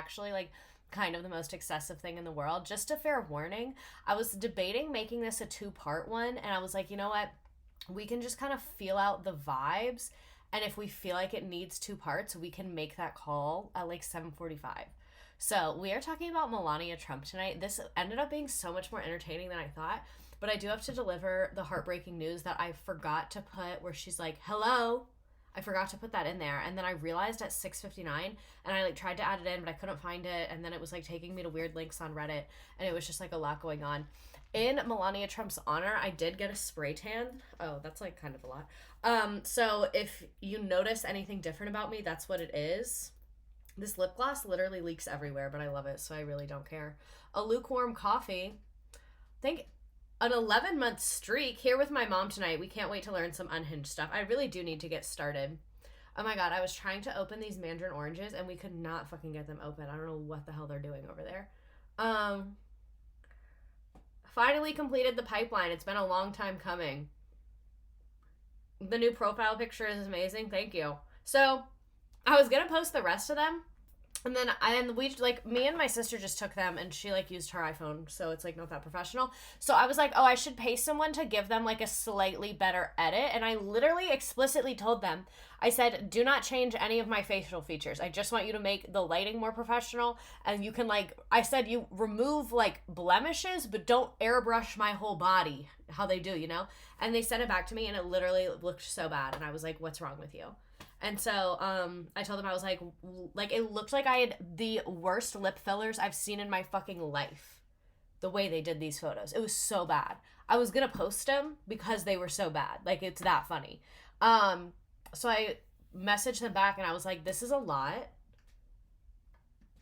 actually like kind of the most excessive thing in the world. Just a fair warning, I was debating making this a two-part one, and I was like, you know what? We can just kind of feel out the vibes, and if we feel like it needs two parts, we can make that call at like 7:45. So we are talking about Melania Trump tonight. This ended up being so much more entertaining than I thought, but I do have to deliver the heartbreaking news that I forgot to put where she's like, hello. I forgot to put that in there, and then I realized at 6:59, and I like tried to add it in, but I couldn't find it, and then it was like taking me to weird links on Reddit, and it was just like a lot going on. In Melania Trump's honor, I did get a spray tan. Oh, that's like kind of a lot. So if you notice anything different about me, that's what it is. This lip gloss literally leaks everywhere, but I love it, so I really don't care. A lukewarm coffee. Think an 11-month streak here with my mom tonight. We can't wait to learn some unhinged stuff. I really do need to get started. Oh my god, I was trying to open these mandarin oranges and we could not fucking get them open. I don't know what the hell they're doing over there. Finally completed the pipeline. It's been a long time coming. The new profile picture is amazing. Thank you. So I was gonna post the rest of them, and then we like, me and my sister just took them, and she like used her iPhone, so it's like not that professional. So I was like, oh, I should pay someone to give them like a slightly better edit, and I literally explicitly told them, I said, do not change any of my facial features. I just want you to make the lighting more professional, and you can like, I said, you remove like blemishes, but don't airbrush my whole body, how they do, you know? And they sent it back to me, and it literally looked so bad, and I was like, what's wrong with you? And so I told them, I was like, it looked like I had the worst lip fillers I've seen in my fucking life. The way they did these photos. It was so bad. I was going to post them because they were so bad. Like, it's that funny. So I messaged them back, and I was like, this is a lot.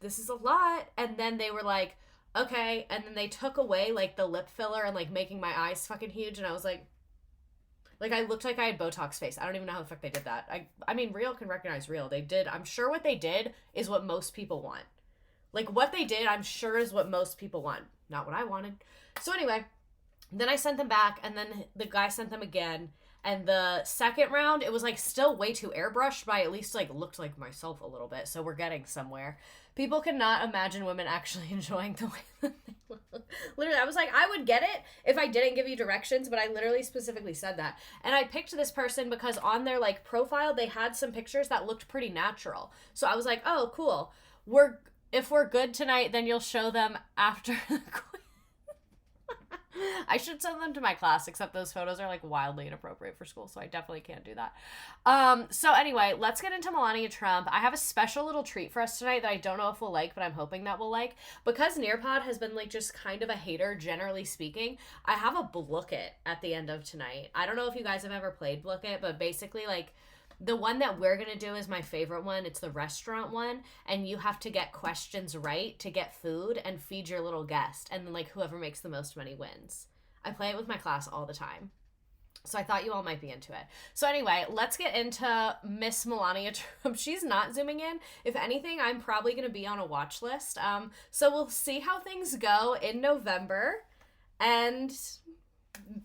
This is a lot. And then they were like, okay. And then they took away, like, the lip filler and, like, making my eyes fucking huge. And I was like, I looked like I had Botox face. I don't even know how the fuck they did that. I mean, real can recognize real. They did. I'm sure what they did is what most people want. Like, what they did, I'm sure is what most people want. Not what I wanted. So anyway, then I sent them back, and then the guy sent them again. And the second round, it was, like, still way too airbrushed, but I at least, like, looked like myself a little bit. So we're getting somewhere. People cannot imagine women actually enjoying the way that they look. Literally, I was like, I would get it if I didn't give you directions, but I literally specifically said that. And I picked this person because on their, like, profile, they had some pictures that looked pretty natural. So I was like, oh, cool. If we're good tonight, then you'll show them after the quiz. I should send them to my class, except those photos are like wildly inappropriate for school, so I definitely can't do that. So anyway, let's get into Melania Trump. I have a special little treat for us tonight that I don't know if we'll like, but I'm hoping that we'll like. Because Nearpod has been like just kind of a hater, generally speaking, I have a Blook It at the end of tonight. I don't know if you guys have ever played Blook It, but basically like the one that we're going to do is my favorite one. It's the restaurant one, and you have to get questions right to get food and feed your little guest, and then like whoever makes the most money wins. I play it with my class all the time. So I thought you all might be into it. So anyway, let's get into Miss Melania Trump. She's not zooming in. If anything, I'm probably going to be on a watch list. So we'll see how things go in November, and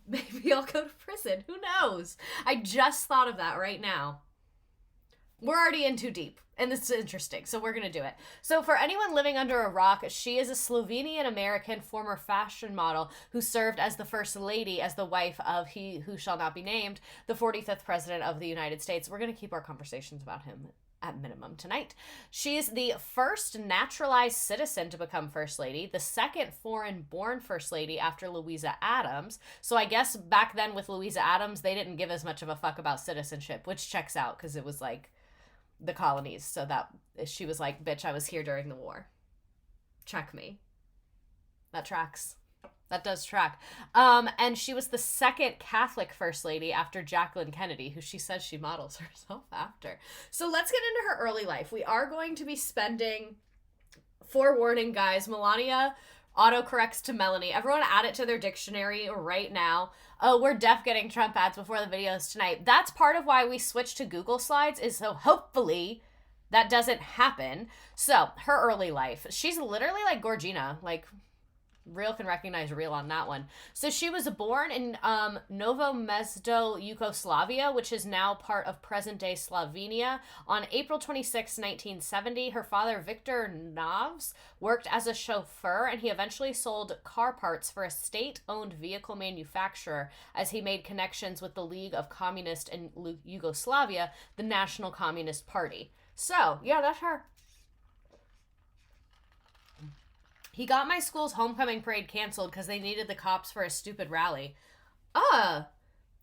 maybe I'll go to prison. Who knows? I just thought of that right now. We're already in too deep, and this is interesting, so we're going to do it. So for anyone living under a rock, she is a Slovenian-American former fashion model who served as the First Lady, as the wife of he who shall not be named, the 45th President of the United States. We're going to keep our conversations about him at minimum tonight. She is the first naturalized citizen to become First Lady, the second foreign-born First Lady after Louisa Adams. So I guess back then with Louisa Adams, they didn't give as much of a fuck about citizenship, which checks out because it was like the colonies. So that she was like, bitch, I was here during the war. Check me. That tracks. That does track. And she was the second Catholic First Lady after Jacqueline Kennedy, who she says she models herself after. So let's get into her early life. We are going to be spending, forewarning guys, Melania autocorrects to Melanie. Everyone add it to their dictionary right now. Oh, we're def getting Trump ads before the videos tonight. That's part of why we switched to Google Slides, is so hopefully that doesn't happen. So her early life. She's literally like Gorgina, like Real can recognize real on that one. So she was born in Novo Mesto, Yugoslavia, which is now part of present-day Slovenia, on April 26, 1970. Her father, Viktor Novs, worked as a chauffeur, and he eventually sold car parts for a state-owned vehicle manufacturer as he made connections with the League of Communists in Yugoslavia, the National Communist Party. So, yeah, that's her. He got my school's homecoming parade canceled because they needed the cops for a stupid rally.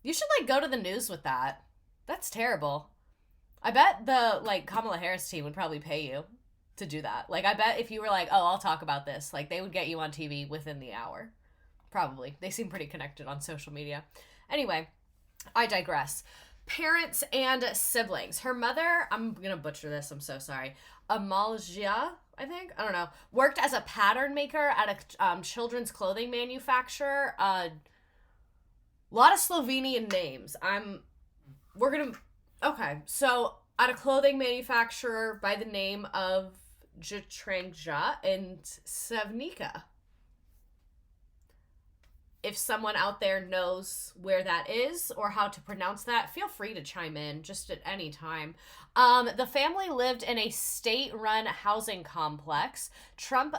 You should, like, go to the news with that. That's terrible. I bet the, like, Kamala Harris team would probably pay you to do that. Like, I bet if you were like, oh, I'll talk about this, like, they would get you on TV within the hour. Probably. They seem pretty connected on social media. Anyway, I digress. Parents and siblings. Her mother, I'm going to butcher this, I'm so sorry. Amalja, I think, I don't know, worked as a pattern maker at a children's clothing manufacturer. A lot of Slovenian names. Okay, so at a clothing manufacturer by the name of Jitrangia in Sevnica. If someone out there knows where that is or how to pronounce that, feel free to chime in just at any time. The family lived in a state-run housing complex. Trump,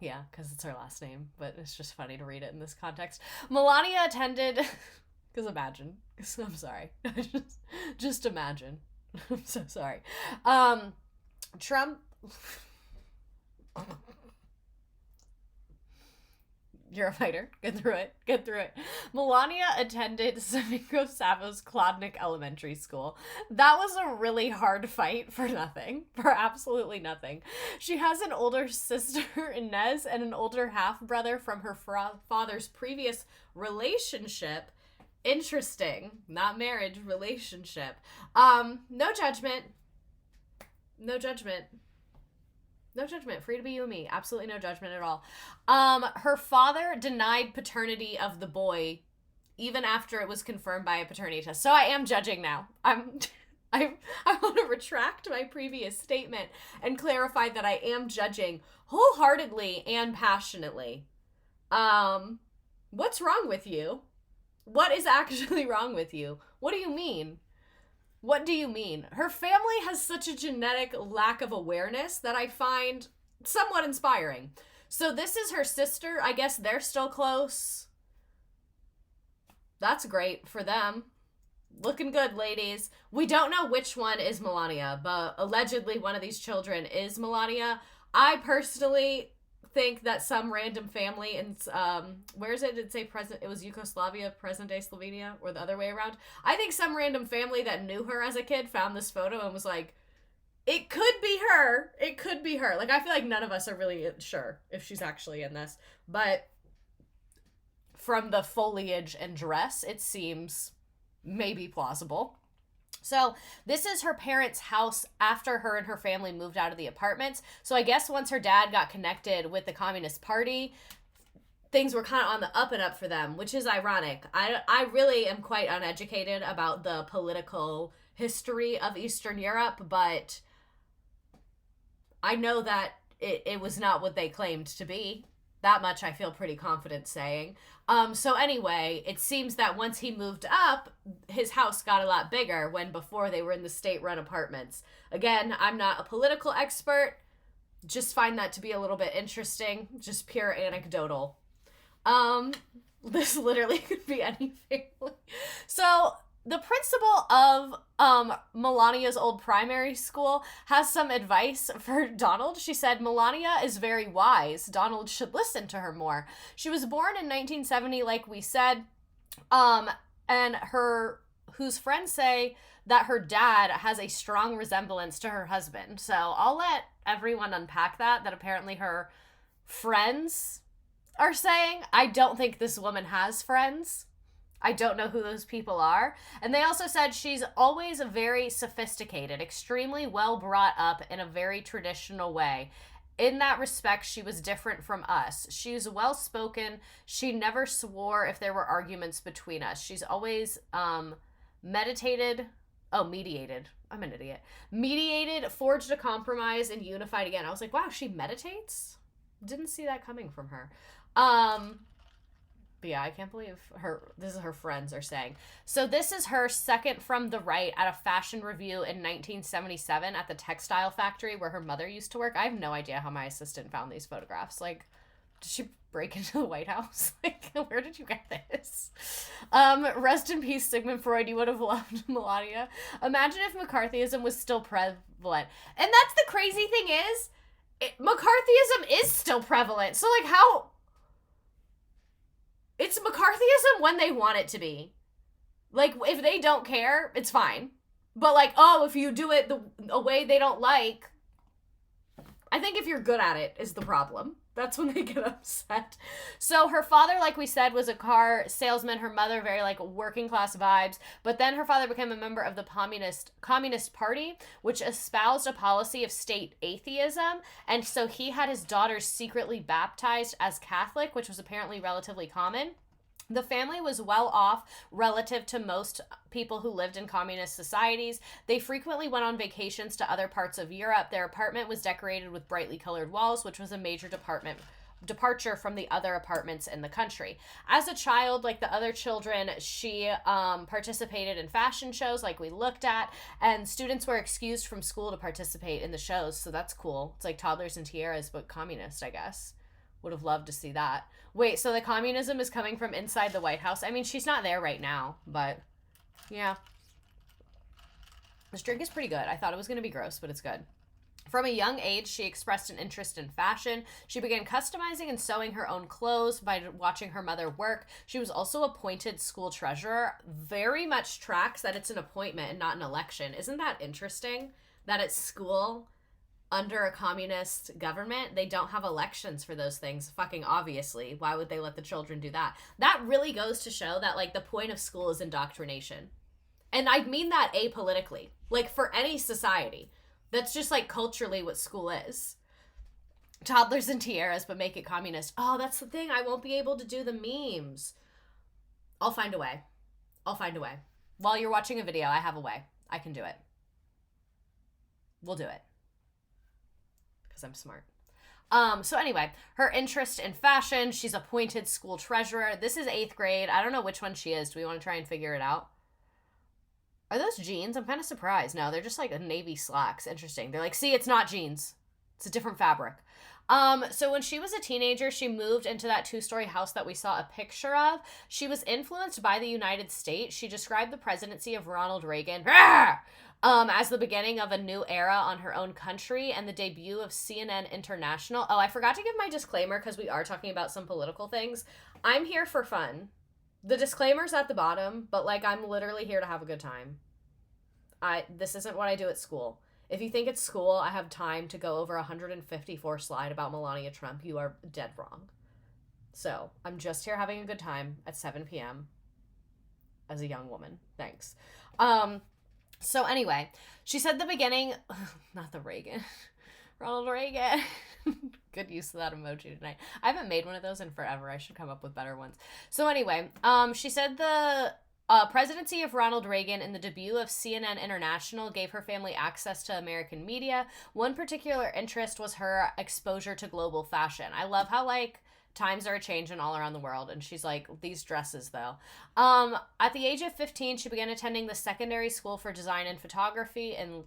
yeah, because it's her last name, but it's just funny to read it in this context. Melania attended, because imagine, I'm sorry, just imagine. I'm so sorry. Trump... You're a fighter. Get through it. Melania attended Savinko Savo's Klodnik Elementary School. That was a really hard fight for nothing. For absolutely nothing. She has an older sister, Inez, and an older half-brother from her father's previous relationship. Interesting. Not marriage, relationship. No judgment. No judgment. No judgment. Free to be you and me. Absolutely no judgment at all. Her father denied paternity of the boy even after it was confirmed by a paternity test. So I am judging now. I want to retract my previous statement and clarify that I am judging wholeheartedly and passionately. What's wrong with you? What is actually wrong with you? What do you mean? What do you mean? Her family has such a genetic lack of awareness that I find somewhat inspiring. So this is her sister. I guess they're still close. That's great for them. Looking good, ladies. We don't know which one is Melania, but allegedly one of these children is Melania. I personally think that some random family in where is it? Did it say present? It was Yugoslavia, present day Slovenia, or the other way around. I think some random family that knew her as a kid found this photo and was like, it could be her. It could be her. Like, I feel like none of us are really sure if she's actually in this, but from the foliage and dress, it seems maybe plausible. So this is her parents' house after her and her family moved out of the apartments. So I guess once her dad got connected with the Communist Party, things were kind of on the up and up for them, which is ironic. I really am quite uneducated about the political history of Eastern Europe, but I know that it was not what they claimed to be. That much I feel pretty confident saying. So anyway, it seems that once he moved up, his house got a lot bigger when before they were in the state-run apartments. Again, I'm not a political expert. Just find that to be a little bit interesting. Just pure anecdotal. This literally could be any family. So the principal of Melania's old primary school has some advice for Donald. She said, Melania is very wise. Donald should listen to her more. She was born in 1970, like we said, and whose friends say that her dad has a strong resemblance to her husband. So I'll let everyone unpack that apparently her friends are saying. I don't think this woman has friends. I don't know who those people are. And they also said she's always very sophisticated, extremely well brought up in a very traditional way. In that respect, she was different from us. She's well-spoken. She never swore if there were arguments between us. She's always mediated. I'm an idiot. Mediated, forged a compromise, and unified again. I was like, wow, she meditates? Didn't see that coming from her. But yeah, I can't believe this is her friends are saying. So this is her second from the right at a fashion review in 1977 at the textile factory where her mother used to work. I have no idea how my assistant found these photographs. Like, did she break into the White House? Like, where did you get this? Rest in peace, Sigmund Freud. You would have loved Melania. Imagine if McCarthyism was still prevalent. And that's the crazy thing is, McCarthyism is still prevalent. So, like, how... It's McCarthyism when they want it to be. Like, if they don't care, it's fine. But, like, oh, if you do it a way they don't like... I think if you're good at it is the problem. That's when they get upset. So her father, like we said, was a car salesman. Her mother, very like working class vibes. But then her father became a member of the Communist Party, which espoused a policy of state atheism. And so he had his daughters secretly baptized as Catholic, which was apparently relatively common. The family was well off relative to most people who lived in communist societies. They frequently went on vacations to other parts of Europe. Their apartment was decorated with brightly colored walls, which was a major departure from the other apartments in the country. As a child, like the other children, she participated in fashion shows like we looked at, and students were excused from school to participate in the shows, so that's cool. It's like Toddlers and Tiaras, but communist, I guess. Would have loved to see that. Wait, so the communism is coming from inside the White House? I mean, she's not there right now, but yeah. This drink is pretty good. I thought it was going to be gross, but it's good. From a young age, she expressed an interest in fashion. She began customizing and sewing her own clothes by watching her mother work. She was also appointed school treasurer. Very much tracks that it's an appointment and not an election. Isn't that interesting? That at school... under a communist government, they don't have elections for those things, fucking obviously. Why would they let the children do that? That really goes to show that, like, the point of school is indoctrination. And I mean that apolitically. Like, for any society. That's just, like, culturally what school is. Toddlers and tiaras, but make it communist. Oh, that's the thing. I won't be able to do the memes. I'll find a way. While you're watching a video, I have a way. I can do it. We'll do it. Because I'm smart. So anyway, her interest in fashion, she's appointed school treasurer. This is 8th grade. I don't know which one she is. Do we want to try and figure it out? Are those jeans? I'm kind of surprised. No, they're just like a navy slacks. Interesting. They're like, see, it's not jeans. It's a different fabric. So when she was a teenager, she moved into that 2-story house that we saw a picture of. She was influenced by the United States. She described the presidency of Ronald Reagan as the beginning of a new era on her own country and the debut of CNN International. Oh, I forgot to give my disclaimer because we are talking about some political things. I'm here for fun. The disclaimer's at the bottom, but like I'm literally here to have a good time. This isn't what I do at school. If you think it's school, I have time to go over 154 slide about Melania Trump. You are dead wrong. So, I'm just here having a good time at 7 p.m. as a young woman. Thanks. So anyway, she said the beginning, not the Reagan, Ronald Reagan. Good use of that emoji tonight. I haven't made one of those in forever. I should come up with better ones. So anyway, she said the presidency of Ronald Reagan and the debut of CNN International gave her family access to American media. One particular interest was her exposure to global fashion. I love how, like, times are changing all around the world, and she's like, these dresses, though. At the age of 15, she began attending the secondary school for design and photography in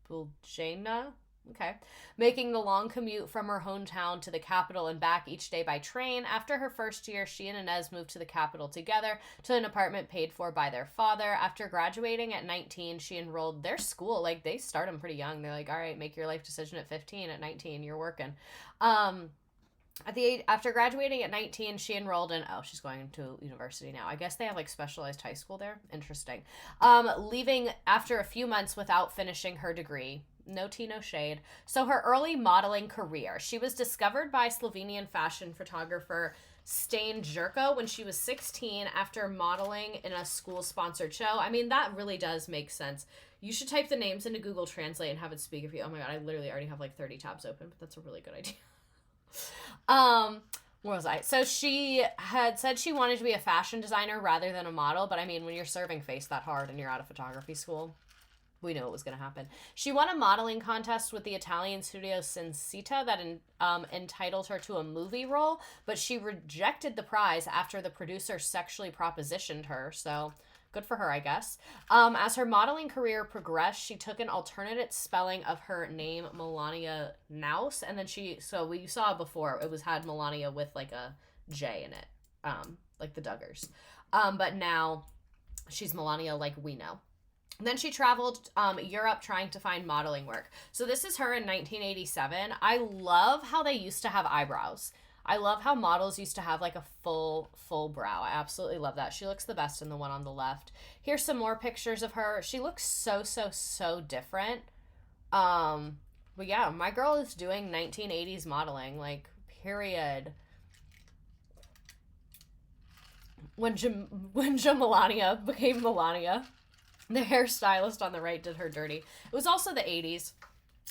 Ljubljana. Okay. Making the long commute from her hometown to the capital and back each day by train. After her first year, she and Inez moved to the capital together to an apartment paid for by their father. After graduating at 19, she enrolled their school. Like, they start them pretty young. They're like, all right, make your life decision at 15. At 19, you're working. After graduating at 19, she enrolled in, she's going to university now. I guess they have, like, specialized high school there. Interesting. Leaving after a few months without finishing her degree. No tea, no shade. So her early modeling career. She was discovered by Slovenian fashion photographer Stain Jerko when she was 16 after modeling in a school-sponsored show. I mean, that really does make sense. You should type the names into Google Translate and have it speak for you. Oh my god, I literally already have like 30 tabs open, but that's a really good idea. Where was I? So she had said she wanted to be a fashion designer rather than a model, but I mean, when you're serving face that hard and you're out of photography school, We knew it was going to happen. She won a modeling contest with the Italian studio Sensita that entitled her to a movie role, but she rejected the prize after the producer sexually propositioned her, so good for her, I guess. As her modeling career progressed, she took an alternate spelling of her name, Melania Naus, and then so we saw before, it had Melania with like a J in it, like the Duggars. But now she's Melania like we know. Then she traveled Europe trying to find modeling work. So this is her in 1987. I love how they used to have eyebrows. I love how models used to have like a full brow. I absolutely love that. She looks the best in the one on the left. Here's some more pictures of her. She looks so different. But yeah, my girl is doing 1980s modeling, like, period. When Melania became Melania, the hairstylist on the right did her dirty. It was also the 80s.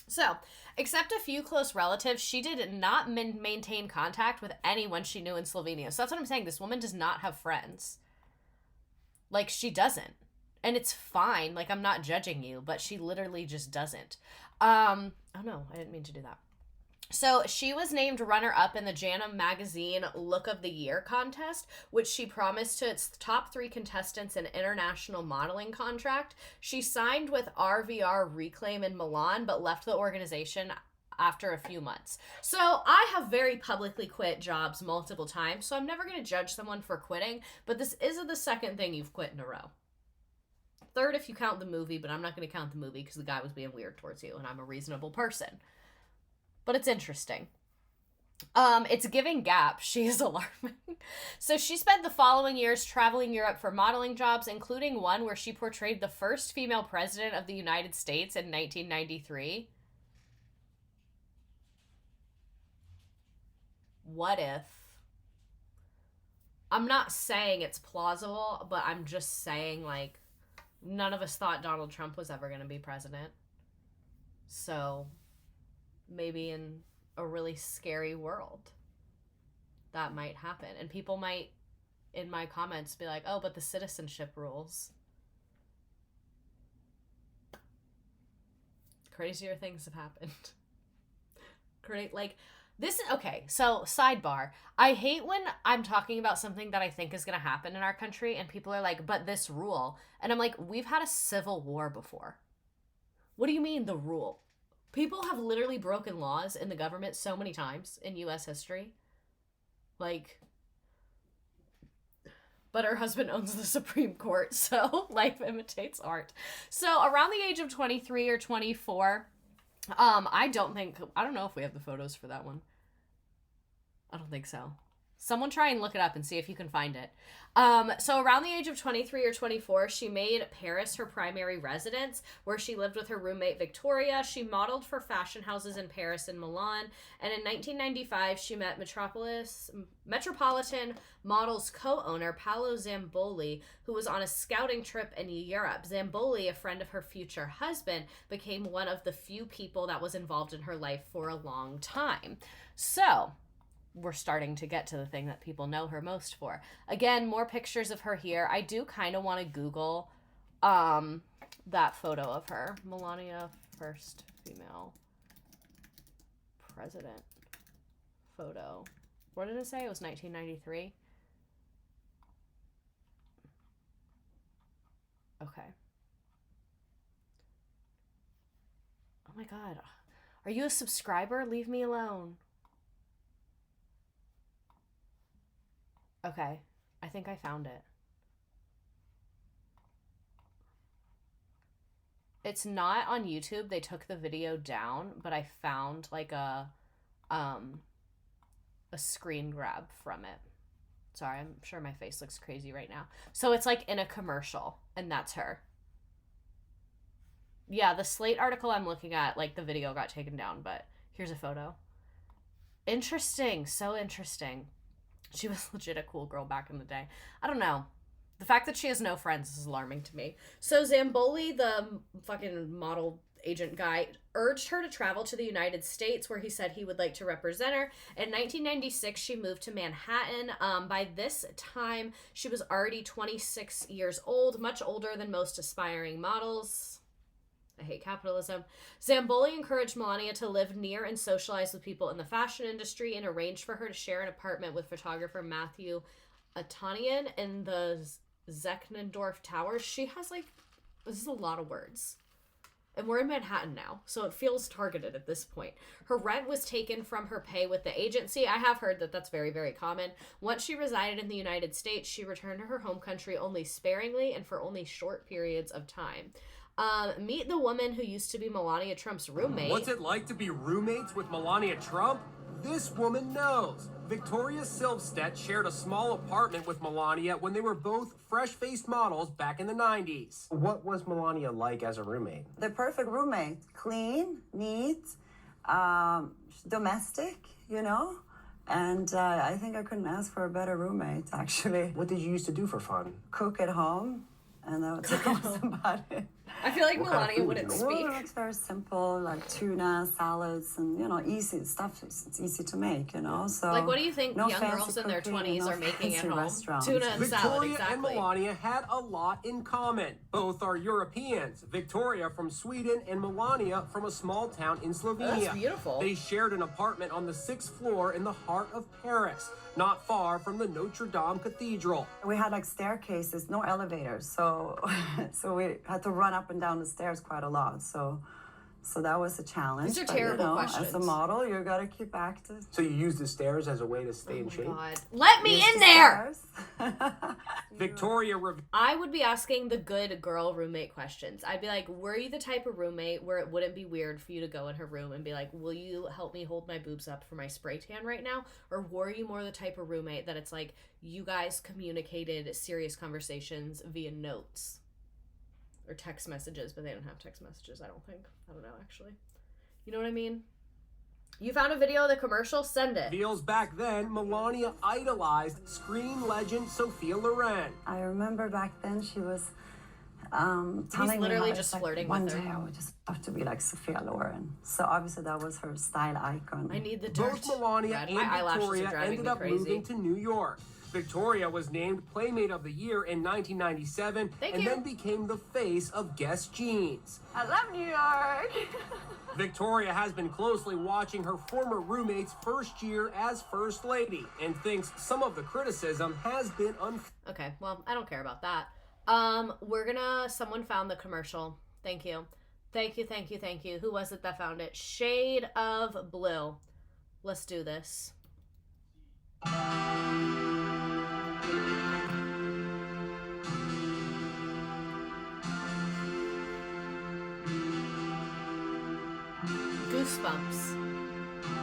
So, except a few close relatives, she did not maintain contact with anyone she knew in Slovenia. So that's what I'm saying. This woman does not have friends. Like, she doesn't. And it's fine. Like, I'm not judging you, but she literally just doesn't. Oh no, I didn't mean to do that. So she was named runner-up in the JANA Magazine Look of the Year contest, which she promised to its top 3 contestants an international modeling contract. She signed with RVR Reclaim in Milan, but left the organization after a few months. So I have very publicly quit jobs multiple times, so I'm never going to judge someone for quitting, but this isn't the second thing you've quit in a row. Third if you count the movie, but I'm not going to count the movie because the guy was being weird towards you, and I'm a reasonable person. But it's interesting. It's giving Gap. She is alarming. So she spent the following years traveling Europe for modeling jobs, including one where she portrayed the first female president of the United States in 1993. What if? I'm not saying it's plausible, but I'm just saying, like, none of us thought Donald Trump was ever going to be president. So maybe in a really scary world that might happen, and people might in my comments be like, oh, but the citizenship rules. Crazier things have happened. Great. Like, this is okay. So sidebar, I hate when I'm talking about something that I think is going to happen in our country and people are like, but this rule, and I'm like, we've had a civil war before. What do you mean the rule? People have literally broken laws in the government so many times in U.S. history. Like, but her husband owns the Supreme Court, so life imitates art. So around the age of 23 or 24, I don't know if we have the photos for that one. I don't think so. Someone try and look it up and see if you can find it. So around the age of 23 or 24, she made Paris her primary residence, where she lived with her roommate Victoria. She modeled for fashion houses in Paris and Milan. And in 1995, she met Metropolitan Models co-owner Paolo Zamboli, who was on a scouting trip in Europe. Zamboli, a friend of her future husband, became one of the few people that was involved in her life for a long time. So we're starting to get to the thing that people know her most for. Again, more pictures of her here. I do kind of want to Google that photo of her. Melania, first female president photo. What did it say? It was 1993. Okay. Oh my God. Are you a subscriber? Leave me alone. Okay, I think I found it. It's not on YouTube. They took the video down, but I found like a screen grab from it. Sorry, I'm sure my face looks crazy right now. So it's like in a commercial, and that's her. Yeah, the Slate article I'm looking at, like the video got taken down, but here's a photo. Interesting, so interesting. She was legit a cool girl back in the day. I don't know. The fact that she has no friends is alarming to me. So Zamboli, the fucking model agent guy, urged her to travel to the United States, where he said he would like to represent her. In 1996, she moved to Manhattan. By this time, she was already 26 years old, much older than most aspiring models. I hate capitalism. Zamboli encouraged Melania to live near and socialize with people in the fashion industry and arranged for her to share an apartment with photographer Matthew Atanian in the Zecknendorf Towers. She has this is a lot of words. And we're in Manhattan now, so it feels targeted at this point. Her rent was taken from her pay with the agency. I have heard that that's very, very common. Once she resided in the United States, she returned to her home country only sparingly and for only short periods of time. Meet the woman who used to be Melania Trump's roommate. What's it like to be roommates with Melania Trump? This woman knows. Victoria Silvstedt shared a small apartment with Melania when they were both fresh-faced models back in the 90s. What was Melania like as a roommate? The perfect roommate. Clean, neat, domestic, And I think I couldn't ask for a better roommate, actually. What did you used to do for fun? Cook at home, and that was about it. I feel like Melania wouldn't speak. Well, it's very simple, like tuna, salads, and, easy stuff. It's easy to make, So what do you think young girls in their 20s are making at home? Restaurants. Tuna and salad, Victoria exactly. and Melania had a lot in common. Both are Europeans. Victoria from Sweden and Melania from a small town in Slovenia. That's beautiful. They shared an apartment on the 6th floor in the heart of Paris, not far from the Notre Dame Cathedral. We had staircases, no elevators, so we had to run up and down the stairs quite a lot. So that was a challenge. These are terrible questions. As a model, you got to keep active. So you use the stairs as a way to stay in shape? God. Let me in there! Victoria... I would be asking the good girl roommate questions. I'd be like, were you the type of roommate where it wouldn't be weird for you to go in her room and be like, will you help me hold my boobs up for my spray tan right now? Or were you more the type of roommate that it's like, you guys communicated serious conversations via notes? Or text messages, but they don't have text messages, I don't think. I don't know, actually. You know what I mean? You found a video of the commercial? Send it. Feels back then, Melania idolized screen legend Sophia Loren. I remember back then she was telling He's literally me just flirting one with her. day I would just love to be like Sophia Loren. So obviously that was her style icon. I need the dirt. Both Melania God, and my eyelashes are Victoria driving ended me up crazy. moving to New York. Victoria was named Playmate of the Year in 1997 and then became the face of Guess Jeans. I love New York! Victoria has been closely watching her former roommate's first year as First Lady and thinks some of the criticism has been unfair. Okay, well, I don't care about that. Someone found the commercial. Thank you. Thank you. Who was it that found it? Shade of Blue. Let's do this.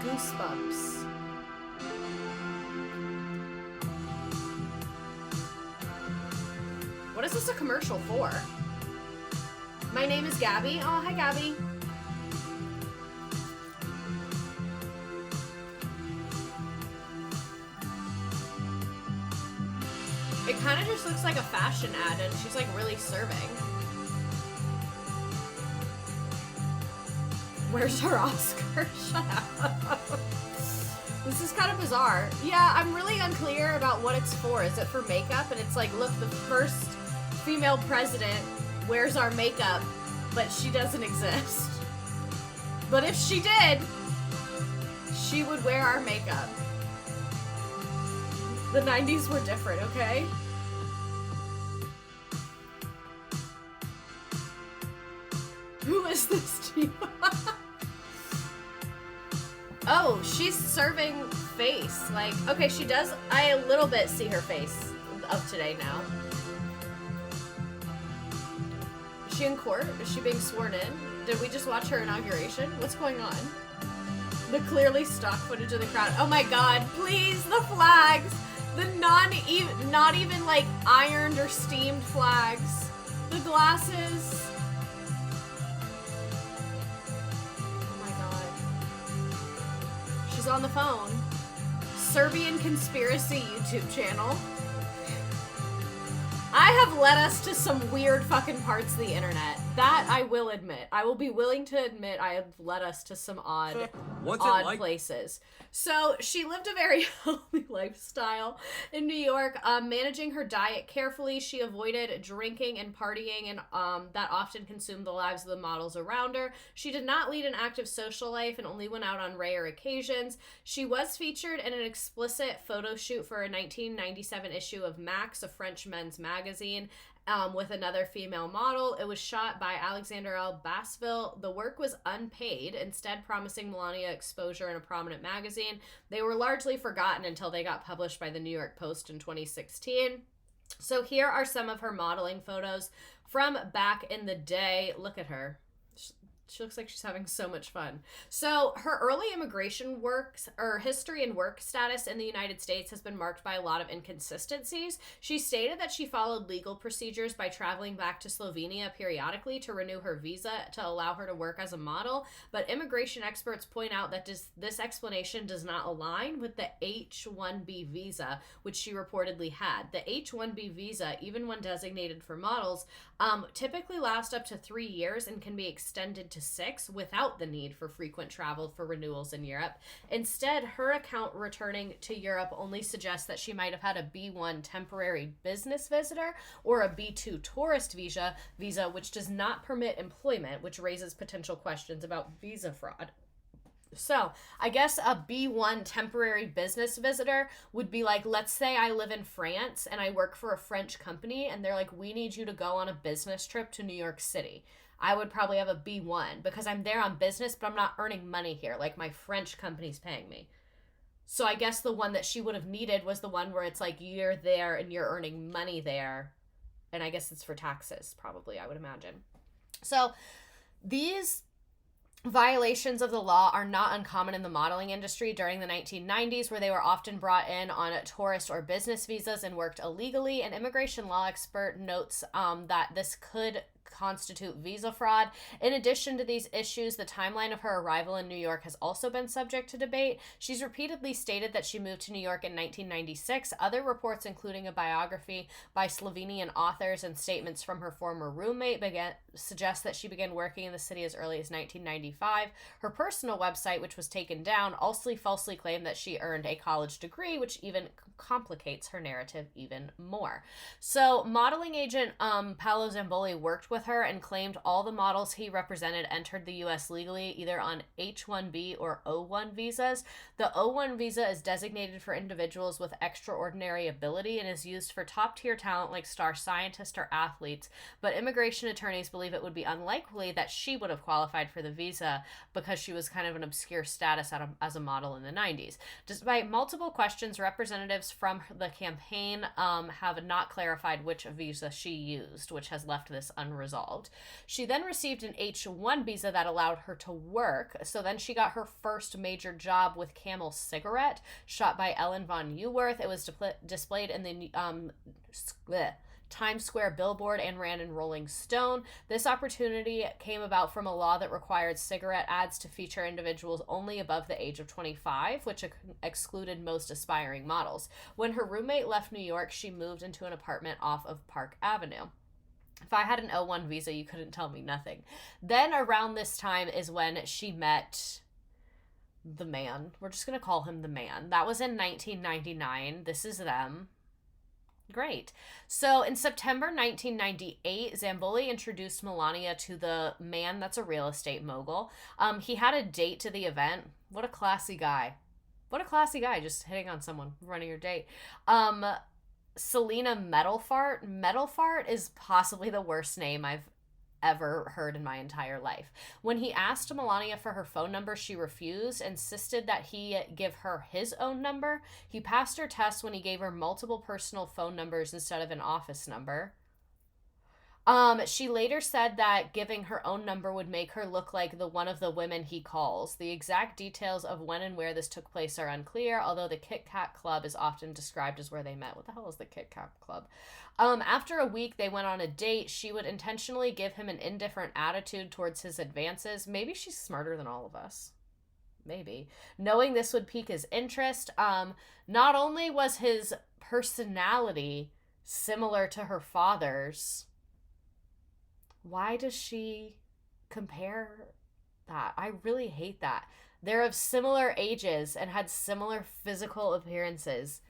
Goosebumps. What is this a commercial for? My name is Gabby. Oh, hi, Gabby. It kind of just looks like a fashion ad, and she's really serving. Where's her Oscar? Shut up. This is kind of bizarre. Yeah, I'm really unclear about what it's for. Is it for makeup? And it's like, look, the first female president wears our makeup, but she doesn't exist. But if she did, she would wear our makeup. The 90s were different, okay? Who is this to you? Oh, she's serving face. Okay, she does. I a little bit see her face up today now. Is she in court? Is she being sworn in? Did we just watch her inauguration? What's going on? The clearly stock footage of the crowd. Oh my god, please, the flags! The not even ironed or steamed flags. The glasses. She's on the phone. Serbian conspiracy YouTube channel. I have led us to some weird fucking parts of the internet. That I will admit. I will be willing to admit I have led us to some What's it odd like? places. So she lived a very healthy lifestyle in New York, managing her diet carefully. She avoided drinking and partying, and that often consumed the lives of the models around her. She did not lead an active social life and only went out on rare occasions. She was featured in an explicit photo shoot for a 1997 issue of Max, a French men's magazine, with another female model. It was shot by Alexander L. Bassville. The work was unpaid, instead promising Melania exposure in a prominent magazine. They were largely forgotten until they got published by the New York Post in 2016. So here are some of her modeling photos from back in the day. Look at her. She looks like she's having so much fun. So her early immigration works or history and work status in the United States has been marked by a lot of inconsistencies. She stated that she followed legal procedures by traveling back to Slovenia periodically to renew her visa to allow her to work as a model, but immigration experts point out that this explanation does not align with the H-1B visa, which she reportedly had. The H-1B visa, even when designated for models, typically lasts up to 3 years and can be extended to 6 without the need for frequent travel for renewals in Europe. Instead, her account returning to Europe only suggests that she might have had a B1 temporary business visitor or a B2 tourist visa, which does not permit employment, which raises potential questions about visa fraud. So, I guess a B1 temporary business visitor would be like, let's say I live in France and I work for a French company and they're like, we need you to go on a business trip to New York City. I would probably have a B1 because I'm there on business, but I'm not earning money here. Like my French company's paying me. So I guess the one that she would have needed was the one where it's like you're there and you're earning money there. And I guess it's for taxes, probably, I would imagine. So these violations of the law are not uncommon in the modeling industry during the 1990s, where they were often brought in on tourist or business visas and worked illegally. An immigration law expert notes that this could constitute visa fraud. In addition to these issues, the timeline of her arrival in New York has also been subject to debate. She's repeatedly stated that she moved to New York in 1996. Other reports, including a biography by Slovenian authors and statements from her former roommate, suggest that she began working in the city as early as 1995. Her personal website, which was taken down, also falsely claimed that she earned a college degree, which even complicates her narrative even more. So, modeling agent Paolo Zamboli worked with her and claimed all the models he represented entered the U.S. legally, either on H-1B or O-1 visas. The O-1 visa is designated for individuals with extraordinary ability and is used for top-tier talent like star scientists or athletes, but immigration attorneys believe it would be unlikely that she would have qualified for the visa because she was kind of an obscure status as a model in the 90s. Despite multiple questions, representatives from the campaign have not clarified which visa she used, which has left this unresolved. She then received an H-1 visa that allowed her to work, so then she got her first major job with Camel Cigarette, shot by Ellen von Euwerth. It was displayed in the Times Square billboard and ran in Rolling Stone. This opportunity came about from a law that required cigarette ads to feature individuals only above the age of 25, which excluded most aspiring models. When her roommate left New York, she moved into an apartment off of Park Avenue. If I had an O-1 visa, you couldn't tell me nothing. Then around this time is when she met the man. We're just going to call him the man. That was in 1999. This is them. Great. So in September 1998, Zamboli introduced Melania to the man that's a real estate mogul. He had a date to the event. What a classy guy. What a classy guy, just hitting on someone, running your date. Selena Metalfart. Metalfart is possibly the worst name I've ever heard in my entire life. When he asked Melania for her phone number, she refused, insisted that he give her his own number. He passed her test when he gave her multiple personal phone numbers instead of an office number. She later said that giving her own number would make her look like one of the women he calls. The exact details of when and where this took place are unclear, although the Kit Kat Club is often described as where they met. What the hell is the Kit Kat Club? After a week, they went on a date. She would intentionally give him an indifferent attitude towards his advances. Maybe she's smarter than all of us. Maybe. Knowing this would pique his interest. Not only was his personality similar to her father's, Why does she compare that? I really hate that. They're of similar ages and had similar physical appearances.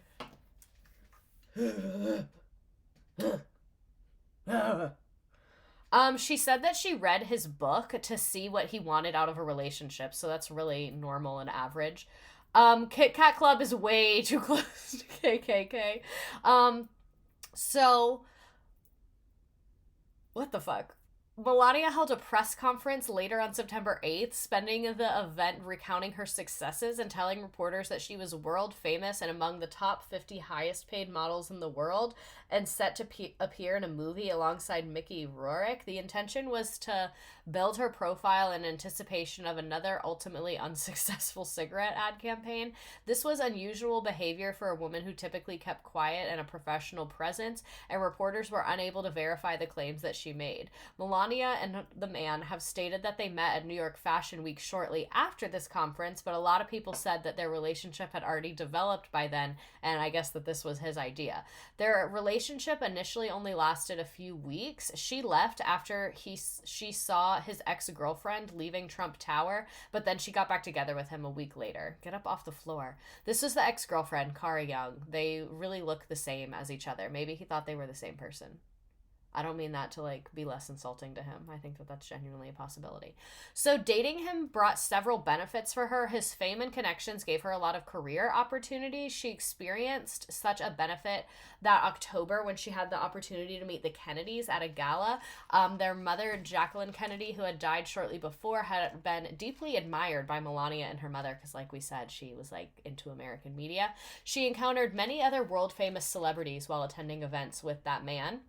She said that she read his book to see what he wanted out of a relationship, so that's really normal and average. Kit Kat Club is way too close to KKK. So what the fuck? Melania held a press conference later on September 8th, spending the event recounting her successes and telling reporters that she was world famous and among the top 50 highest paid models in the world and set to appear in a movie alongside Mickey Rourke. The intention was to build her profile in anticipation of another ultimately unsuccessful cigarette ad campaign. This was unusual behavior for a woman who typically kept quiet and a professional presence, and reporters were unable to verify the claims that she made. Melania and the man have stated that they met at New York Fashion Week shortly after this conference, but a lot of people said that their relationship had already developed by then, and I guess that this was his idea. Their relationship initially only lasted a few weeks. She left after she saw his ex-girlfriend leaving Trump Tower, but then she got back together with him a week later. Get up off the floor. This is the ex-girlfriend, Kara Young. They really look the same as each other. Maybe he thought they were the same person. I don't mean that to like be less insulting to him. I think that that's genuinely a possibility. So dating him brought several benefits for her. His fame and connections gave her a lot of career opportunities. She experienced such a benefit that October when she had the opportunity to meet the Kennedys at a gala. Their mother, Jacqueline Kennedy, who had died shortly before, had been deeply admired by Melania and her mother because, like we said, she was like into American media. She encountered many other world famous celebrities while attending events with that man.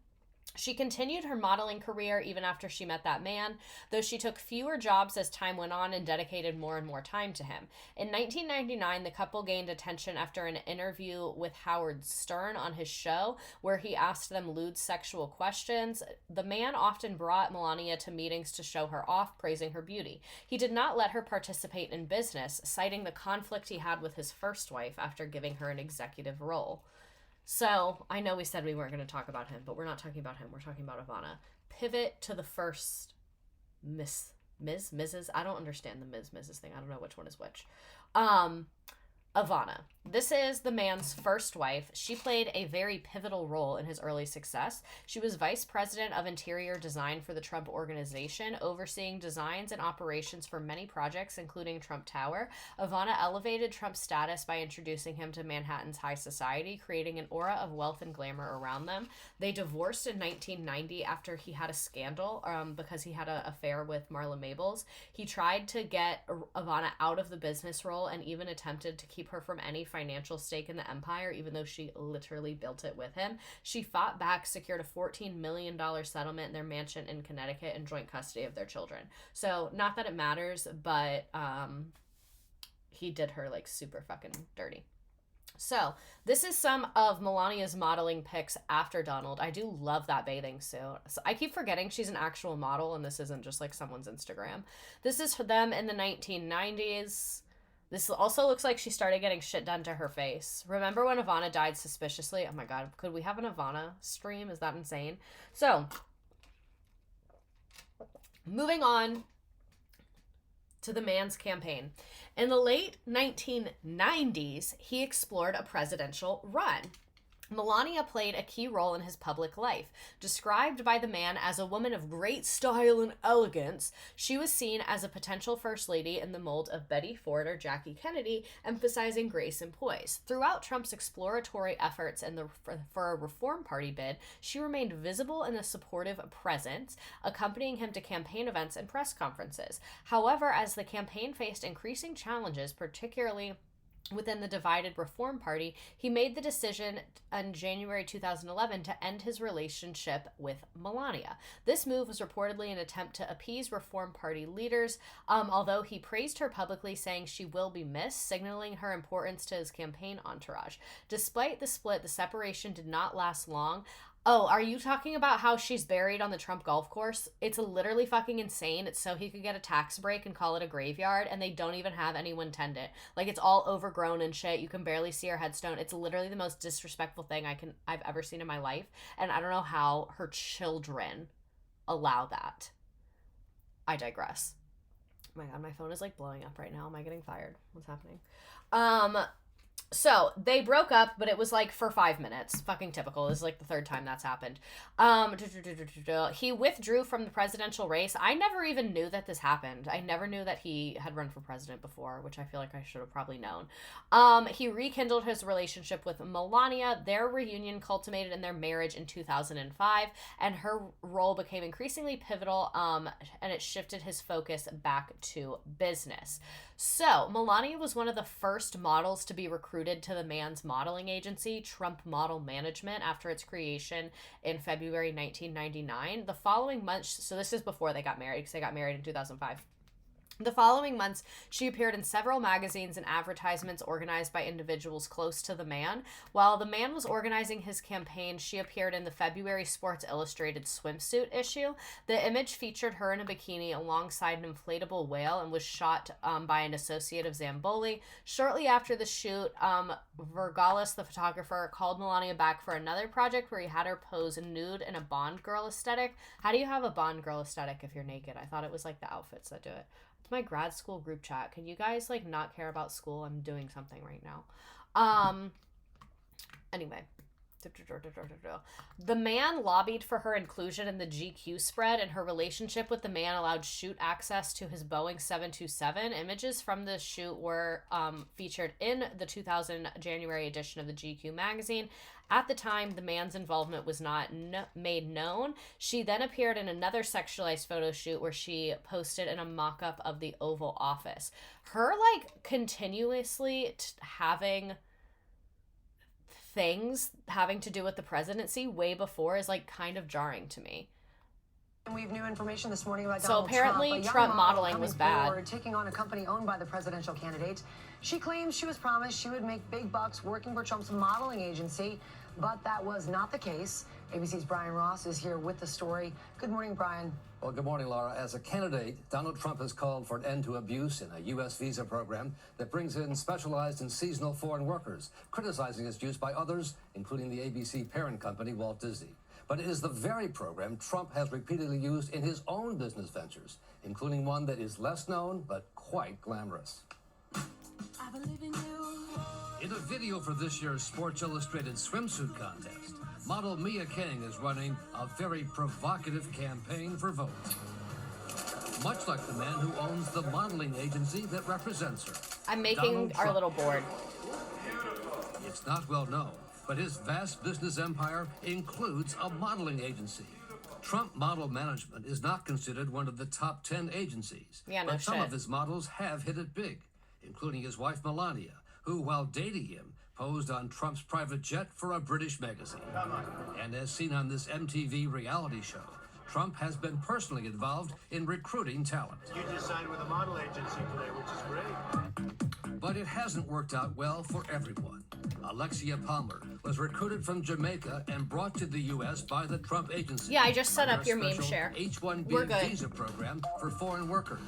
She continued her modeling career even after she met that man, though she took fewer jobs as time went on and dedicated more and more time to him. In 1999, the couple gained attention after an interview with Howard Stern on his show, where he asked them lewd sexual questions. The man often brought Melania to meetings to show her off, praising her beauty. He did not let her participate in business, citing the conflict he had with his first wife after giving her an executive role. So, I know we said we weren't going to talk about him, but we're not talking about him. We're talking about Ivana. Pivot to the first Mrs. I don't understand the Mrs. thing. I don't know which one is which. Ivana. This is the man's first wife. She played a very pivotal role in his early success. She was vice president of interior design for the Trump Organization, overseeing designs and operations for many projects, including Trump Tower. Ivana elevated Trump's status by introducing him to Manhattan's high society, creating an aura of wealth and glamour around them. They divorced in 1990 after he had a scandal because he had an affair with Marla Maples. He tried to get Ivana out of the business role and even attempted to keep her from any financial stake in the empire, even though she literally built it with him. She fought back, secured a $14 million settlement in their mansion in Connecticut, and joint custody of their children. So, not that it matters, but he did her like super fucking dirty. So, this is some of Melania's modeling pics after Donald. I do love that bathing suit. So I keep forgetting she's an actual model and this isn't just like someone's Instagram. This is for them in the 1990s. This also looks like she started getting shit done to her face. Remember when Ivana died suspiciously? Oh my god, could we have an Ivana stream? Is that insane? So, moving on to the man's campaign. In the late 1990s, he explored a presidential run. Melania played a key role in his public life. Described by the man as a woman of great style and elegance, she was seen as a potential first lady in the mold of Betty Ford or Jackie Kennedy, emphasizing grace and poise. Throughout Trump's exploratory efforts for a Reform Party bid, she remained visible in a supportive presence, accompanying him to campaign events and press conferences. However, as the campaign faced increasing challenges, particularly within the divided Reform Party, he made the decision in January 2011 to end his relationship with Melania. This move was reportedly an attempt to appease Reform Party leaders, although he praised her publicly, saying she will be missed, signaling her importance to his campaign entourage. Despite the split, the separation did not last long. Oh, are you talking about how she's buried on the Trump golf course? It's literally fucking insane. It's so he could get a tax break and call it a graveyard, and they don't even have anyone tend it. Like, it's all overgrown and shit. You can barely see her headstone. It's literally the most disrespectful thing I've ever seen in my life, and I don't know how her children allow that. I digress. Oh my god, my phone is like blowing up right now. Am I getting fired? What's happening? So they broke up, but it was like for 5 minutes. Fucking typical. This is like the third time that's happened. He withdrew from the presidential race. I never even knew that this happened. I never knew that he had run for president before, which I feel like I should have probably known. He rekindled his relationship with Melania. Their reunion culminated in their marriage in 2005, and her role became increasingly pivotal, and it shifted his focus back to business. So, Melania was one of the first models to be recruited to the man's modeling agency, Trump Model Management, after its creation in February 1999. The following month, so this is before they got married, because they got married in 2005. The following months, she appeared in several magazines and advertisements organized by individuals close to the man. While the man was organizing his campaign, she appeared in the February Sports Illustrated swimsuit issue. The image featured her in a bikini alongside an inflatable whale and was shot by an associate of Zamboli. Shortly after the shoot, Vergalis, the photographer, called Melania back for another project where he had her pose nude in a Bond girl aesthetic. How do you have a Bond girl aesthetic if you're naked? I thought it was like the outfits that do it. My grad school group chat. Can you guys like not care about school? I'm doing something right now. Anyway. The man lobbied for her inclusion in the GQ spread, and her relationship with the man allowed shoot access to his Boeing 727. Images from the shoot were featured in the 2000 January edition of the GQ magazine. At the time, the man's involvement was not made known. She then appeared in another sexualized photo shoot where she posted in a mock-up of the Oval Office. Her, like, continuously having things having to do with the presidency way before is, like, kind of jarring to me. And we have new information this morning about Donald Trump. So apparently Trump modeling was bad. Taking on a company owned by the presidential candidate. She claims she was promised she would make big bucks working for Trump's modeling agency, but that was not the case. ABC's Brian Ross is here with the story. Good morning, Brian. Well, good morning, Laura. As a candidate, Donald Trump has called for an end to abuse in a U.S. visa program that brings in specialized and seasonal foreign workers, criticizing its use by others, including the ABC parent company, Walt Disney. But it is the very program Trump has repeatedly used in his own business ventures, including one that is less known but quite glamorous. I believe in you. In a video for this year's Sports Illustrated swimsuit contest, model Mia King is running a very provocative campaign for votes. Much like the man who owns the modeling agency that represents her. I'm making our little board. It's not well known, but his vast business empire includes a modeling agency. Trump Model Management is not considered one of the top 10 agencies, but some of his models have hit it big, including his wife Melania, who, while dating him, posed on Trump's private jet for a British magazine. And as seen on this MTV reality show, Trump has been personally involved in recruiting talent. You just signed with a model agency today, which is great. But it hasn't worked out well for everyone. Alexia Palmer was recruited from Jamaica and brought to the U.S. by the Trump agency. Yeah, I just set up your meme share. H-1B visa program for foreign workers.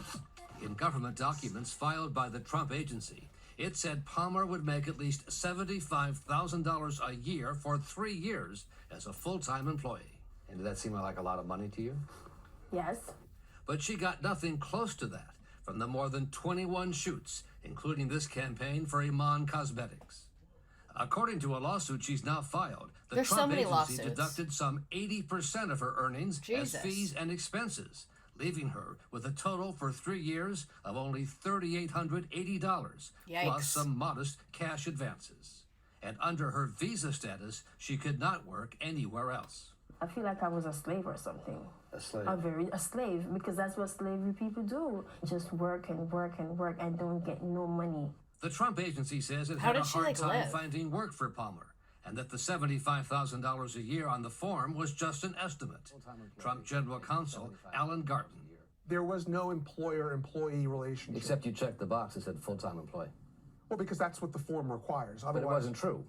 In government documents filed by the Trump agency, it said Palmer would make at least $75,000 a year for 3 years as a full-time employee. And did that seem like a lot of money to you? Yes. But she got nothing close to that from the more than 21 shoots, including this campaign for Iman Cosmetics. According to a lawsuit she's now filed, the Trump agency deducted some 80% of her earnings as fees and expenses, leaving her with a total for 3 years of only $3,880, plus some modest cash advances. And under her visa status, she could not work anywhere else. I feel like I was a slave or something. A slave? A slave, because that's what slavery people do. Just work and work and work and don't get no money. The Trump agency says it had a hard time finding work for Palmer, and that the $75,000 a year on the form was just an estimate. Trump General Counsel Alan Garten. There was no employer-employee relationship. Except you checked the box that said full-time employee. Well, because that's what the form requires. But it wasn't true.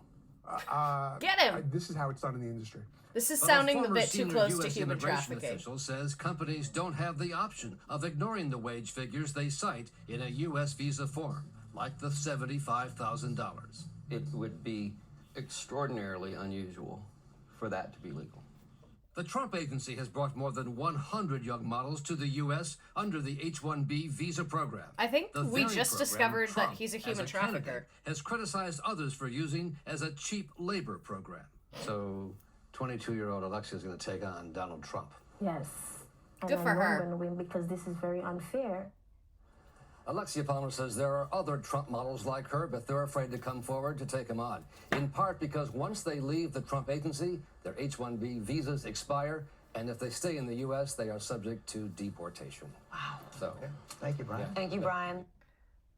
Get him! This is how it's done in the industry. This is sounding a bit too close to human trafficking. Official says companies don't have the option of ignoring the wage figures they cite in a U.S. visa form, like the $75,000. It would be extraordinarily unusual for that to be legal. The Trump agency has brought more than 100 young models to the U.S. under the H-1B visa program. I think The we very just program discovered Trump, that he's a as human candidate, trafficker. has criticized others for using as a cheap labor program. So, 22-year-old Alexia is going to take on Donald Trump. Yes. And Good for I know her. I'm going to win because this is very unfair. Alexia Palmer says there are other Trump models like her, but they're afraid to come forward to take him on. In part because once they leave the Trump agency, their H-1B visas expire, and if they stay in the U.S., they are subject to deportation. Wow. So, Thank you, Brian. Yeah. Thank you, Brian.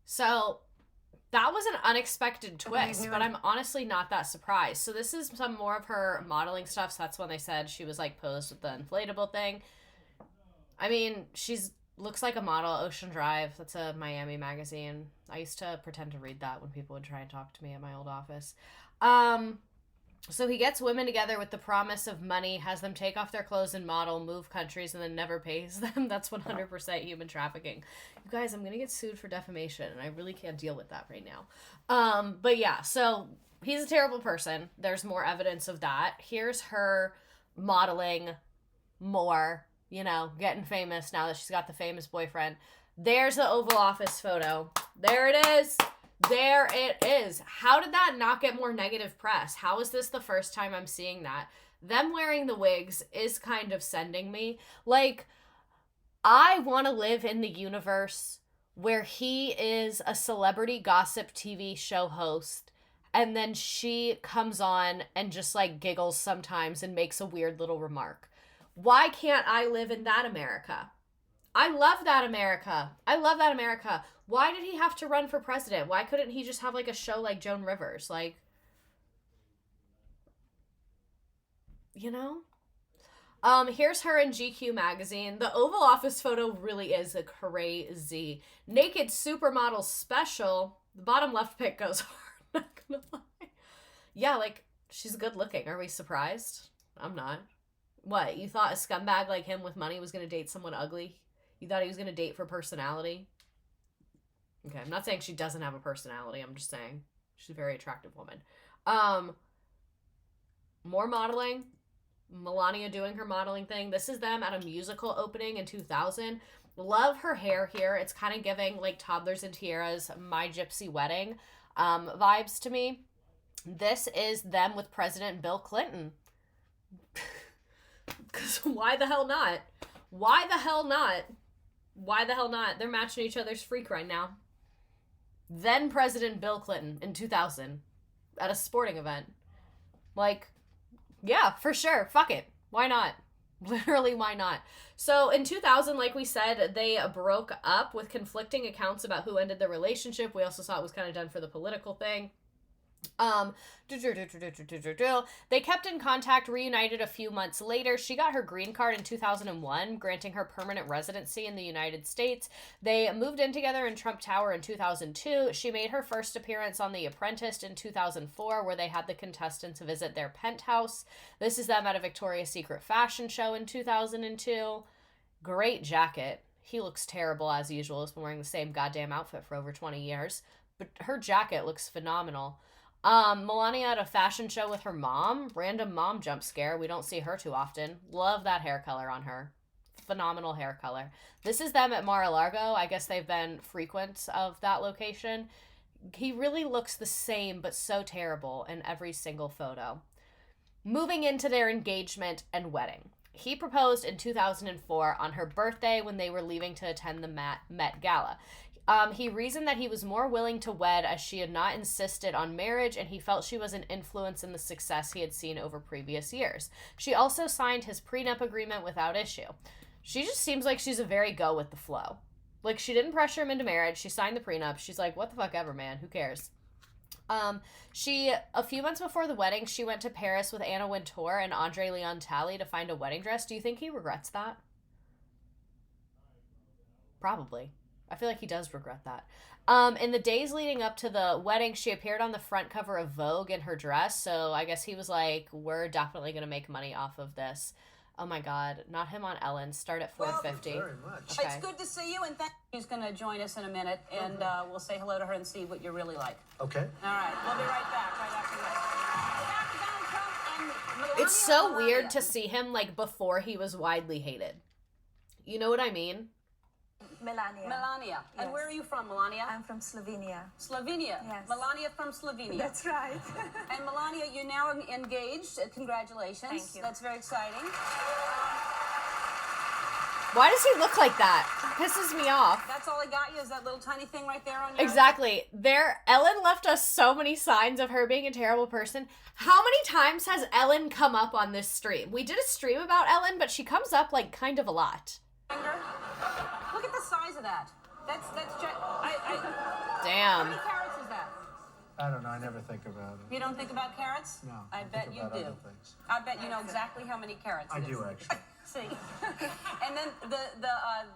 So that was an unexpected twist, but I'm honestly not that surprised. So this is some more of her modeling stuff. So that's when they said she was like posed with the inflatable thing. I mean, looks like a model. Ocean Drive. That's a Miami magazine. I used to pretend to read that when people would try and talk to me at my old office. So he gets women together with the promise of money, has them take off their clothes and model, move countries, and then never pays them. That's 100% human trafficking. You guys, I'm going to get sued for defamation, and I really can't deal with that right now. But yeah, so he's a terrible person. There's more evidence of that. Here's her modeling more, getting famous now that she's got the famous boyfriend. There's the Oval Office photo. There it is. There it is. How did that not get more negative press? How is this the first time I'm seeing that? Them wearing the wigs is kind of sending me. Like, I want to live in the universe where he is a celebrity gossip TV show host, and then she comes on and just, like, giggles sometimes and makes a weird little remark. Why can't I live in that America? I love that America. I love that America. Why did he have to run for president? Why couldn't he just have like a show like Joan Rivers? Like, here's her in GQ magazine. The Oval Office photo really is a crazy. Naked Supermodel special. The bottom left pic goes hard. Not gonna lie. Yeah, like, she's good looking. Are we surprised? I'm not. What, you thought a scumbag like him with money was gonna date someone ugly? You thought he was going to date for personality? Okay, I'm not saying she doesn't have a personality. I'm just saying she's a very attractive woman. More modeling. Melania doing her modeling thing. This is them at a musical opening in 2000. Love her hair here. It's kind of giving like Toddlers and Tiaras, My Gypsy Wedding vibes to me. This is them with President Bill Clinton. Because why the hell not? Why the hell not? Why the hell not? They're matching each other's freak right now. Then President Bill Clinton in 2000 at a sporting event. Like, yeah, for sure. Fuck it. Why not? Literally, why not? So in 2000, like we said, they broke up with conflicting accounts about who ended the relationship. We also saw it was kind of done for the political thing. They kept in contact, reunited a few months later. She got her green card in 2001, granting her permanent residency in the United States. They moved in together in Trump Tower in 2002. She made her first appearance on The Apprentice in 2004, where they had the contestants visit their penthouse. This is them at a Victoria's Secret fashion show in 2002. Great jacket. He looks terrible as usual. He's been wearing the same goddamn outfit for over 20 years. But her jacket looks phenomenal. Melania at a fashion show with her mom. Random mom jump scare. We don't see her too often. Love that hair color on her. Phenomenal hair color. This is them at Mar-a-Lago. I guess they've been frequent of that location. He really looks the same, but so terrible in every single photo. Moving into their engagement and wedding. He proposed in 2004 on her birthday when they were leaving to attend the Met Gala. He reasoned that he was more willing to wed as she had not insisted on marriage, and he felt she was an influence in the success he had seen over previous years. She also signed his prenup agreement without issue. She just seems like she's a very go with the flow. Like, she didn't pressure him into marriage. She signed the prenup. She's like, what the fuck ever, man. Who cares? A few months before the wedding, she went to Paris with Anna Wintour and Andre Leon Talley to find a wedding dress. Do you think he regrets that? Probably. I feel like he does regret that. In the days leading up to the wedding, she appeared on the front cover of Vogue in her dress. So I guess he was like, we're definitely going to make money off of this. Oh my God, not him on Ellen. Start at $4.50. Very much. Okay. It's good to see you, and she's going to join us in a minute, and we'll say hello to her and see what you're really like. Okay. All right, we'll be right back, right after this. Back to Donald Trump and It's so weird to see him, like, before he was widely hated. You know what I mean? Melania. Melania. And Yes. where are you from, Melania? I'm from Slovenia. Slovenia. Yes. Melania from Slovenia. That's right. And Melania, you're now engaged. Congratulations. Thank you. That's very exciting. Why does he look like that? Pisses me off. That's all I got you is that little tiny thing right there on your... Exactly. Ellen left us so many signs of her being a terrible person. How many times has Ellen come up on this stream? We did a stream about Ellen, but she comes up, like, kind of a lot. Finger. Look at the size of that. That's Damn. How many carats is that? I don't know. I never think about it. You don't think about carats? No. I bet think you about do. other things. I bet you know exactly how many carats I it is. do actually. See. And then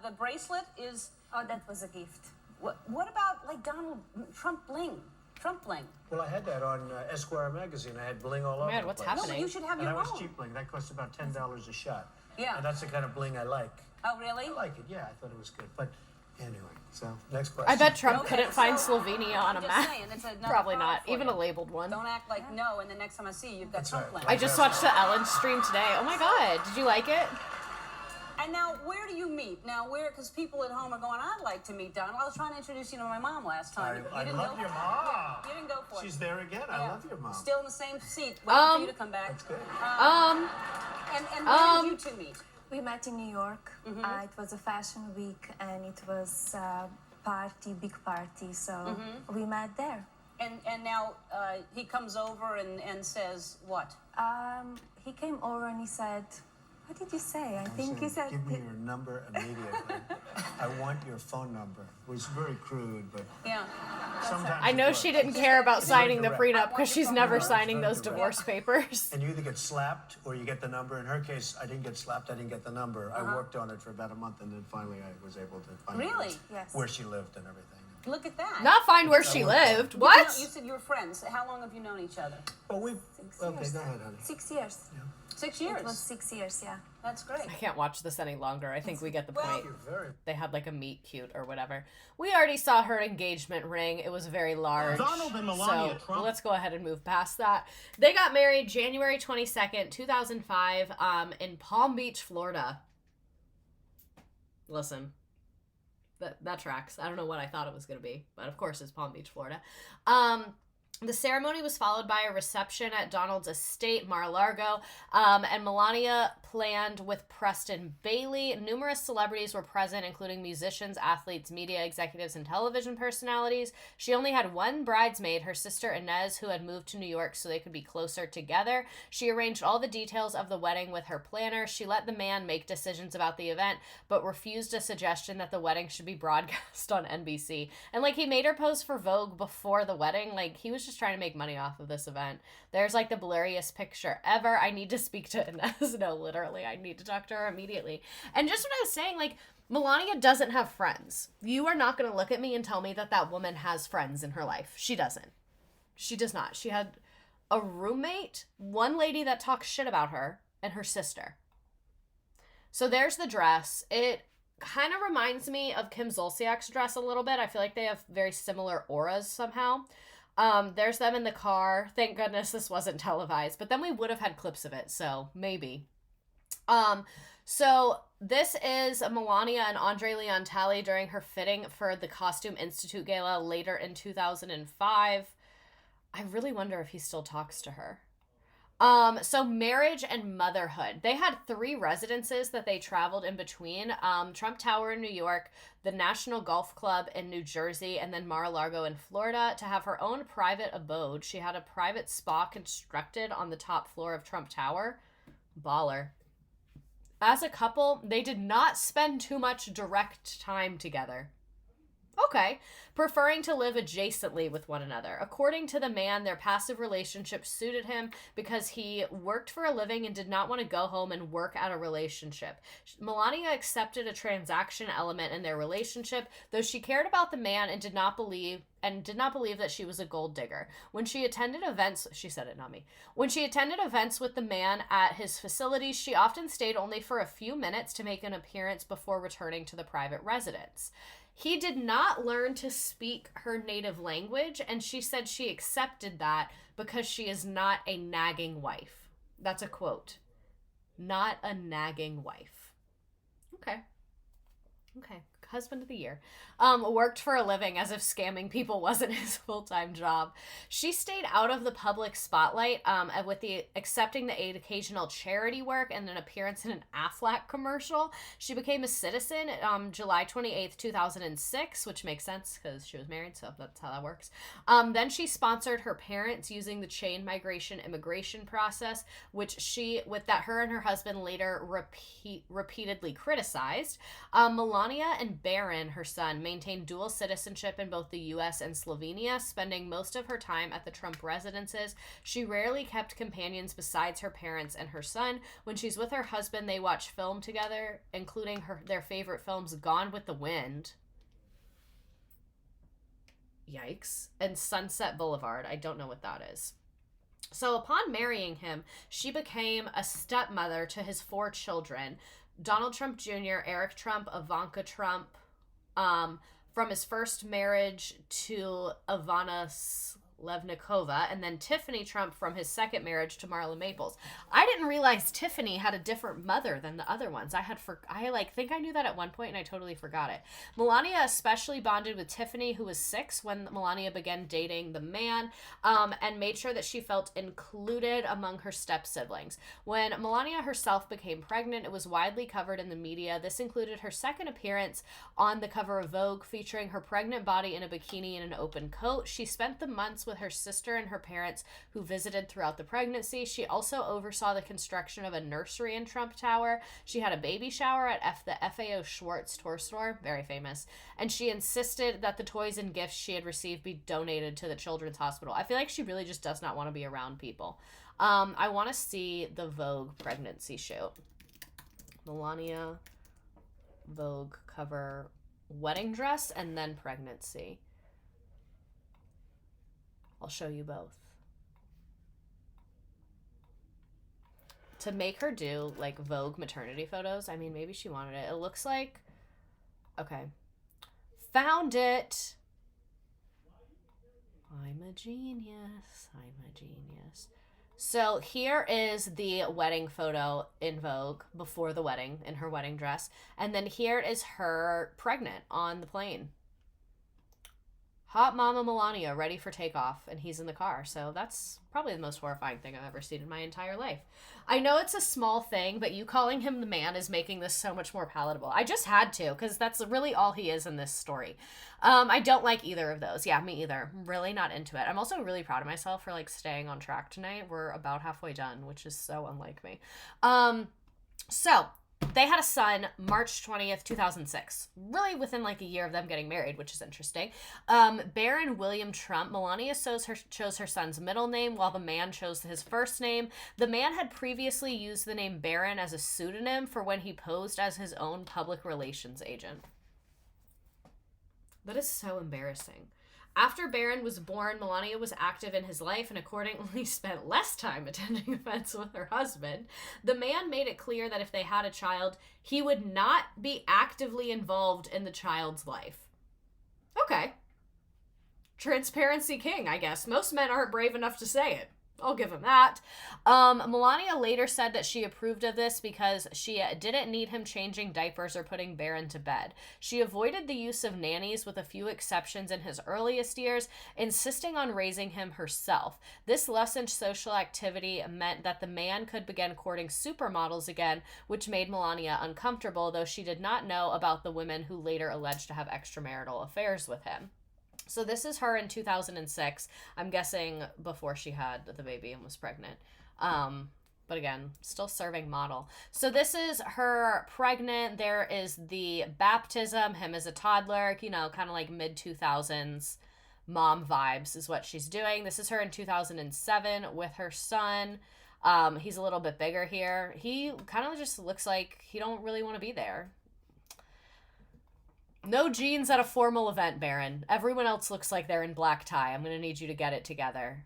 the bracelet is... Oh, that was a gift. What about, like, Donald Trump bling? Trump bling. Well, I had that on Esquire magazine. I had bling all over Man, the what's place. happening? You should have And your that was own. cheap bling. That cost about $10 a shot. Yeah. And that's the kind of bling I like. Oh, really? I like it. Yeah, I thought it was good. But anyway, so next question. I bet Trump Okay, couldn't find so- Slovenia on a I'm just map. saying, it's another Probably problem not. for Even you. a labeled one. Don't act like no, and the next time I see you, you've got That's Trump right. bling. I just watched the Ellen stream today. Oh my god. Did you like it? And now, where do you meet? Now, because people at home are going, I'd like to meet Donald. I was trying to introduce you to my mom last time. I didn't love go your for it. mom. Yeah, you didn't go for it. She's there again. I love your mom. Still in the same seat, waiting for you to come back. That's good. And where did you two meet? We met in New York. It was a fashion week, and it was a party, big party. So we met there. And now he comes over and says what? He came over and he said, "What did you say?" I think he said, "Give me your number immediately. I want your phone number." It was very crude, but Yeah. sometimes I know it she works. didn't care about signing the direct. prenup because she's never direct. signing Very those direct. divorce papers. And you either get slapped or you get the number. In her case, I didn't get slapped. I didn't get the number. I worked on it for about a month, and then finally I was able to find out Really? Yes. where she lived and everything. Look at that. Not find where she lived. You What? said you were friends. How long have you known each other? Well, we. 6 Okay, years. go ahead, honey. 6 years. 6 It years. was 6 years, yeah. That's great. I can't watch this any longer. I think we get the point. You're very. They had like a meet cute or whatever. We already saw her engagement ring. It was very large. Donald and Melania so Trump. let's go ahead and move past that. They got married January 22nd, 2005, in Palm Beach, Florida. Listen, that tracks. I don't know what I thought it was going to be, but of course it's Palm Beach, Florida. The ceremony was followed by a reception at Donald's estate, Mar-a-Lago, and Melania planned with Preston Bailey. Numerous celebrities were present, including musicians, athletes, media executives, and television personalities. She only had one bridesmaid, her sister Inez, who had moved to New York so they could be closer together. She arranged all the details of the wedding with her planner. She let the man make decisions about the event, but refused a suggestion that the wedding should be broadcast on NBC. And, like, he made her pose for Vogue before the wedding. Like, he was just trying to make money off of this event. There's, like, the blurriest picture ever. I need to speak to Inez. No, literally, I need to talk to her immediately. And just what I was saying, like, Melania doesn't have friends. You are not going to look at me and tell me that that woman has friends in her life. She doesn't. She does not. She had a roommate, one lady that talks shit about her, and her sister. So there's the dress. It kind of reminds me of Kim Zolciak's dress a little bit. I feel like they have very similar auras somehow. There's them in the car. Thank goodness this wasn't televised, but then we would have had clips of it, so maybe. So this is Melania and Andre Leon Talley during her fitting for the Costume Institute Gala later in 2005. I really wonder if he still talks to her. So marriage and motherhood. They had 3 residences that they traveled in between. Trump Tower in New York, the National Golf Club in New Jersey, and then Mar-a-Lago in Florida. To have her own private abode, she had a private spa constructed on the top floor of Trump Tower. Baller. As a couple, they did not spend too much direct time together. Okay. Preferring to live adjacently with one another. According to the man, their passive relationship suited him because he worked for a living and did not want to go home and work at a relationship. Melania accepted a transaction element in their relationship, though she cared about the man and did not believe that she was a gold digger. When she attended events, she said it, not me. When she attended events with the man at his facilities, she often stayed only for a few minutes to make an appearance before returning to the private residence. He did not learn to speak her native language, and she said she accepted that because she is not a nagging wife. That's a quote. Not a nagging wife. Okay. Okay. Husband of the year. Worked for a living as if scamming people wasn't his full-time job. She stayed out of the public spotlight with the accepting the occasional charity work and an appearance in an Aflac commercial. She became a citizen July 28th, 2006, which makes sense because she was married, so that's how that works. Then she sponsored her parents using the chain migration immigration process, which her and her husband later repeatedly criticized. Melania and Baron, her son, maintained dual citizenship in both the U.S. and Slovenia, spending most of her time at the Trump residences. She rarely kept companions besides her parents and her son. When she's with her husband, they watch film together, including their favorite films, Gone with the Wind. Yikes. And Sunset Boulevard. I don't know what that is. So upon marrying him, she became a stepmother to his 4 children. Donald Trump Jr., Eric Trump, Ivanka Trump, from his first marriage to Ivana Levnikova, and then Tiffany Trump from his second marriage to Marla Maples. I didn't realize Tiffany had a different mother than the other ones. I think I knew that at one point and I totally forgot it. Melania especially bonded with Tiffany, who was 6 when Melania began dating the man, and made sure that she felt included among her step siblings. When Melania herself became pregnant, it was widely covered in the media. This included her second appearance on the cover of Vogue, featuring her pregnant body in a bikini and an open coat. She spent the months with her sister and her parents, who visited throughout the pregnancy. She also oversaw the construction of a nursery in Trump Tower. She had a baby shower at the FAO Schwartz toy store, very famous, and she insisted that the toys and gifts she had received be donated to the Children's Hospital. I feel like she really just does not want to be around people. I want to see the Vogue pregnancy shoot. Melania, Vogue cover, wedding dress, and then pregnancy. I'll show you both. To make her do, like, Vogue maternity photos, I mean, maybe she wanted it. It looks like... Okay. Found it! I'm a genius. I'm a genius. So here is the wedding photo in Vogue before the wedding, in her wedding dress. And then here is her pregnant on the plane. Hot mama Melania ready for takeoff, and he's in the car. So that's probably the most horrifying thing I've ever seen in my entire life. I know it's a small thing, but you calling him the man is making this so much more palatable. I just had to, because that's really all he is in this story. I don't like either of those. Yeah, me either. I'm really not into it. I'm also really proud of myself for, like, staying on track tonight. We're about halfway done, which is so unlike me. So they had a son March 20th, 2006. Really within like a year of them getting married, which is interesting. Baron William Trump. Melania chose her son's middle name, while the man chose his first name. The man had previously used the name Baron as a pseudonym for when he posed as his own public relations agent. That is so embarrassing. After Baron was born, Melania was active in his life and accordingly spent less time attending events with her husband. The man made it clear that if they had a child, he would not be actively involved in the child's life. Okay. Transparency king, I guess. Most men aren't brave enough to say it. I'll give him that. Melania later said that she approved of this because she didn't need him changing diapers or putting Baron to bed. She avoided the use of nannies with a few exceptions in his earliest years, insisting on raising him herself. This lessened social activity meant that the man could begin courting supermodels again, which made Melania uncomfortable, though she did not know about the women who later alleged to have extramarital affairs with him. So this is her in 2006. I'm guessing before she had the baby and was pregnant. But again, still serving model. So this is her pregnant. There is the baptism, him as a toddler, you know, kind of like mid-2000s mom vibes is what she's doing. This is her in 2007 with her son. He's a little bit bigger here. He kind of just looks like he don't really want to be there. No jeans at a formal event, Baron. Everyone else looks like they're in black tie. I'm going to need you to get it together.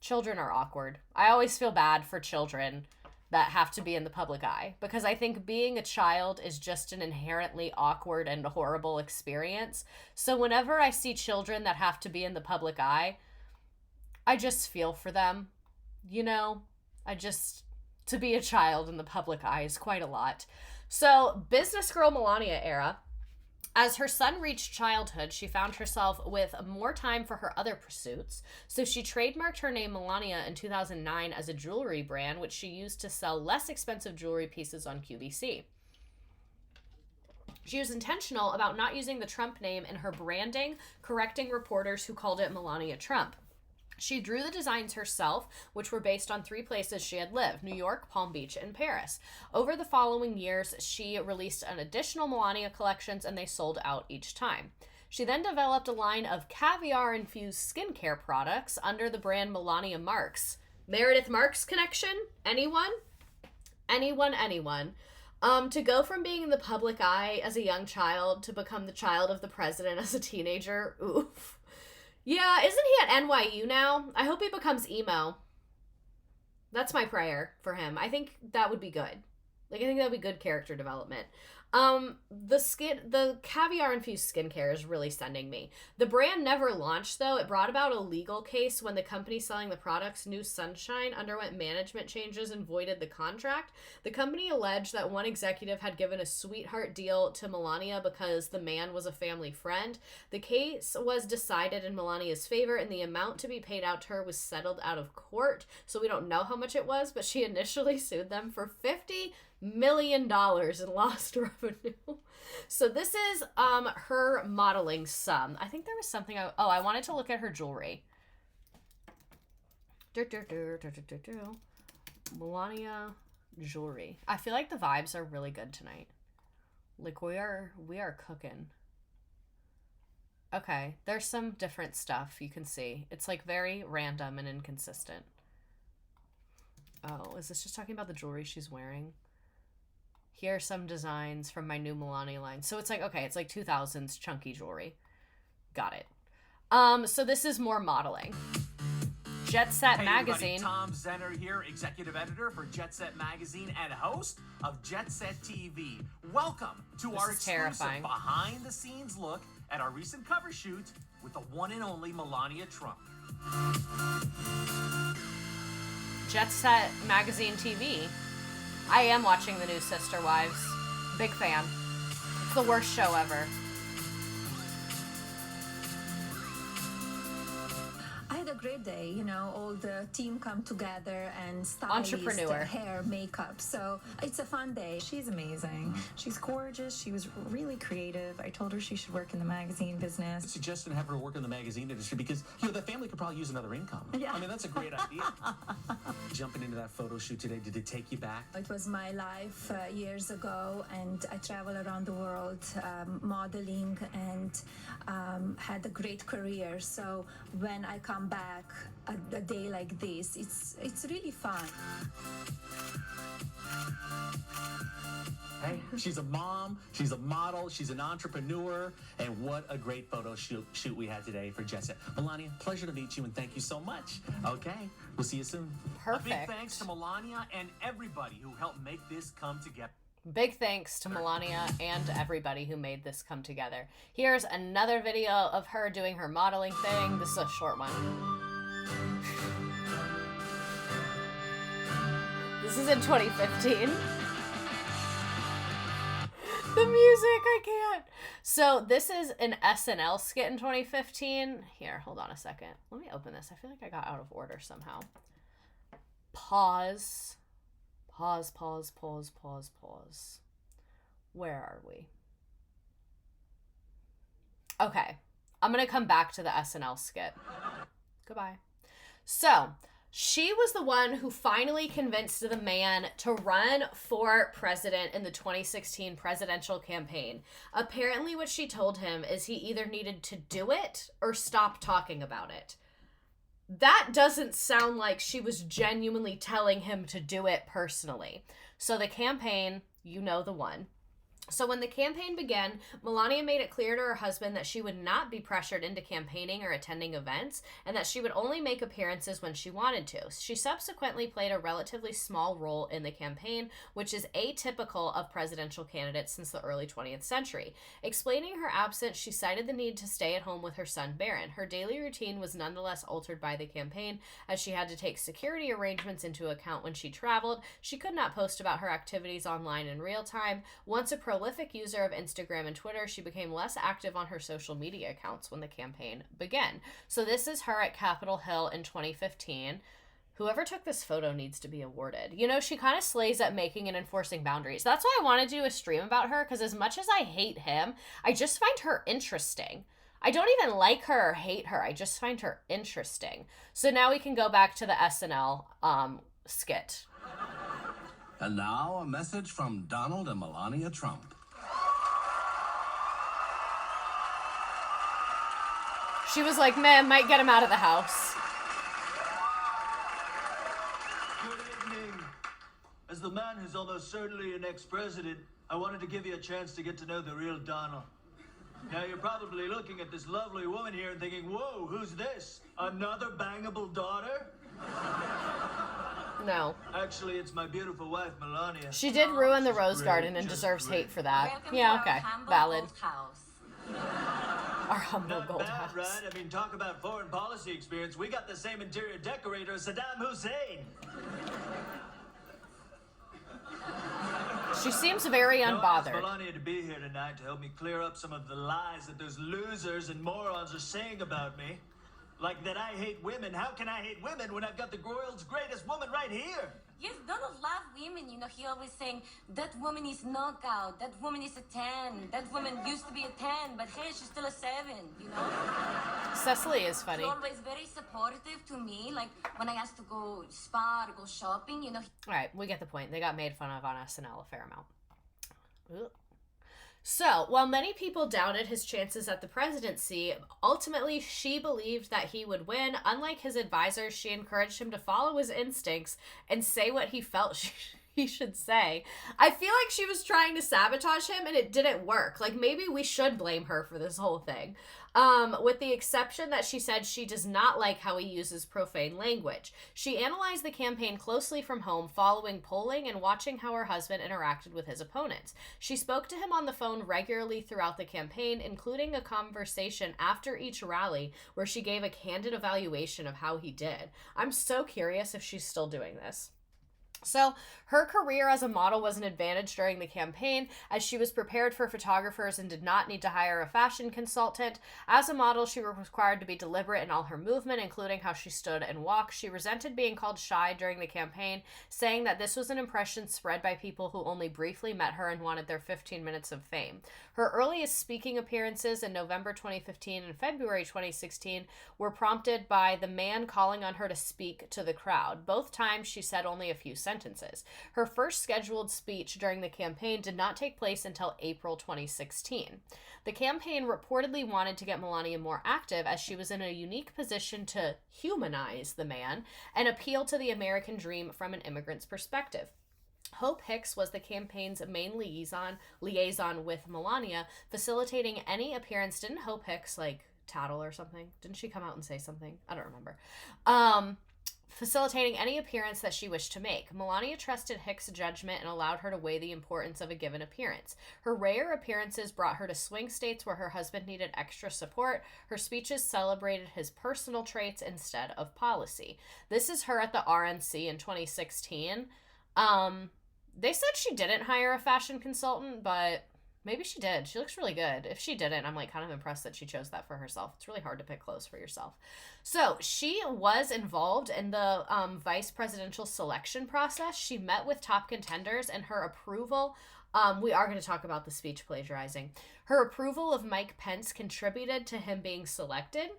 Children are awkward. I always feel bad for children that have to be in the public eye, because I think being a child is just an inherently awkward and horrible experience. So whenever I see children that have to be in the public eye, I just feel for them. you know, to be a child in the public eye is quite a lot. So, business girl Melania era. As her son reached childhood, she found herself with more time for her other pursuits, so she trademarked her name Melania in 2009 as a jewelry brand, which she used to sell less expensive jewelry pieces on QVC. She was intentional about not using the Trump name in her branding, correcting reporters who called it Melania Trump. She drew the designs herself, which were based on 3 places she had lived: New York, Palm Beach, and Paris. Over the following years, she released an additional Melania collections, and they sold out each time. She then developed a line of caviar-infused skincare products under the brand Melania Marks. Meredith Marks connection? Anyone? Anyone. To go from being in the public eye as a young child to become the child of the president as a teenager, oof. Yeah, isn't he at NYU now? I hope he becomes emo. That's my prayer for him. I think that would be good. I think that would be good character development. The caviar-infused skincare is really sending me. The brand never launched, though. It brought about a legal case when the company selling the products, New Sunshine, underwent management changes and voided the contract. The company alleged that one executive had given a sweetheart deal to Melania because the man was a family friend. The case was decided in Melania's favor, and the amount to be paid out to her was settled out of court, so we don't know how much it was, but she initially sued them for $50 million in lost revenue. So this is her modeling sum. I think there was something I wanted to look at her jewelry. Melania jewelry. I feel like the vibes are really good tonight. Like we are cooking. Okay, there's some different stuff you can see. It's like very random and inconsistent. Oh, is this just talking about the jewelry she's wearing? Here are some designs from my new Melania line. So it's like, okay, it's like 2000s chunky jewelry. Got it. So this is more modeling. Jet Set Magazine. Tom Zenner here, executive editor for Jet Set Magazine and host of Jet Set TV. Welcome to our exclusive behind-the-scenes look at our recent cover shoot with the one and only Melania Trump. Jet Set Magazine TV. I am watching the new Sister Wives. Big fan. It's the worst show ever. I had a great day, you know, all the team come together and stylist, hair, makeup. So it's a fun day. She's amazing. She's gorgeous. She was really creative. I told her she should work in the magazine business. I suggested have her work in the magazine industry because, you know, the family could probably use another income. Yeah. I mean, that's a great idea. Jumping into that photo shoot today, did it take you back? It was my life years ago, and I traveled around the world modeling and had a great career. So when I come back a day like this, it's really fun. Hey, she's a mom, she's a model, she's an entrepreneur, and what a great photo shoot we had today for Jet Set. Melania, pleasure to meet you, and thank you so much. Okay, we'll see you soon. Perfect. A big thanks to Melania and everybody who helped make this come together. Big thanks to Melania and everybody who made this come together. Here's another video of her doing her modeling thing. This is a short one. This is in 2015. The music, I can't. So this is an SNL skit in 2015. Here, hold on a second. Let me open this. I feel like I got out of order somehow. Pause. Where are we? Okay. I'm going to come back to the SNL skit. Goodbye. So, she was the one who finally convinced the man to run for president in the 2016 presidential campaign. Apparently what she told him is he either needed to do it or stop talking about it. That doesn't sound like she was genuinely telling him to do it personally. So the campaign, you know the one, So when the campaign began, Melania made it clear to her husband that she would not be pressured into campaigning or attending events, and that she would only make appearances when she wanted to. She subsequently played a relatively small role in the campaign, which is atypical of presidential candidates since the early 20th century. Explaining her absence, she cited the need to stay at home with her son Barron. Her daily routine was nonetheless altered by the campaign, as she had to take security arrangements into account when she traveled. She could not post about her activities online in real time. Once a prolific user of Instagram and Twitter, she became less active on her social media accounts when the campaign began. So this is her at Capitol Hill in 2015. Whoever took this photo needs to be awarded. You know, she kind of slays at making and enforcing boundaries. That's why I want to do a stream about her, because as much as I hate him, I just find her interesting. I don't even like her or hate her. I just find her interesting. So now we can go back to the SNL skit. And now a message from Donald and Melania Trump. She was like, man, might get him out of the house. Good evening. As the man who's almost certainly an ex-president, I wanted to give you a chance to get to know the real Donald. Now, you're probably looking at this lovely woman here and thinking, whoa, who's this? Another bangable daughter? No. Actually, it's my beautiful wife, Melania. She did ruin the Rose Garden and deserves hate for that. Yeah, okay. Valid. Our humble Not gold bad, house. right? I mean, talk about foreign policy experience. We got the same interior decorator as Saddam Hussein. She seems very Now, I asked unbothered. Melania to be here tonight to help me clear up some of the lies that those losers and morons are saying about me. Like that I hate women. How can I hate women when I've got the world's greatest woman right here? Yes, Donald loves women. You know, he always saying, that woman is knockout, that woman is a 10, that woman used to be a 10, but hey, she's still a 7, you know? Cecily is funny. He's always very supportive to me. Like, when I asked to go spa or go shopping, you know. All right, we get the point. They got made fun of on SNL a fair amount. Ugh. So, while many people doubted his chances at the presidency, ultimately she believed that he would win. Unlike his advisors, she encouraged him to follow his instincts and say what he felt he should say. I feel like she was trying to sabotage him and it didn't work. Like, maybe we should blame her for this whole thing. With the exception that she said she does not like how he uses profane language. She analyzed the campaign closely from home, following polling and watching how her husband interacted with his opponents. She spoke to him on the phone regularly throughout the campaign, including a conversation after each rally where she gave a candid evaluation of how he did. I'm so curious if she's still doing this. So, her career as a model was an advantage during the campaign, as she was prepared for photographers and did not need to hire a fashion consultant. As a model, she was required to be deliberate in all her movement, including how she stood and walked. She resented being called shy during the campaign, saying that this was an impression spread by people who only briefly met her and wanted their 15 minutes of fame. Her earliest speaking appearances in November 2015 and February 2016 were prompted by the man calling on her to speak to the crowd. Both times, she said only a few sentences. Her first scheduled speech during the campaign did not take place until April 2016. The campaign reportedly wanted to get Melania more active, as she was in a unique position to humanize the man and appeal to the American dream from an immigrant's perspective. Hope Hicks was the campaign's main liaison with Melania, facilitating any appearance. Didn't Hope Hicks, like, tattle or something? Didn't she come out and say something? I don't remember. Facilitating any appearance that she wished to make. Melania trusted Hicks' judgment and allowed her to weigh the importance of a given appearance. Her rare appearances brought her to swing states where her husband needed extra support. Her speeches celebrated his personal traits instead of policy. This is her at the RNC in 2016. They said she didn't hire a fashion consultant, but maybe she did. She looks really good. If she didn't, I'm like kind of impressed that she chose that for herself. It's really hard to pick clothes for yourself. So she was involved in the vice presidential selection process. She met with top contenders, and her approval, we are going to talk about the speech plagiarizing. Her approval of Mike Pence contributed to him being selected.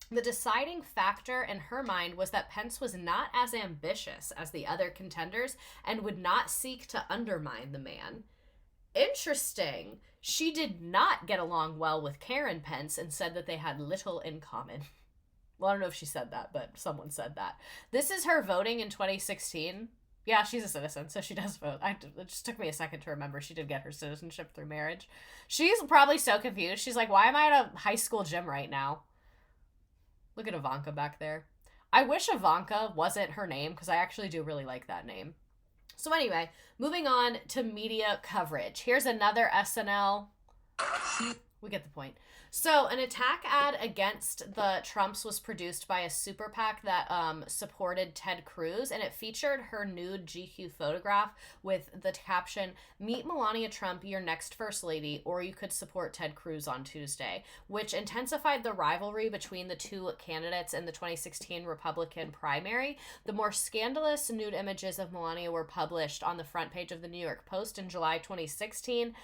The deciding factor in her mind was that Pence was not as ambitious as the other contenders and would not seek to undermine the man. Interesting. She did not get along well with Karen Pence and said that they had little in common. Well, I don't know if she said that, but someone said that. This is her voting in 2016. Yeah, she's a citizen, so she does vote. It just took me a second to remember she did get her citizenship through marriage. She's probably so confused. She's like, why am I at a high school gym right now? Look at Ivanka back there. I wish Ivanka wasn't her name, because I actually do really like that name. So anyway, moving on to media coverage. Here's another SNL. We get the point. So, an attack ad against the Trumps was produced by a super PAC that supported Ted Cruz, and it featured her nude GQ photograph with the caption, "Meet Melania Trump, your next first lady, or you could support Ted Cruz on Tuesday," which intensified the rivalry between the two candidates in the 2016 Republican primary. The more scandalous nude images of Melania were published on the front page of the New York Post in July 2016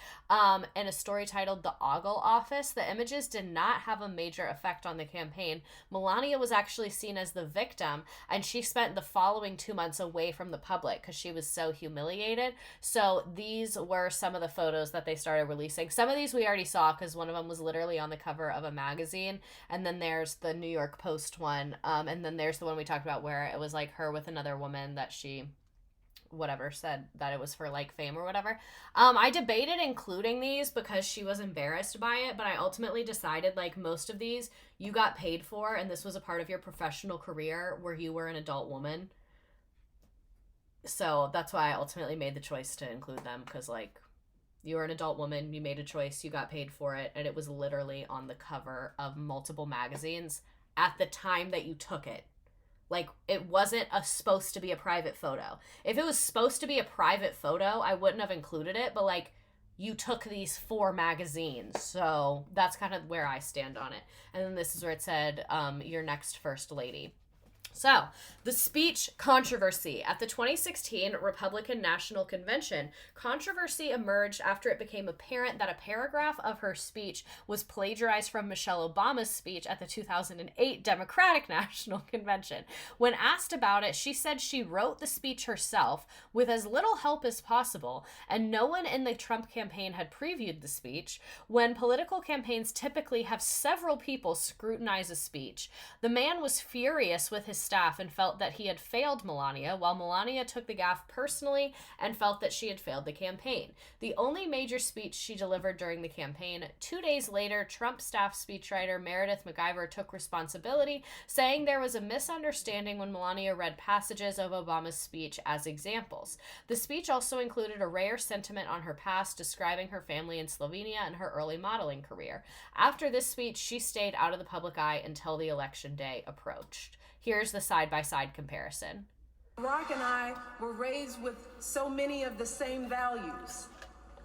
in a story titled "The Ogle Office." The images did not have a major effect on the campaign. Melania was actually seen as the victim, and she spent the following 2 months away from the public because she was so humiliated. So these were some of the photos that they started releasing. Some of these we already saw because one of them was literally on the cover of a magazine, and then there's the New York Post one, and then there's the one we talked about where it was like her with another woman that she said that it was for like fame or whatever. I debated including these because she was embarrassed by it, but I ultimately decided like most of these you got paid for, and this was a part of your professional career where you were an adult woman. So that's why I ultimately made the choice to include them, because like you were an adult woman, you made a choice, you got paid for it, and it was literally on the cover of multiple magazines at the time that you took it. Like, it wasn't supposed to be a private photo. If it was supposed to be a private photo, I wouldn't have included it, but, like, you took these 4 magazines, so that's kind of where I stand on it. And then this is where it said, your next first lady. So, the speech controversy. At the 2016 Republican National Convention, controversy emerged after it became apparent that a paragraph of her speech was plagiarized from Michelle Obama's speech at the 2008 Democratic National Convention. When asked about it, she said she wrote the speech herself with as little help as possible, and no one in the Trump campaign had previewed the speech. When political campaigns typically have several people scrutinize a speech, the man was furious with his staff and felt that he had failed Melania, while Melania took the gaffe personally and felt that she had failed the campaign. The only major speech she delivered during the campaign. 2 days later, Trump staff speechwriter Meredith McIver took responsibility, saying there was a misunderstanding when Melania read passages of Obama's speech as examples. The speech also included a rare sentiment on her past, describing her family in Slovenia and her early modeling career. After this speech, she stayed out of the public eye until the election day approached. Here's the side-by-side comparison. Barack and I were raised with so many of the same values.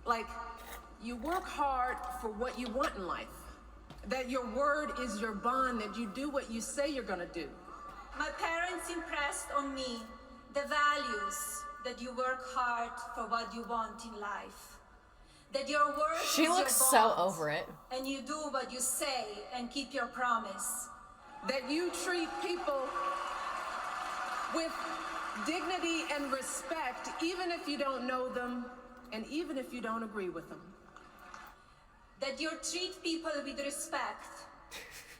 Like, you work hard for what you want in life. That your word is your bond, that you do what you say you're gonna do. My parents impressed on me the values that you work hard for what you want in life. That your word She is looks your so bond, over it. and you do what you say and keep your promise. That you treat people with dignity and respect, even if you don't know them, and even if you don't agree with them. That you treat people with respect.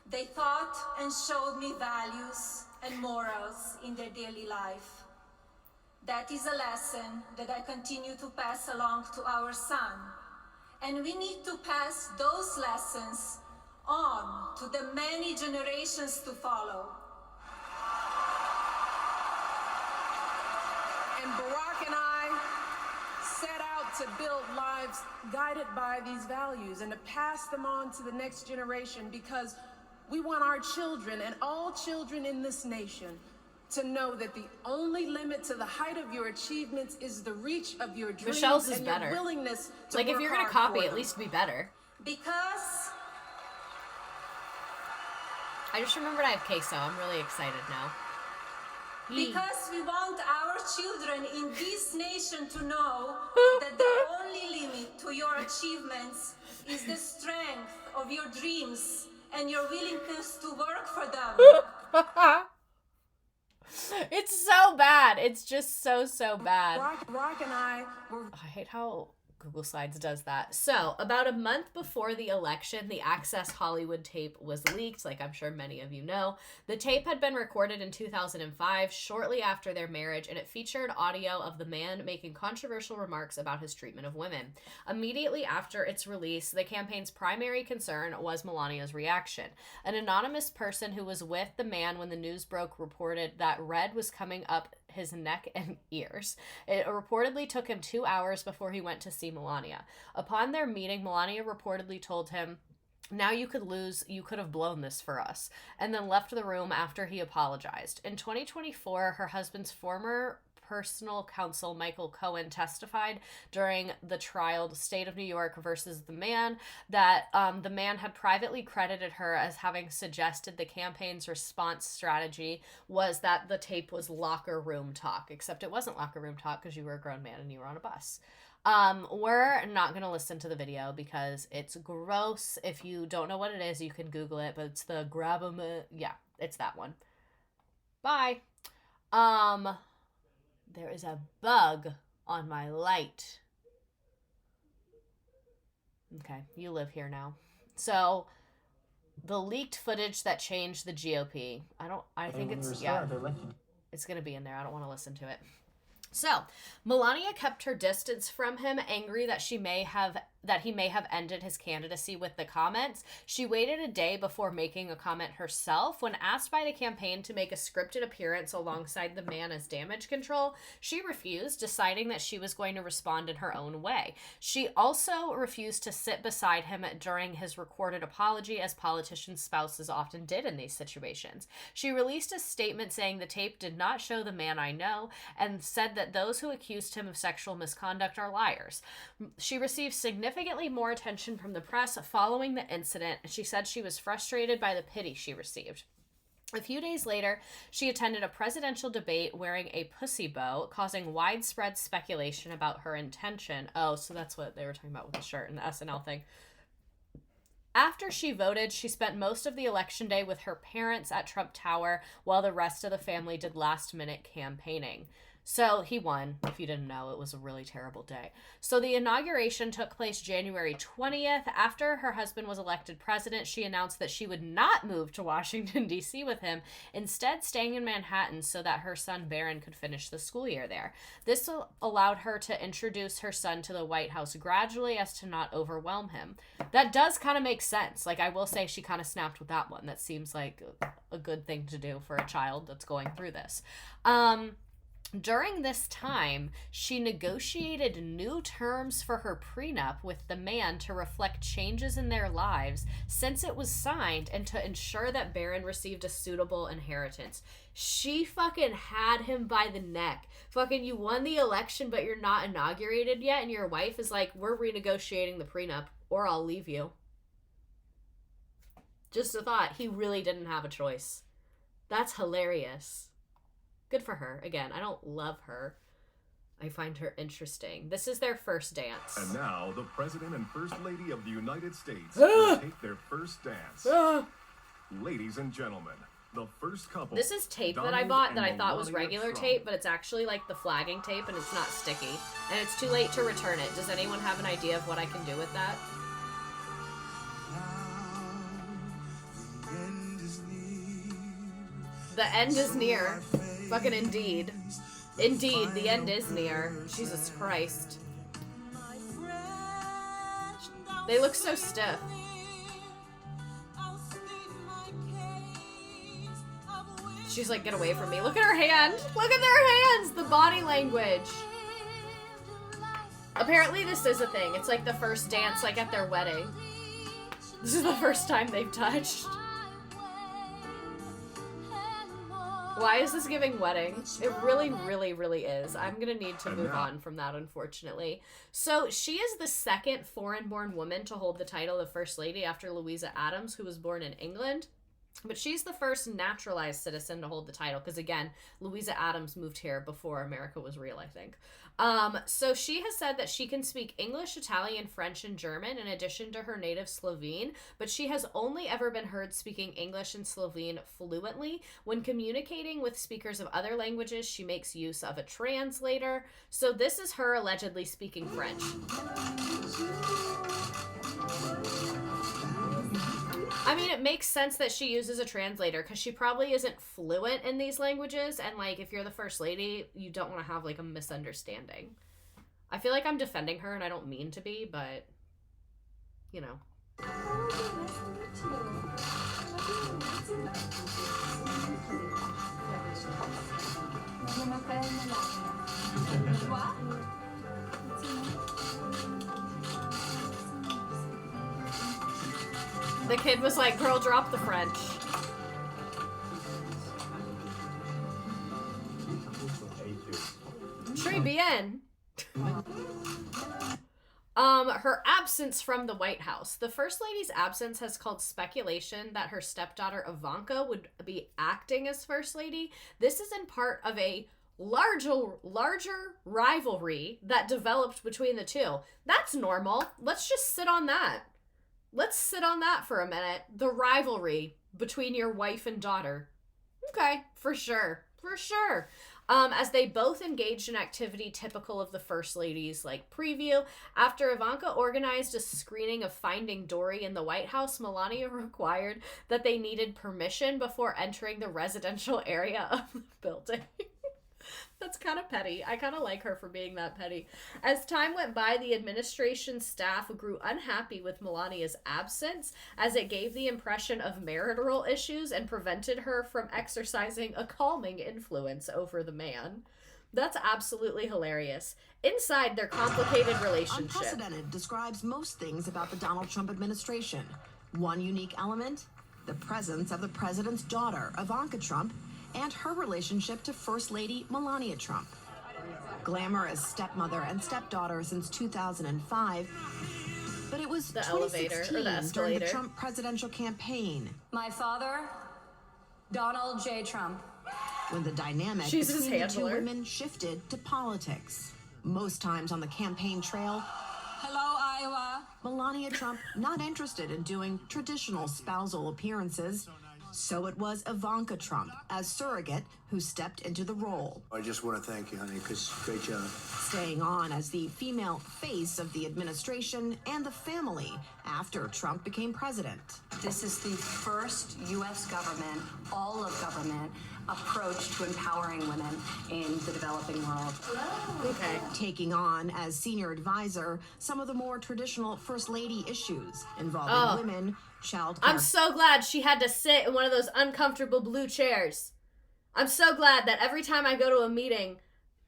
They thought and showed me values and morals in their daily life. That is a lesson that I continue to pass along to our son. And we need to pass those lessons on to the many generations to follow. And Barack and I set out to build lives guided by these values and to pass them on to the next generation, because we want our children and all children in this nation to know that the only limit to the height of your achievements is the reach of your dreams. Michelle's is and better. Your willingness to like, if work you're gonna hard copy, for at them. least be better. Because I just remembered I have queso. I'm really excited now. Because we want our children in this nation to know that the only limit to your achievements is the strength of your dreams and your willingness to work for them. It's so bad. It's just so bad. Barack and I were... I hate how Google Slides does that. So, about a month before the election, the Access Hollywood tape was leaked, like I'm sure many of you know. The tape had been recorded in 2005, shortly after their marriage, and it featured audio of the man making controversial remarks about his treatment of women. Immediately after its release, the campaign's primary concern was Melania's reaction. An anonymous person who was with the man when the news broke reported that red was coming up his neck and ears. It reportedly took him 2 hours before he went to see Melania. Upon their meeting, Melania reportedly told him, "Now you could have blown this for us," and then left the room after he apologized. In 2024, her husband's former personal counsel Michael Cohen testified during the trial, State of New York versus the man, that the man had privately credited her as having suggested the campaign's response strategy was that the tape was locker room talk, except it wasn't locker room talk because you were a grown man and you were on a bus. We're not going to listen to the video because it's gross. If you don't know what it is, you can Google it, but it's the grab 'em. Yeah, it's that one. Bye. There is a bug on my light. Okay, you live here now. So, the leaked footage that changed the GOP. I think it's, yeah, it's going to be in there. I don't want to listen to it. So, Melania kept her distance from him, angry that he may have ended his candidacy with the comments. She waited a day before making a comment herself. When asked by the campaign to make a scripted appearance alongside the man as damage control, she refused, deciding that she was going to respond in her own way. She also refused to sit beside him during his recorded apology, as politicians' spouses often did in these situations. She released a statement saying, "The tape did not show the man I know," and said that those who accused him of sexual misconduct are liars. She received significantly more attention from the press following the incident. She said she was frustrated by the pity she received. A few days later, she attended a presidential debate wearing a pussy bow, causing widespread speculation about her intention. Oh, so that's what they were talking about with the shirt and the SNL thing. After she voted, she spent most of the election day with her parents at Trump Tower, while the rest of the family did last-minute campaigning. So he won. If you didn't know, it was a really terrible day. So the inauguration took place January 20th. After her husband was elected president, she announced that she would not move to Washington, D.C. with him, instead staying in Manhattan so that her son Barron could finish the school year there. This allowed her to introduce her son to the White House gradually as to not overwhelm him. That does kind of make sense. Like, I will say she kind of snapped with that one. That seems like a good thing to do for a child that's going through this. During this time, she negotiated new terms for her prenup with the man to reflect changes in their lives since it was signed and to ensure that Barron received a suitable inheritance. She fucking had him by the neck. Fucking, you won the election, but you're not inaugurated yet, and your wife is like, "We're renegotiating the prenup, or I'll leave you." Just a thought. He really didn't have a choice. That's hilarious. Good for her. Again, I don't love her. I find her interesting. This is their first dance. And now, the President and First Lady of the United States will take their first dance. Ladies and gentlemen, the first couple. This is tape that I bought that I thought was regular tape, but it's actually like the flagging tape, and it's not sticky. And it's too late to return it. Does anyone have an idea of what I can do with that? The end is near. Fucking indeed. Indeed, the end is near. Jesus Christ. They look so stiff. She's like, "Get away from me." Look at her hand. Look at their hands. The body language. Apparently this is a thing. It's like the first dance, like at their wedding. This is the first time they've touched. Why is this giving wedding? It really, really, really is. I'm gonna need to move on from that, unfortunately. So she is the second foreign-born woman to hold the title of First Lady after Louisa Adams, who was born in England. But she's the first naturalized citizen to hold the title because, again, Louisa Adams moved here before America was real, I think. So she has said that she can speak English, Italian, French, and German in addition to her native Slovene, but she has only ever been heard speaking English and Slovene fluently. When communicating with speakers of other languages, she makes use of a translator. So this is her allegedly speaking French. I mean, it makes sense that she uses a translator because she probably isn't fluent in these languages. And, like, if you're the first lady, you don't want to have, like, a misunderstanding. I feel like I'm defending her and I don't mean to be, but, you know. The kid was like, girl, drop the French. Très bien. Her absence from the White House. The First Lady's absence has caused speculation that her stepdaughter Ivanka would be acting as First Lady. This is in part of a larger rivalry that developed between the two. That's normal. Let's just sit on that. Let's sit on that for a minute. The rivalry between your wife and daughter. Okay, for sure. For sure. As they both engaged in activity typical of the First Lady's, like, preview. After Ivanka organized a screening of Finding Dory in the White House, Melania required that they needed permission before entering the residential area of the building. That's kind of petty. I kind of like her for being that petty. As time went by, the administration staff grew unhappy with Melania's absence, as it gave the impression of marital issues and prevented her from exercising a calming influence over the man. That's absolutely hilarious. Inside their complicated relationship. Unprecedented describes most things about the Donald Trump administration. One unique element, the presence of the president's daughter, Ivanka Trump, and her relationship to First Lady Melania Trump. Glamorous stepmother and stepdaughter since 2005, but it was the 2016 elevator or the during escalator. the Trump presidential campaign. My father, Donald J. Trump. When the dynamic She's his between the two handler. women shifted to politics. Most times on the campaign trail, Hello, Iowa. Melania Trump not interested in doing traditional spousal appearances. So it was Ivanka Trump, as surrogate, who stepped into the role. I just want to thank you, honey, because great job. Staying on as the female face of the administration and the family after Trump became president. This is the first U.S. government, all of government, approach to empowering women in the developing world. Okay. Taking on as senior advisor some of the more traditional First Lady issues involving women, child care. I'm so glad she had to sit in one of those uncomfortable blue chairs. I'm so glad that every time I go to a meeting,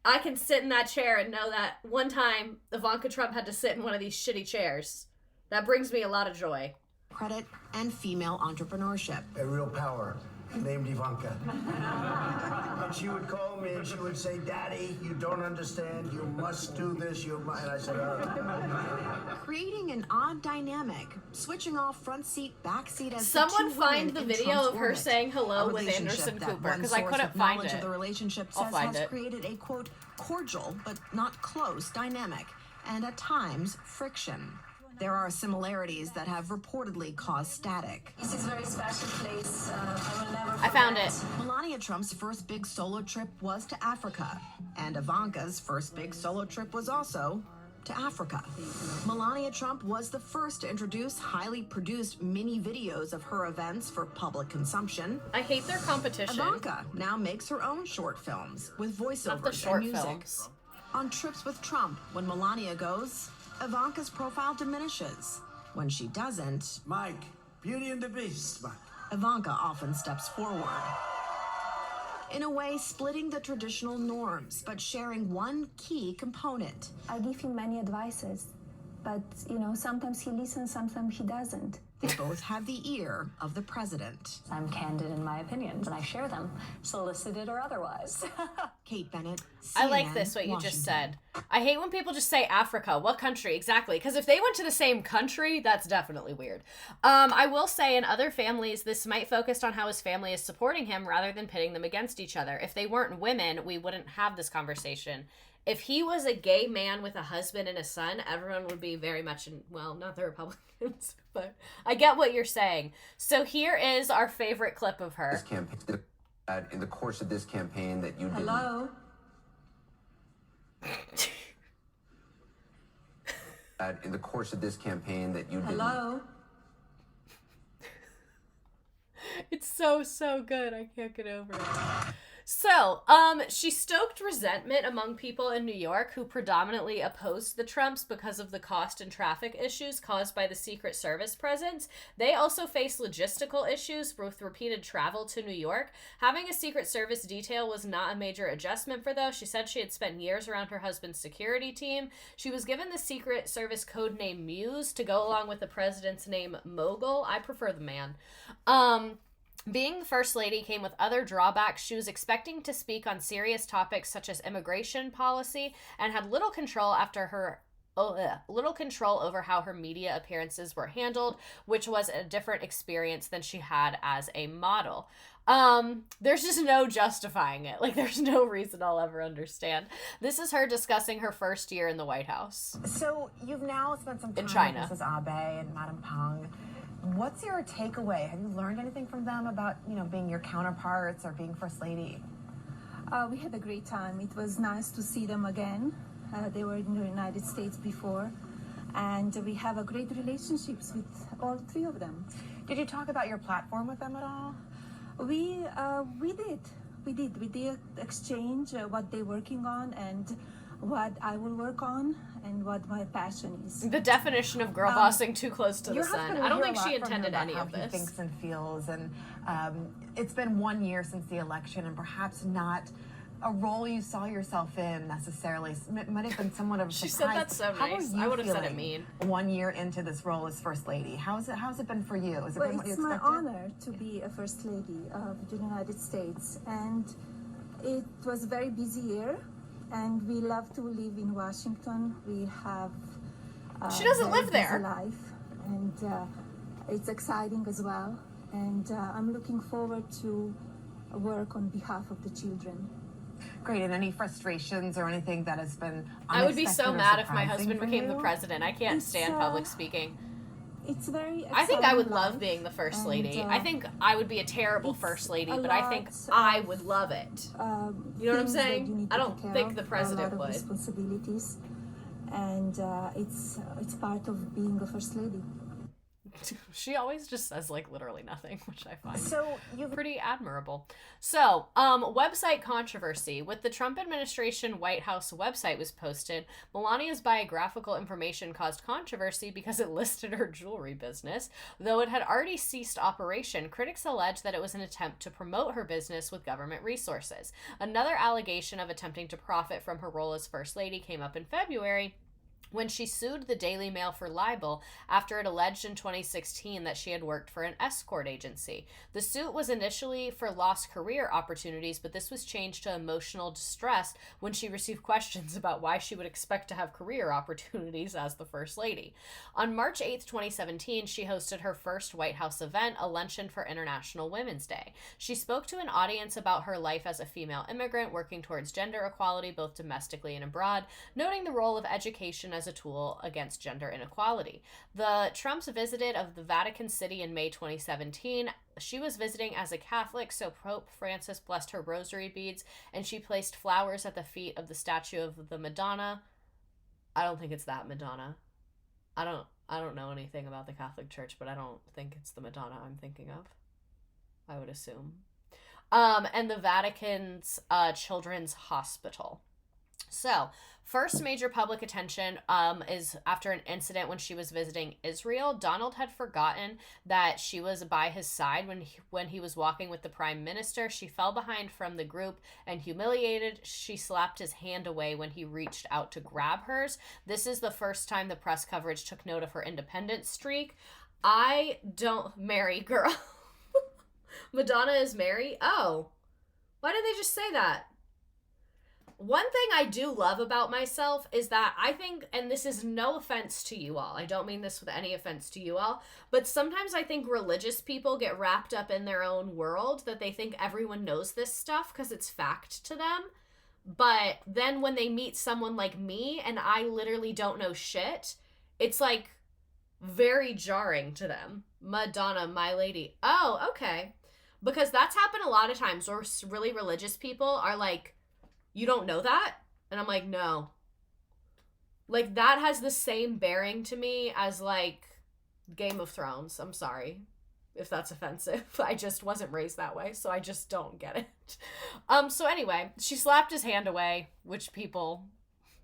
I can sit in that chair and know that one time Ivanka Trump had to sit in one of these shitty chairs. That brings me a lot of joy. Credit and female entrepreneurship. A real power named Ivanka. And she would call me and she would say, Daddy, you don't understand. You must do this. You must. And I said, all right. Creating an odd dynamic, switching off front seat, back seat as Someone the two find women the in video Trump's of her orbit. saying hello A with relationship Anderson that Cooper, one 'cause I source couldn't with find knowledge it. of the relationship I'll says find has it. created a, quote, cordial but not close dynamic, and at times friction. There are similarities that have reportedly caused static. This is a very special place. I will never I found forget. it. Melania Trump's first big solo trip was to Africa, and Ivanka's first big solo trip was also to Africa. Melania Trump was the first to introduce highly produced mini videos of her events for public consumption. I hate their competition. Ivanka now makes her own short films with Not the voiceovers short and music. films. On trips with Trump, when Melania goes, Ivanka's profile diminishes. When she doesn't, Mike, Beauty and the Beast, Mike. Ivanka often steps forward. In a way, splitting the traditional norms, but sharing one key component. I give him many advices, but sometimes he listens, sometimes he doesn't. They both have the ear of the president. I'm candid in my opinions, and I share them, solicited or otherwise. Kate Bennett, I like CNN, this, what you just Washington. said. I hate when people just say Africa. What country? Exactly. Because if they went to the same country, that's definitely weird. I will say in other families, this might focus on how his family is supporting him rather than pitting them against each other. If they weren't women, we wouldn't have this conversation. If he was a gay man with a husband and a son, everyone would be very much in, well, not the Republicans, but I get what you're saying. So here is our favorite clip of her. This campaign, in the course of this campaign that you did. Hello? In the course of this campaign that you did. Hello? It's so good. I can't get over it. So, she stoked resentment among people in New York who predominantly opposed the Trumps because of the cost and traffic issues caused by the Secret Service presence. They also faced logistical issues with repeated travel to New York. Having a Secret Service detail was not a major adjustment for those. She said she had spent years around her husband's security team. She was given the Secret Service code name Muse to go along with the president's name Mogul. I prefer the man. Being the first lady came with other drawbacks. She was expecting to speak on serious topics such as immigration policy and had little control over how her media appearances were handled, which was a different experience than she had as a model. There's just no justifying it. Like, there's no reason I'll ever understand. This is her discussing her first year in the White House. So you've now spent some time in China with Mrs. Abe and Madam Peng. What's your takeaway? Have you learned anything from them about, being your counterparts or being First Lady? We had a great time. It was nice to see them again. They were in the United States before, and we have a great relationships with all three of them. Did you talk about your platform with them at all? We did. We did exchange what they're working on and what I will work on and what my passion is. The definition of girl bossing too close to the sun. I don't think she intended any of this. He thinks and feels, and it's been 1 year since the election, and perhaps not a role you saw yourself in necessarily. It might have been somewhat of a She surprise. said that so nice. I would have said it mean. 1 year into this role as First Lady, how's it been for you? Has it been what you expected? It's my honor to be a First Lady of the United States, and it was a very busy year. And we love to live in Washington. We have she doesn't live there. Life, and it's exciting as well. And I'm looking forward to work on behalf of the children. Great. And any frustrations or anything that has been I would be so mad if my surprising husband for became you? the president. I can't stand public speaking. It's very I think I would exciting love life, being the First and, Lady. I think I would be a terrible First Lady, but I think I would love it. You know what I'm things that saying? you need I to don't take care think of, the president a lot of would. responsibilities, and it's part of being a First Lady. She always just says like literally nothing, which I find so pretty admirable. So, website controversy. With the Trump administration White House website was posted, Melania's biographical information caused controversy because it listed her jewelry business. Though it had already ceased operation, critics alleged that it was an attempt to promote her business with government resources. Another allegation of attempting to profit from her role as First Lady came up in February, when she sued the Daily Mail for libel after it alleged in 2016 that she had worked for an escort agency. The suit was initially for lost career opportunities, but this was changed to emotional distress when she received questions about why she would expect to have career opportunities as the First Lady. On March 8th, 2017, she hosted her first White House event, a luncheon for International Women's Day. She spoke to an audience about her life as a female immigrant working towards gender equality both domestically and abroad, noting the role of education as a tool against gender inequality. The Trumps visited of the Vatican City in May 2017. She was visiting as a Catholic, so Pope Francis blessed her rosary beads, and she placed flowers at the feet of the statue of the Madonna. I don't think it's that Madonna. I don't know anything about the Catholic Church, but I don't think it's the Madonna I'm thinking of. I would assume. And the Vatican's Children's Hospital. So, first major public attention is after an incident when she was visiting Israel. Donald had forgotten that she was by his side when he was walking with the prime minister. She fell behind from the group and humiliated. She slapped his hand away when he reached out to grab hers. This is the first time the press coverage took note of her independent streak. I don't marry girl. Madonna is Mary? Oh. Why did they just say that? One thing I do love about myself is that I think, and this is no offense to you all, I don't mean this with any offense to you all, but sometimes I think religious people get wrapped up in their own world, that they think everyone knows this stuff because it's fact to them. But then when they meet someone like me and I literally don't know shit, it's like very jarring to them. Madonna, my lady. Oh, okay. Because that's happened a lot of times where really religious people are like, you don't know that? And I'm like, no. Like, that has the same bearing to me as, like, Game of Thrones. I'm sorry if that's offensive. I just wasn't raised that way, so I just don't get it. So anyway, she slapped his hand away, which people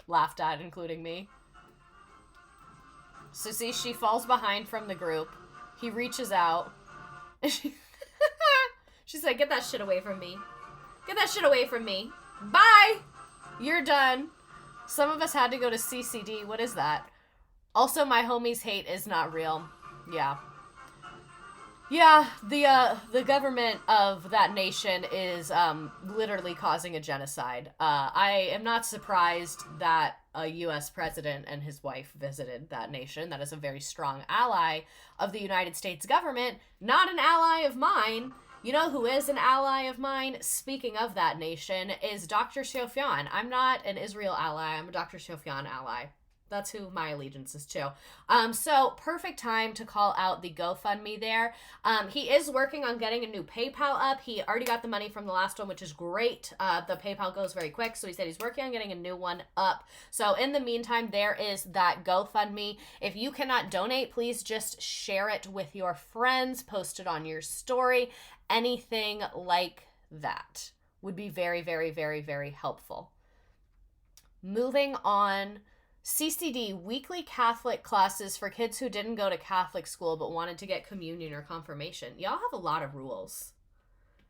laughed at, including me. So see, she falls behind from the group. He reaches out. And she's like, get that shit away from me. Get that shit away from me. Bye! You're done. Some of us had to go to CCD. What is that? Also, my homie's hate is not real. Yeah. Yeah, the government of that nation is literally causing a genocide. I am not surprised that a U.S. president and his wife visited that nation. That is a very strong ally of the United States government, not an ally of mine. You know who is an ally of mine? Speaking of that nation, is Dr. Sofyan. I'm not an Israel ally. I'm a Dr. Sofyan ally. That's who my allegiance is to. So perfect time to call out the GoFundMe there. He is working on getting a new PayPal up. He already got the money from the last one, which is great. The PayPal goes very quick. So he said he's working on getting a new one up. So in the meantime, there is that GoFundMe. If you cannot donate, please just share it with your friends, post it on your story. Anything like that would be very, very, very, very helpful. Moving on. CCD, weekly Catholic classes for kids who didn't go to Catholic school but wanted to get communion or confirmation. Y'all have a lot of rules.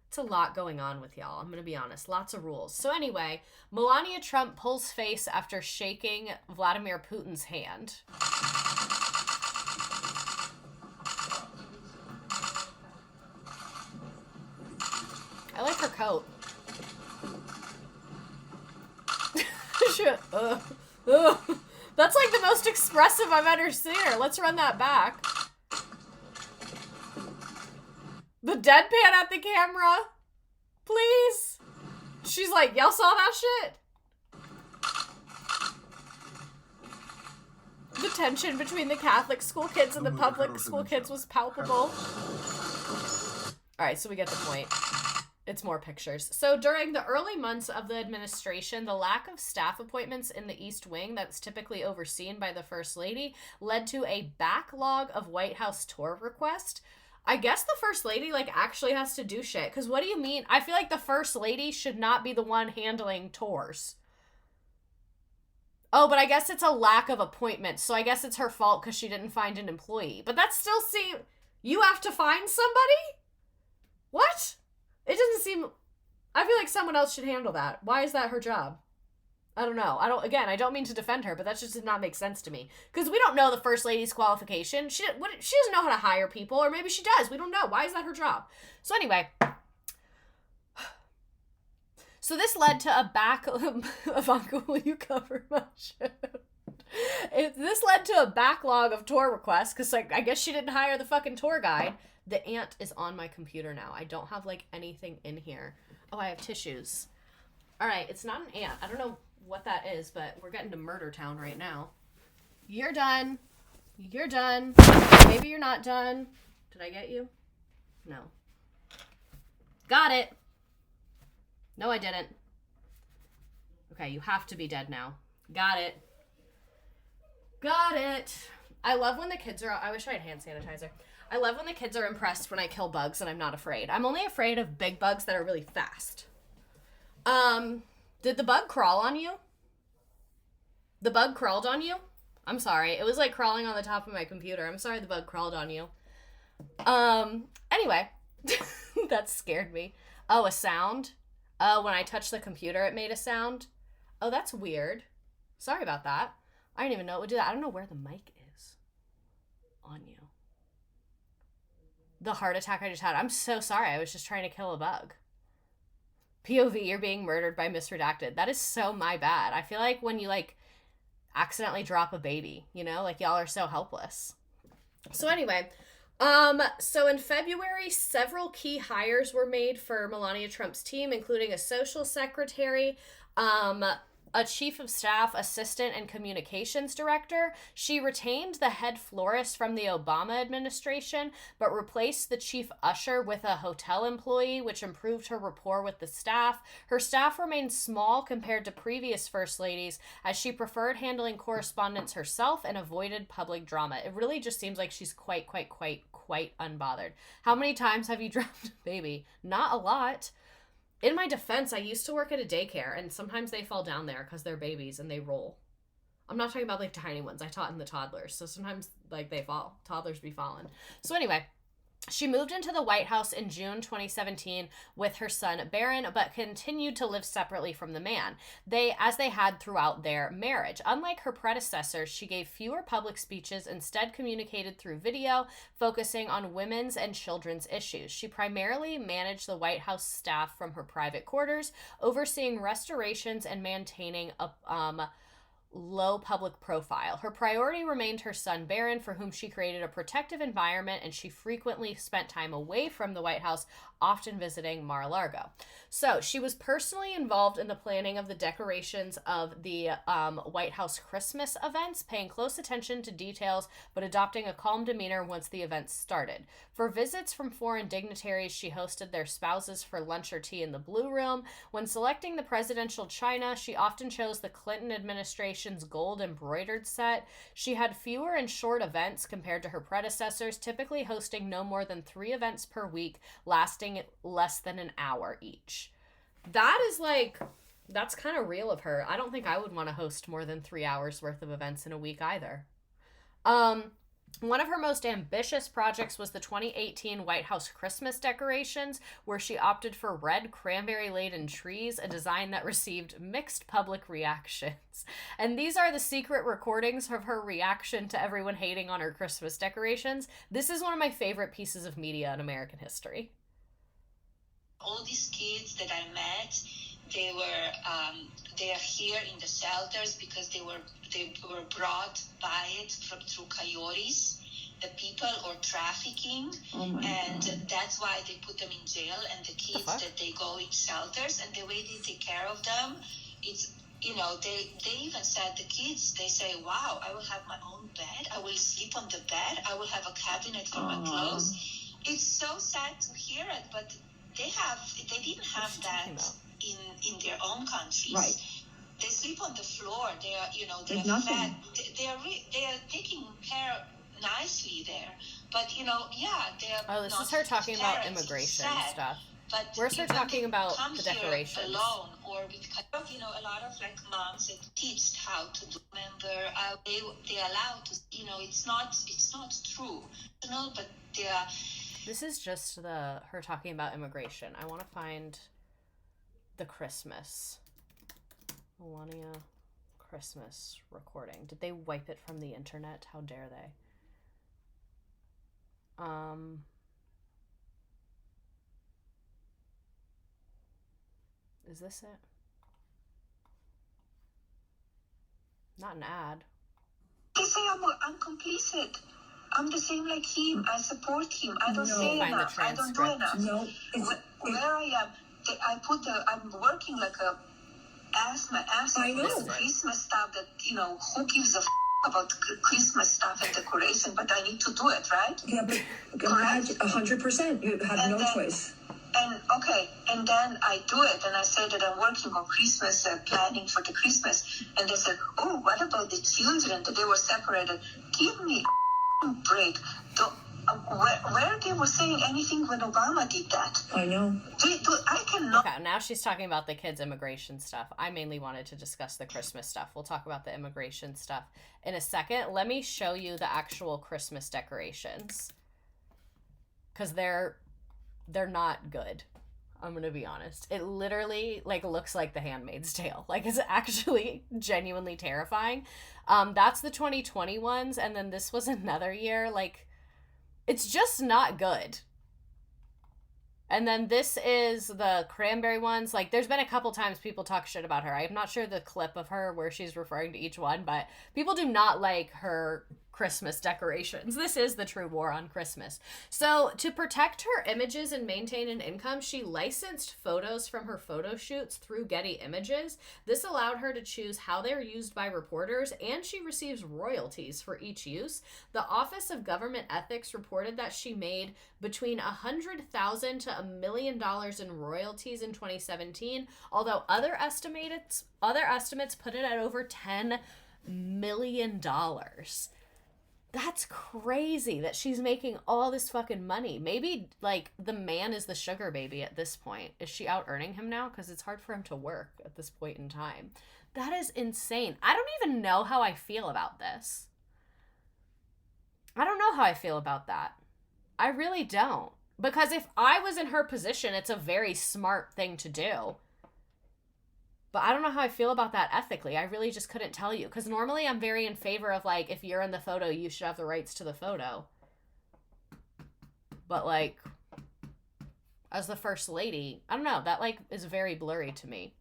It's a lot going on with y'all, I'm going to be honest. Lots of rules. So anyway, Melania Trump pulls face after shaking Vladimir Putin's hand. I like her coat. That's like the most expressive I've ever seen her. Let's run that back. The deadpan at the camera. Please. She's like, y'all saw that shit? The tension between the Catholic school kids and the public school kids was palpable. Alright, so we get the point. It's more pictures. So during the early months of the administration, the lack of staff appointments in the East Wing that's typically overseen by the First Lady led to a backlog of White House tour requests. I guess the First Lady, like, actually has to do shit. Because what do you mean? I feel like the First Lady should not be the one handling tours. Oh, but I guess it's a lack of appointments. So I guess it's her fault because she didn't find an employee. But that's still, see, you have to find somebody? What? It doesn't seem... I feel like someone else should handle that. Why is that her job? I don't know. I don't mean to defend her, but that just did not make sense to me. Because we don't know the First Lady's qualification. She doesn't know how to hire people, or maybe she does. We don't know. Why is that her job? So anyway. So this led to a Ivanka, will you cover my shit? This led to a backlog of tour requests, because, like, I guess she didn't hire the fucking tour guide. The ant is on my computer now. I don't have, like, anything in here. Oh, I have tissues. All right, it's not an ant. I don't know what that is, but we're getting to Murder Town right now. You're done. You're done. Maybe you're not done. Did I get you? No. Got it. No, I didn't. Okay, you have to be dead now. Got it. Got it. I love when the kids are... I wish I had hand sanitizer. I love when the kids are impressed when I kill bugs and I'm not afraid. I'm only afraid of big bugs that are really fast. Did the bug crawl on you? The bug crawled on you? I'm sorry. It was like crawling on the top of my computer. I'm sorry the bug crawled on you. Anyway. That scared me. Oh, a sound? Oh, when I touched the computer, it made a sound? Oh, that's weird. Sorry about that. I didn't even know it would do that. I don't know where the mic is on you. the heart attack I just had. I'm so sorry. I was just trying to kill a bug. POV, you're being murdered by misredacted. That is so my bad. I feel like when you, like, accidentally drop a baby, you know? Like, y'all are so helpless. So anyway, so in February, several key hires were made for Melania Trump's team, including a social secretary, a chief of staff, assistant, and communications director. She retained the head florist from the Obama administration, but replaced the chief usher with a hotel employee, which improved her rapport with the staff. Her staff remained small compared to previous first ladies, as she preferred handling correspondence herself and avoided public drama. It really just seems like she's quite unbothered. How many times have you dropped a baby? Not a lot. In my defense, I used to work at a daycare, and sometimes they fall down there because they're babies and they roll. I'm not talking about, like, tiny ones. I taught in the toddlers, so sometimes, like, they fall. Toddlers be falling. So anyway, she moved into the White House in June 2017 with her son Barron, but continued to live separately from the man, as they had throughout their marriage. Unlike her predecessors, she gave fewer public speeches, instead communicated through video, focusing on women's and children's issues. She primarily managed the White House staff from her private quarters, overseeing restorations and maintaining a low public profile. Her priority remained her son Barron, for whom she created a protective environment, and she frequently spent time away from the White House, often visiting Mar-a-Lago. So she was personally involved in the planning of the decorations of the White House Christmas events, paying close attention to details, but adopting a calm demeanor once the events started. For visits from foreign dignitaries, she hosted their spouses for lunch or tea in the Blue Room. When selecting the presidential china, she often chose the Clinton administration's gold embroidered set. She had fewer and short events compared to her predecessors, typically hosting no more than 3 events per week, lasting less than an hour each. That is, like, that's kind of real of her. I don't think I would want to host more than 3 hours worth of events in a week either. One of her most ambitious projects was the 2018 White House Christmas decorations, where she opted for red cranberry-laden trees, a design that received mixed public reactions. And these are the secret recordings of her reaction to everyone hating on her Christmas decorations. This is one of my favorite pieces of media in American history. All these kids that I met, they are here in the shelters because they were brought by it through coyotes, the people, or trafficking, and that's why they put them in jail. And the kids that they go in shelters, and the way they take care of them, it's, you know, they even said, the kids, they say, wow, I will have my own bed, I will sleep on the bed, I will have a cabinet for my clothes. It's so sad to hear it, but they didn't have that in their own countries. Right. They sleep on the floor. They are, you know, they are fed. They are taking care nicely there. But, you know, yeah, they are. Oh, this is her talking about immigration stuff. But where's her talking about the decorations? Alone, or with, you know, a lot of, like, moms that teach how to do. Remember, they allow to, you know, it's not true, you know, but they are. This is just her talking about immigration. I want to find the Christmas. Melania Christmas recording. Did they wipe it from the internet? How dare they? Is this it? Not an ad. They say I'm complicit. I'm the same like him. I support him. I don't say enough. I don't do enough. No. Where I am, I'm working like a my ass off with Christmas stuff that, you know, who gives a about Christmas stuff and decoration, but I need to do it, right? Yeah, but 100%. You have no choice. And then I do it, and I say that I'm working on Christmas, planning for the Christmas, and they said, oh, what about the children, that they were separated? Give me a break. Where they were saying anything when Obama did that? I know. I cannot. Okay, now she's talking about the kids' immigration stuff. I mainly wanted to discuss the Christmas stuff. We'll talk about the immigration stuff in a second. Let me show you the actual Christmas decorations, because they're not good. I'm gonna be honest. It literally, like, looks like The Handmaid's Tale. Like, it's actually genuinely terrifying. That's the 2020 ones, and then this was another year. Like, it's just not good. And then this is the cranberry ones. Like, there's been a couple times people talk shit about her. I'm not sure the clip of her where she's referring to each one, but people do not like her Christmas decorations. This is the true war on Christmas. So, to protect her images and maintain an income, she licensed photos from her photo shoots through Getty Images. This allowed her to choose how they're used by reporters, and she receives royalties for each use. The Office of Government Ethics reported that she made between $100,000 to $1 million in royalties in 2017, although other estimates put it at over $10 million. That's crazy that she's making all this fucking money. Maybe, like, the man is the sugar baby at this point. Is she out earning him now? Because it's hard for him to work at this point in time. That is insane. I don't even know how I feel about this. I don't know how I feel about that. I really don't. Because if I was in her position, it's a very smart thing to do. But I don't know how I feel about that ethically. I really just couldn't tell you. Because normally I'm very in favor of, like, if you're in the photo, you should have the rights to the photo. But, like, as the first lady, I don't know. That, like, is very blurry to me.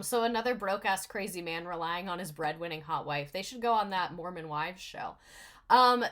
So another broke-ass crazy man relying on his breadwinning hot wife. They should go on that Mormon Wives show.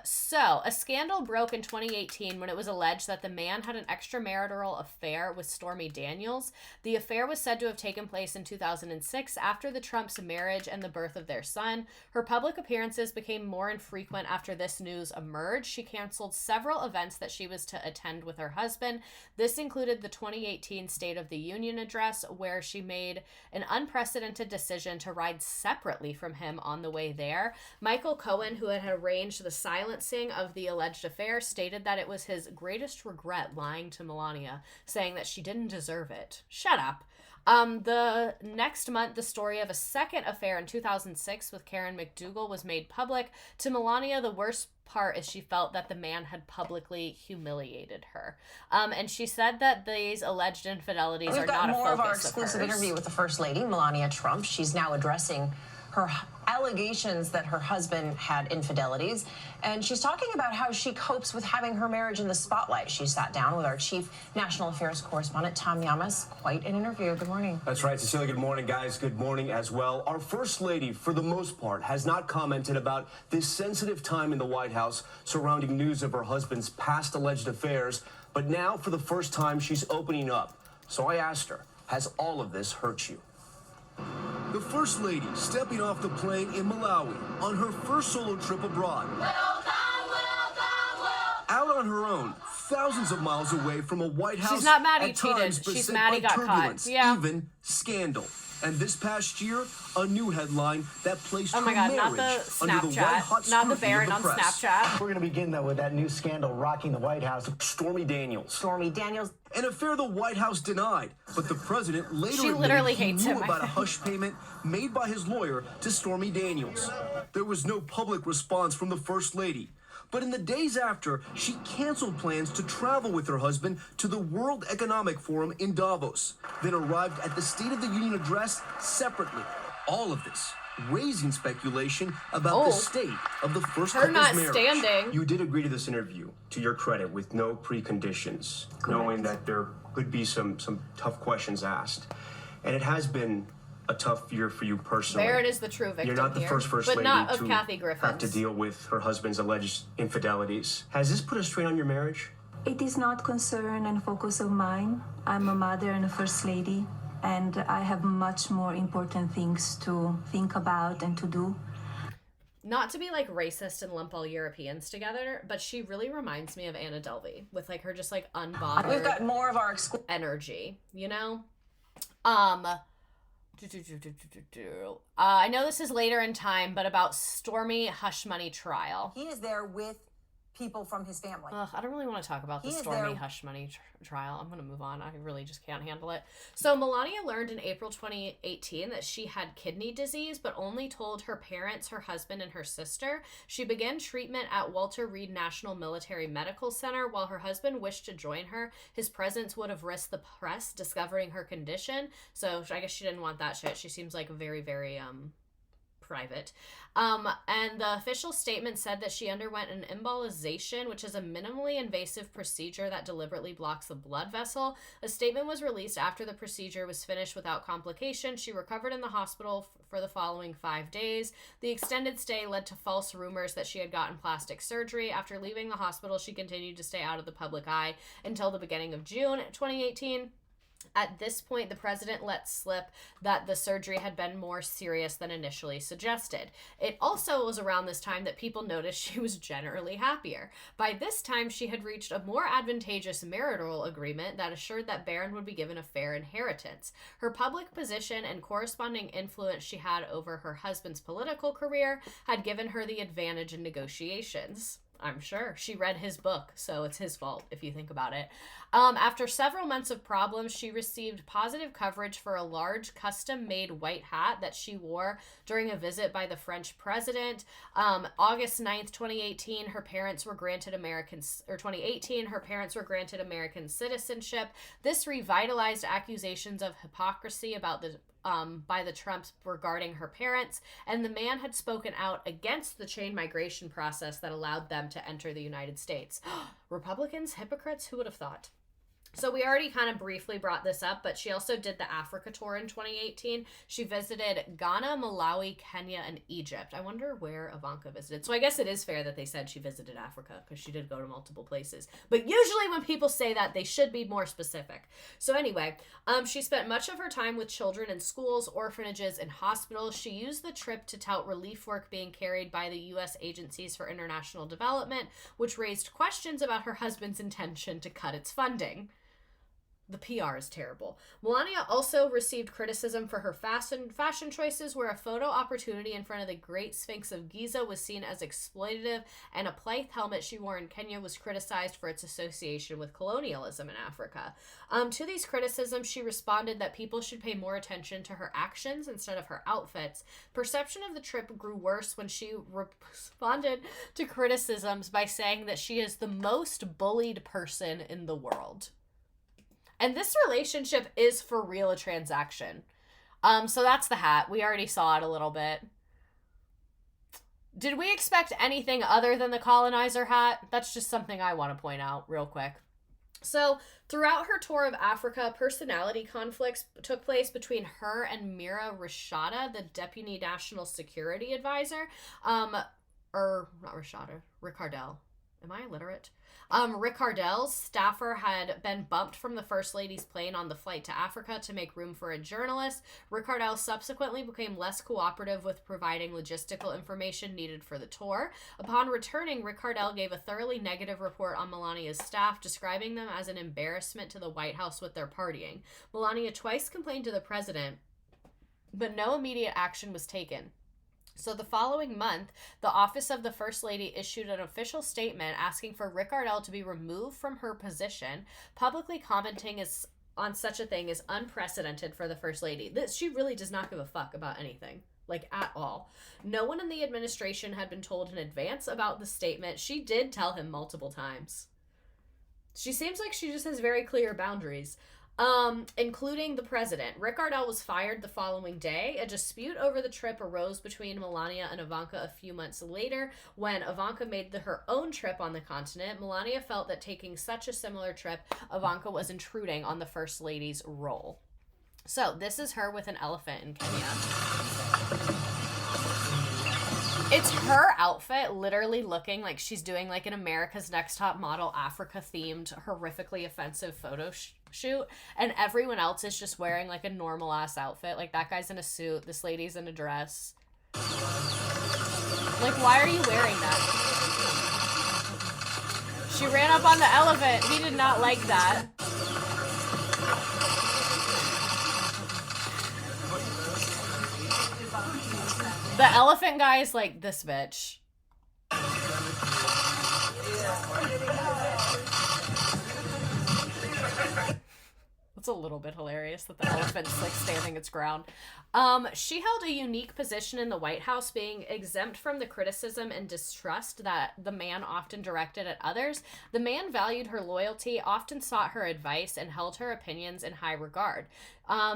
So a scandal broke in 2018 when it was alleged that the man had an extramarital affair with Stormy Daniels. The affair was said to have taken place in 2006 after the Trumps' marriage and the birth of their son. Her public appearances became more infrequent after this news emerged. She canceled several events that she was to attend with her husband. This included the 2018 State of the Union address, where she made an unprecedented decision to ride separately from him on the way there. Michael Cohen, who had arranged the silencing of the alleged affair, stated that it was his greatest regret lying to Melania, saying that she didn't deserve it. Shut up. The next month, the story of a second affair in 2006 with Karen McDougal was made public. To Melania, the worst part is she felt that the man had publicly humiliated her. And she said that these alleged infidelities are not a focus of hers. We've got more of our exclusive interview with the First Lady, Melania Trump. She's now addressing her allegations that her husband had infidelities, and she's talking about how she copes with having her marriage in the spotlight. She sat down with our chief national affairs correspondent, Tom Llamas. Quite an interview. Good morning. That's right, Cecilia. Good morning, guys. Good morning as well. Our First Lady, for the most part, has not commented about this sensitive time in the White House surrounding news of her husband's past alleged affairs, but now, for the first time, she's opening up. So I asked her, has all of this hurt you? The First Lady stepping off the plane in Malawi on her first solo trip abroad. Out on her own, thousands of miles away from a White House. She's not mad he at times cheated. She's beset mad he by got turbulence, caught. Yeah. Even scandal. And this past year, a new headline that placed Oh my her God, marriage not the under the white hot Snapchat. Not the scrutiny of Baron on press. Snapchat. We're going to begin, though, with that new scandal rocking the White House. Stormy Daniels. Stormy Daniels. An affair the White House denied, but the president later She admitted literally he hates knew him, I about a think. hush payment made by his lawyer to Stormy Daniels. There was no public response from the First Lady. But in the days after, she canceled plans to travel with her husband to the World Economic Forum in Davos, then arrived at the State of the Union address separately. All of this raising speculation about the state of the first Her couple's not marriage. standing. You did agree to this interview, to your credit, with no preconditions, knowing that there could be some tough questions asked. And it has been a tough year for you personally. Barrett is the true victim You're not the here, first but lady not of to Kathy have Griffin's. to deal with her husband's alleged infidelities. Has this put a strain on your marriage? It is not concern and focus of mine. I'm a mother and a first lady, and I have much more important things to think about and to do. Not to be like racist and lump all Europeans together, but she really reminds me of Anna Delvey with like her just like unbothered. We've got more of our energy, you know? I know this is later in time, but about Stormy Hush Money trial. He is there with people from his family. Ugh, I don't really want to talk about the He is Stormy there- Hush Money trial. I'm going to move on. I really just can't handle it. So Melania learned in April 2018 that she had kidney disease, but only told her parents, her husband, and her sister. She began treatment at Walter Reed National Military Medical Center. While her husband wished to join her, his presence would have risked the press discovering her condition. So I guess she didn't want that shit. She seems like a very, very private. And the official statement said that she underwent an embolization, which is a minimally invasive procedure that deliberately blocks a blood vessel. A statement was released after the procedure was finished without complication. She recovered in the hospital for the following 5 days. The extended stay led to false rumors that she had gotten plastic surgery. After leaving the hospital, she continued to stay out of the public eye until the beginning of June 2018. At this point, the president let slip that the surgery had been more serious than initially suggested. It also was around this time that people noticed she was generally happier. By this time, she had reached a more advantageous marital agreement that assured that Barron would be given a fair inheritance. Her public position and corresponding influence she had over her husband's political career had given her the advantage in negotiations. I'm sure. She read his book, so it's his fault if you think about it. After several months of problems, she received positive coverage for a large custom-made white hat that she wore during a visit by the French president. August 9th, 2018, her parents were granted American citizenship. This revitalized accusations of hypocrisy about by the Trumps regarding her parents, and the man had spoken out against the chain migration process that allowed them to enter the United States. Republicans, hypocrites, who would have thought? So we already kind of briefly brought this up, but she also did the Africa tour in 2018. She visited Ghana, Malawi, Kenya, and Egypt. I wonder where Ivanka visited. So I guess it is fair that they said she visited Africa, because she did go to multiple places. But usually when people say that, they should be more specific. So anyway, she spent much of her time with children in schools, orphanages, and hospitals. She used the trip to tout relief work being carried by the U.S. Agencies for International Development, which raised questions about her husband's intention to cut its funding. The PR is terrible. Melania also received criticism for her fashion choices, where a photo opportunity in front of the Great Sphinx of Giza was seen as exploitative, and a Plaid helmet she wore in Kenya was criticized for its association with colonialism in Africa. To these criticisms, she responded that people should pay more attention to her actions instead of her outfits. Perception of the trip grew worse when she responded to criticisms by saying that she is the most bullied person in the world. And this relationship is for real a transaction. So that's the hat. We already saw it a little bit. Did we expect anything other than the colonizer hat? That's just something I want to point out real quick. So throughout her tour of Africa, personality conflicts took place between her and Mira Rashada, the Deputy National Security Advisor. Not Rashada, Ricardel. Am I illiterate? Ricardel's staffer had been bumped from the First Lady's plane on the flight to Africa to make room for a journalist. Ricardel subsequently became less cooperative with providing logistical information needed for the tour. Upon returning, Ricardel gave a thoroughly negative report on Melania's staff, describing them as an embarrassment to the White House with their partying. Melania twice complained to the president, but no immediate action was taken. So the following month, the Office of the First Lady issued an official statement asking for Ricardel to be removed from her position. Publicly commenting on such a thing is unprecedented for the First Lady. She really does not give a fuck about anything, like at all. No one in the administration had been told in advance about the statement. She did tell him multiple times. She seems like she just has very clear boundaries. Including the president. Ricardel was fired the following day. A dispute over the trip arose between Melania and Ivanka a few months later. When Ivanka made her own trip on the continent, Melania felt that taking such a similar trip, Ivanka was intruding on the First Lady's role. So, this is her with an elephant in Kenya. It's her outfit literally looking like she's doing like an America's Next Top Model Africa themed horrifically offensive photo shoot, and everyone else is just wearing like a normal ass outfit. Like that guy's in a suit, this lady's in a dress. Like, why are you wearing that? She ran up on the elephant. He did not like that. The elephant guy is like, this bitch. What's a little bit hilarious that the elephant's like standing its ground. She held a unique position in the White House, being exempt from the criticism and distrust that the man often directed at others. The man valued her loyalty, often sought her advice, and held her opinions in high regard.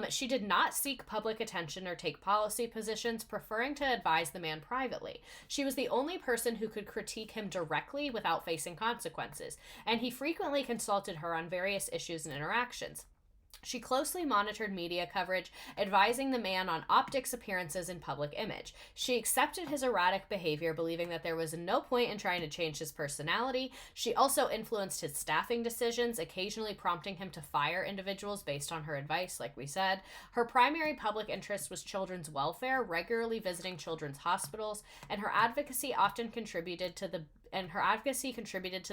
She did not seek public attention or take policy positions, preferring to advise the man privately. She was the only person who could critique him directly without facing consequences, and he frequently consulted her on various issues and interactions. She closely monitored media coverage, advising the man on optics, appearances, and public image. She accepted his erratic behavior, believing that there was no point in trying to change his personality. She also influenced his staffing decisions, occasionally prompting him to fire individuals based on her advice, like we said. Her primary public interest was children's welfare, regularly visiting children's hospitals, and her advocacy contributed to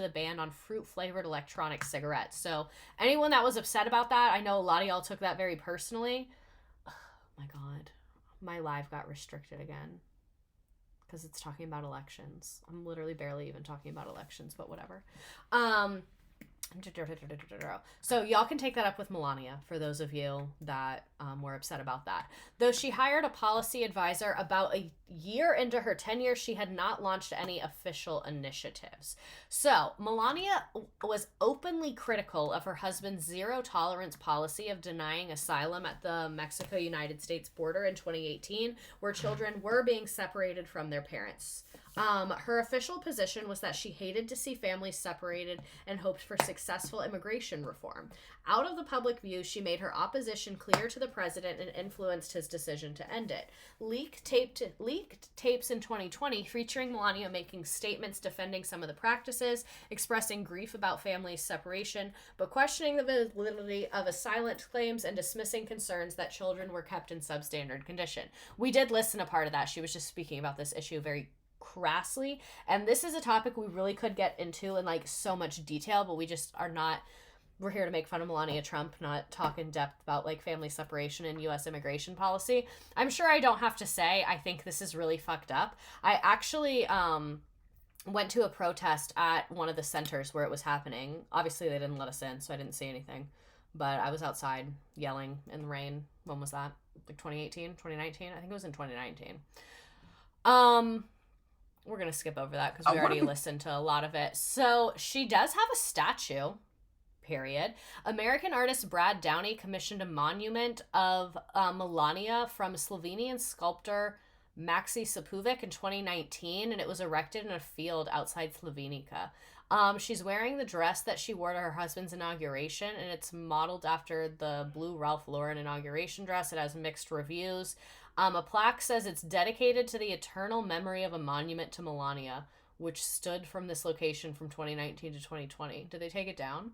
the ban on fruit-flavored electronic cigarettes. So anyone that was upset about that, I know a lot of y'all took that very personally. Oh my God. My live got restricted again because it's talking about elections. I'm literally barely even talking about elections, but whatever. So y'all can take that up with Melania, for those of you that were upset about that. Though she hired a policy advisor about a year into her tenure, she had not launched any official initiatives. So Melania was openly critical of her husband's zero-tolerance policy of denying asylum at the Mexico-United States border in 2018, where children were being separated from their parents. Her official position was that she hated to see families separated and hoped for successful immigration reform. Out of the public view, she made her opposition clear to the president and influenced his decision to end it. Leaked tapes in 2020 featuring Melania making statements defending some of the practices, expressing grief about family separation, but questioning the validity of asylum claims and dismissing concerns that children were kept in substandard condition. We did listen to part of that. She was just speaking about this issue very crassly, and this is a topic we really could get into in like so much detail, but we just are not. We're here to make fun of Melania Trump, not talk in depth about like family separation and U.S. immigration policy. I'm sure I don't have to say I think this is really fucked up. I actually went to a protest at one of the centers where it was happening. Obviously they didn't let us in, so I didn't see anything, but I was outside yelling in the rain. When was that? Like 2018, 2019? I think it was in 2019. We're going to skip over that because we already listened to a lot of it. So she does have a statue, period. American artist Brad Downey commissioned a monument of Melania from Slovenian sculptor Maxi Sapuvic in 2019, and it was erected in a field outside Slovenica. She's wearing the dress that she wore to her husband's inauguration, and it's modeled after the blue Ralph Lauren inauguration dress. It has mixed reviews. A plaque says it's dedicated to the eternal memory of a monument to Melania, which stood from this location from 2019 to 2020. Did they take it down?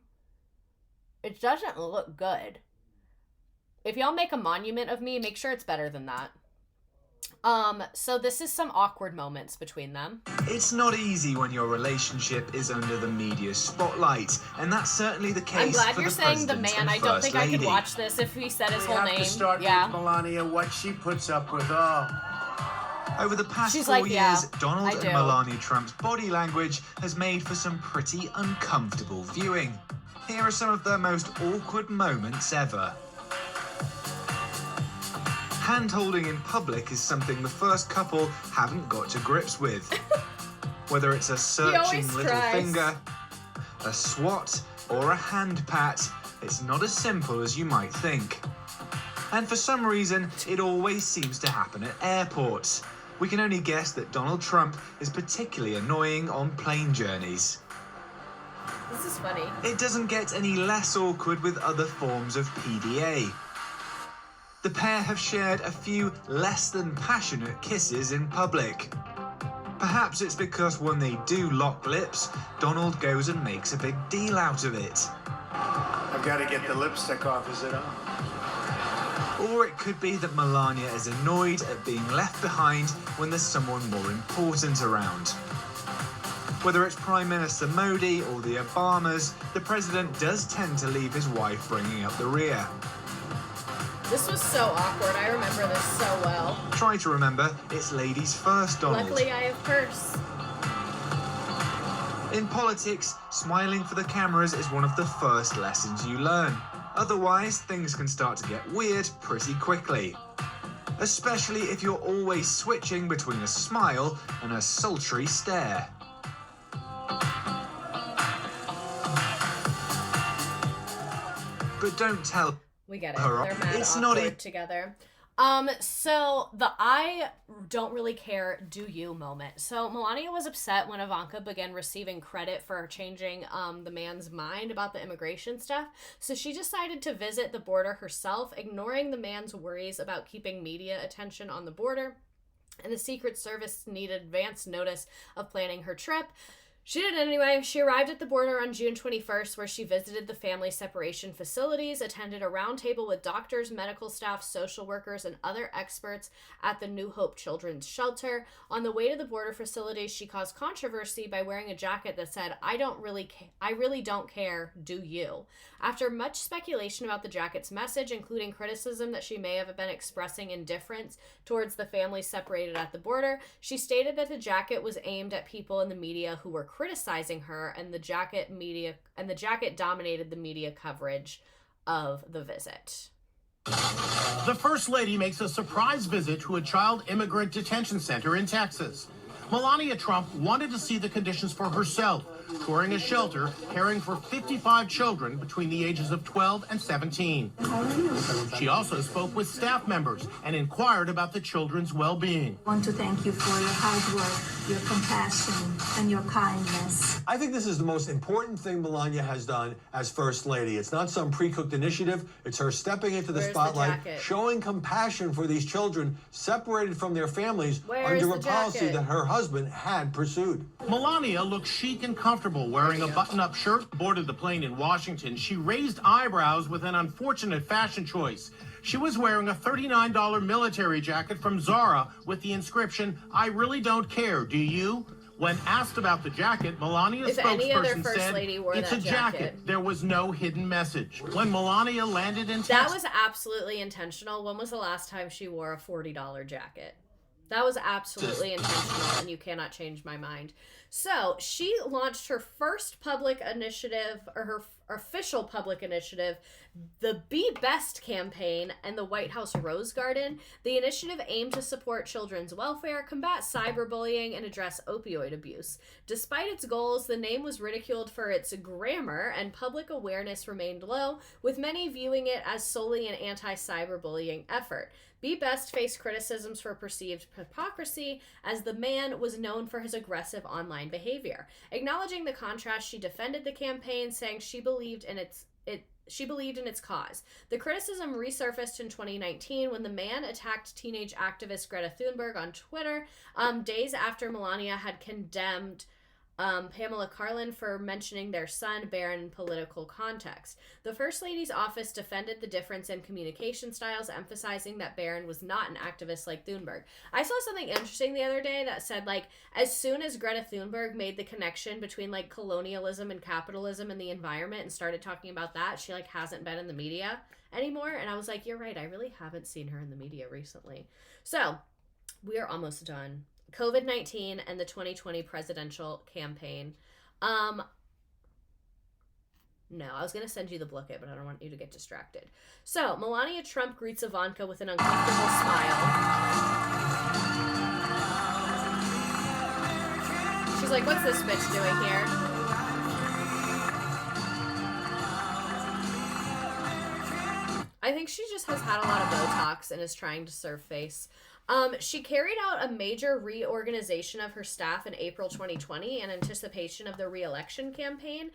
It doesn't look good. If y'all make a monument of me, make sure it's better than that. So this is some awkward moments between them. It's not easy when your relationship is under the media spotlight, and that's certainly the case. I'm glad for you're the saying the president man. and I don't think First I could Lady. watch this if he said his We whole have name. to start with Melania, what she puts up with. Over the past She's 4 like, years, yeah, Donald I and do. Melania Trump's body language has made for some pretty uncomfortable viewing. Here are some of their most awkward moments ever. Hand-holding in public is something the first couple haven't got to grips with. Whether it's a searching little tries. finger, a swat, or a hand pat, it's not as simple as you might think. And for some reason, it always seems to happen at airports. We can only guess that Donald Trump is particularly annoying on plane journeys. This is funny. It doesn't get any less awkward with other forms of PDA. The pair have shared a few less than passionate kisses in public. Perhaps it's because when they do lock lips, Donald goes and makes a big deal out of it. I've got to get the lipstick off, is it on? Or it could be that Melania is annoyed at being left behind when there's someone more important around. Whether it's Prime Minister Modi or the Obamas, the president does tend to leave his wife bringing up the rear. This was so awkward. I remember this so well. Try to remember, it's ladies first, Donald. Luckily, I have purse. In politics, smiling for the cameras is one of the first lessons you learn. Otherwise, things can start to get weird pretty quickly. Especially if you're always switching between a smile and a sultry stare. But don't tell we get it. her They're mad it's awkward not together. So the I don't really care, do you moment. So Melania was upset when Ivanka began receiving credit for changing the man's mind about the immigration stuff. So she decided to visit the border herself, ignoring the man's worries about keeping media attention on the border. And the Secret Service needed advance notice of planning her trip. She did it anyway. She arrived at the border on June 21st, where she visited the family separation facilities, attended a roundtable with doctors, medical staff, social workers, and other experts at the New Hope Children's Shelter. On the way to the border facilities, she caused controversy by wearing a jacket that said, I really don't care, do you? After much speculation about the jacket's message, including criticism that she may have been expressing indifference towards the families separated at the border, she stated that the jacket was aimed at people in the media who were criticizing her, and the jacket dominated the media coverage of the visit. The First Lady makes a surprise visit to a child immigrant detention center in Texas. Melania Trump wanted to see the conditions for herself, touring a shelter caring for 55 children between the ages of 12 and 17. She also spoke with staff members and inquired about the children's well-being. I want to thank you for your hard work, your compassion, and your kindness. I think this is the most important thing Melania has done as First Lady. It's not some pre-cooked initiative. It's her stepping into the spotlight, showing compassion for these children separated from their families under a policy that her husband had pursued. Melania looked chic and comfortable wearing a button-up shirt. Boarded the plane in Washington. She raised eyebrows with an unfortunate fashion choice. She was wearing a $39 military jacket from Zara with the inscription, I really don't care, do you? When asked about the jacket, Melania's spokesperson said, it's a jacket. There was no hidden message. When Melania landed in Texas... That was absolutely intentional. When was the last time she wore a $40 jacket? That was absolutely intentional, and you cannot change my mind. So she launched her first public initiative, or her official public initiative, the Be Best campaign and the White House Rose Garden. The initiative aimed to support children's welfare, combat cyberbullying, and address opioid abuse. Despite its goals, the name was ridiculed for its grammar, and public awareness remained low, with many viewing it as solely an anti-cyberbullying effort. Be Best faced criticisms for perceived hypocrisy, as the man was known for his aggressive online behavior. Acknowledging the contrast, she defended the campaign, saying she believed in its cause. The criticism resurfaced in 2019 when the man attacked teenage activist Greta Thunberg on Twitter, days after Melania had condemned Pamela Karlan for mentioning their son, Barron, in political context. The First Lady's office defended the difference in communication styles, emphasizing that Barron was not an activist like Thunberg. I saw something interesting the other day that said, like, as soon as Greta Thunberg made the connection between, like, colonialism and capitalism and the environment and started talking about that, she, like, hasn't been in the media anymore. And I was like, you're right, I really haven't seen her in the media recently. So, we are almost done. COVID-19 and the 2020 presidential campaign. No, I was going to send you the booklet, but I don't want you to get distracted. So, Melania Trump greets Ivanka with an uncomfortable smile. She's like, what's this bitch doing here? I think she just has had a lot of Botox and is trying to serve face. She carried out a major reorganization of her staff in April 2020 in anticipation of the re-election campaign,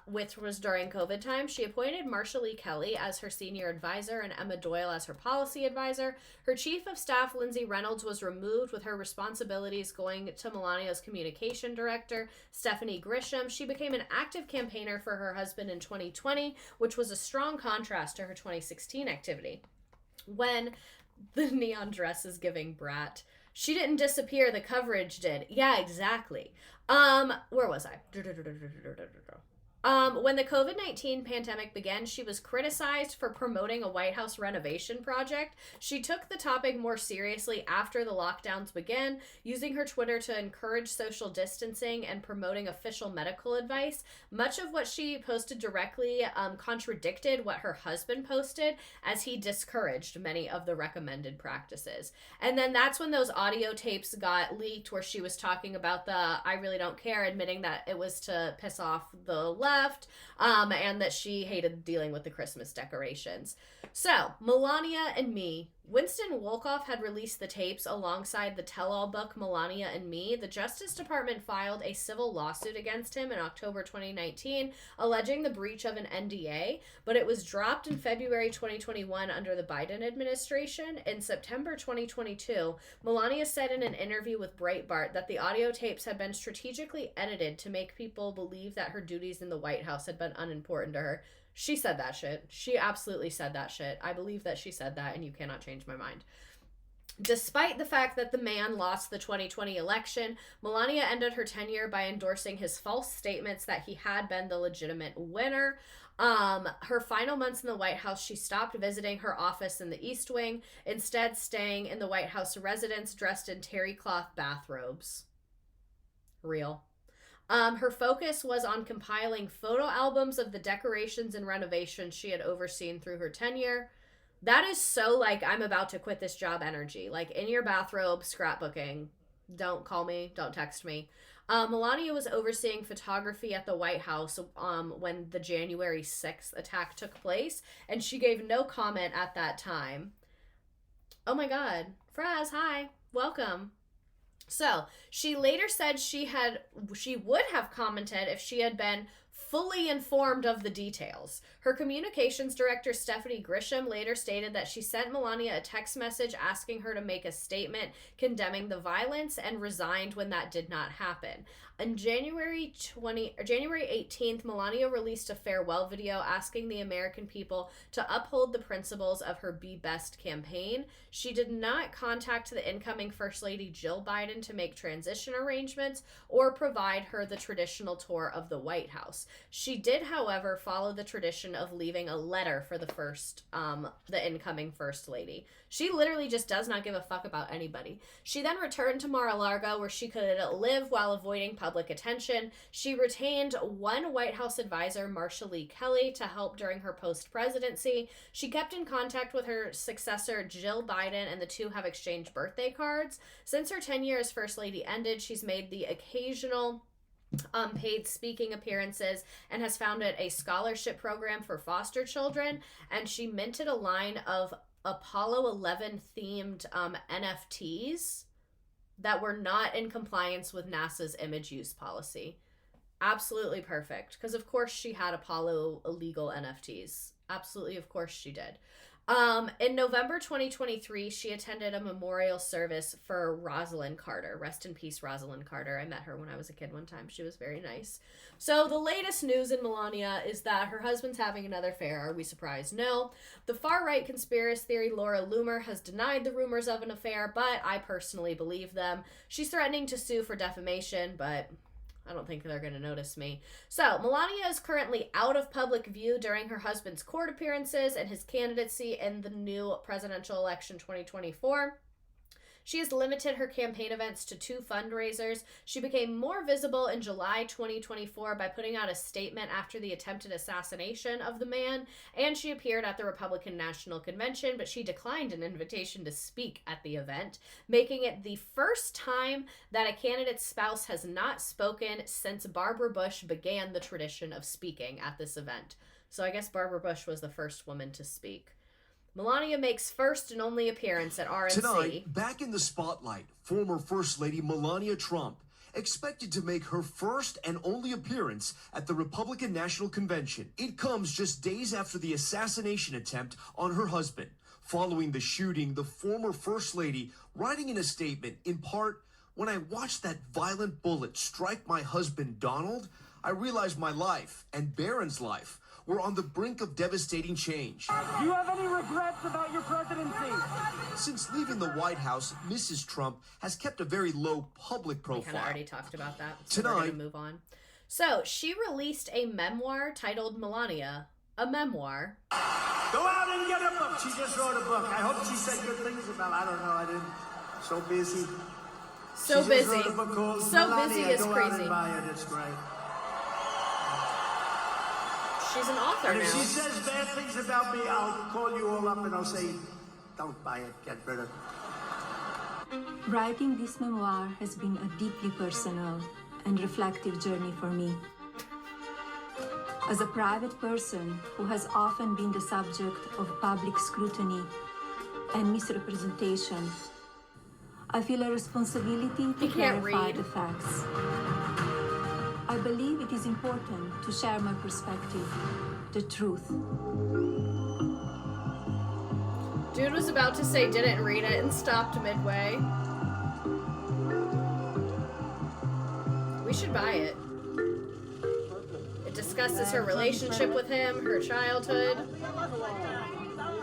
which was during COVID time. She appointed Marsha Lee Kelly as her senior advisor and Emma Doyle as her policy advisor. Her chief of staff, Lindsay Reynolds, was removed, with her responsibilities going to Melania's communication director, Stephanie Grisham. She became an active campaigner for her husband in 2020, which was a strong contrast to her 2016 activity. When the neon dress is giving brat. She didn't disappear, the coverage did. Yeah, exactly. Where was I? When the COVID-19 pandemic began, she was criticized for promoting a White House renovation project. She took the topic more seriously after the lockdowns began, using her Twitter to encourage social distancing and promoting official medical advice. Much of what she posted directly contradicted what her husband posted, as he discouraged many of the recommended practices. And then that's when those audio tapes got leaked where she was talking about the "I really don't care," admitting that it was to piss off the left, and that she hated dealing with the Christmas decorations. So, Melania and Me. Winston Wolkoff had released the tapes alongside the tell-all book Melania and Me. The Justice Department filed a civil lawsuit against him in October 2019, alleging the breach of an NDA, but it was dropped in February 2021 under the Biden administration. In September 2022, Melania said in an interview with Breitbart that the audio tapes had been strategically edited to make people believe that her duties in the White House had been unimportant to her. She said that shit. She absolutely said that shit. I believe that she said that, and you cannot change my mind. Despite the fact that the man lost the 2020 election, Melania ended her tenure by endorsing his false statements that he had been the legitimate winner. Her final months in the White House, she stopped visiting her office in the East Wing, instead staying in the White House residence dressed in terry cloth bathrobes. Real. Her focus was on compiling photo albums of the decorations and renovations she had overseen through her tenure. That is so, like, I'm about to quit this job energy. Like, in your bathrobe, scrapbooking. Don't call me. Don't text me. Melania was overseeing photography at the White House when the January 6th attack took place, and she gave no comment at that time. Oh my god. Fraz, hi. Welcome. So, she later said she would have commented if she had been fully informed of the details. Her communications director, Stephanie Grisham, later stated that she sent Melania a text message asking her to make a statement condemning the violence and resigned when that did not happen. On January 18th, Melania released a farewell video asking the American people to uphold the principles of her Be Best campaign. She did not contact the incoming First Lady Jill Biden to make transition arrangements or provide her the traditional tour of the White House. She did, however, follow the tradition of leaving a letter for the incoming First Lady. She literally just does not give a fuck about anybody. She then returned to Mar-a-Lago, where she could live while avoiding public attention. She retained one White House advisor, Marsha Lee Kelly, to help during her post-presidency. She kept in contact with her successor, Jill Biden, and the two have exchanged birthday cards. Since her tenure as First Lady ended, she's made the occasional paid speaking appearances and has founded a scholarship program for foster children, and she minted a line of Apollo 11 themed NFTs that were not in compliance with NASA's image use policy. Absolutely perfect, because of course she had Apollo illegal NFTs. Absolutely, of course she did. In November 2023, she attended a memorial service for Rosalind Carter. Rest in peace, Rosalind Carter. I met her when I was a kid one time. She was very nice. So the latest news in Melania is that her husband's having another affair. Are we surprised? No. The far-right conspiracy theory Laura Loomer has denied the rumors of an affair, but I personally believe them. She's threatening to sue for defamation, but I don't think they're going to notice me. So, Melania is currently out of public view during her husband's court appearances and his candidacy in the new presidential election 2024. She has limited her campaign events to 2 fundraisers. She became more visible in July 2024 by putting out a statement after the attempted assassination of the man, and she appeared at the Republican National Convention, but she declined an invitation to speak at the event, making it the first time that a candidate's spouse has not spoken since Barbara Bush began the tradition of speaking at this event. So I guess Barbara Bush was the first woman to speak. Melania makes first and only appearance at RNC. Tonight, back in the spotlight, former First Lady Melania Trump, expected to make her first and only appearance at the Republican National Convention. It comes just days after the assassination attempt on her husband. Following the shooting, the former First Lady writing in a statement, in part, "When I watched that violent bullet strike my husband, Donald, I realized my life and Barron's life were on the brink of devastating change. Do you have any regrets about your presidency?" Since leaving the White House, Mrs. Trump has kept a very low public profile. We kind of already talked about that, so we're going to move on. So, she released a memoir titled Melania, a memoir. Go out and get a book. She just wrote a book. I hope she said good things about. I don't know. I didn't. So busy. So she busy. Just wrote a book called so Melania. busy is Go crazy. Out and buy it. It's great. She's an author and now. if she says bad things about me, I'll call you all up and I'll say, don't buy it. Get rid of it. Writing this memoir has been a deeply personal and reflective journey for me. As a private person who has often been the subject of public scrutiny and misrepresentation, I feel a responsibility to clarify the facts. I believe it is important to share my perspective, the truth. Dude was about to say didn't read it and stopped midway. We should buy it. It discusses her relationship with him, her childhood.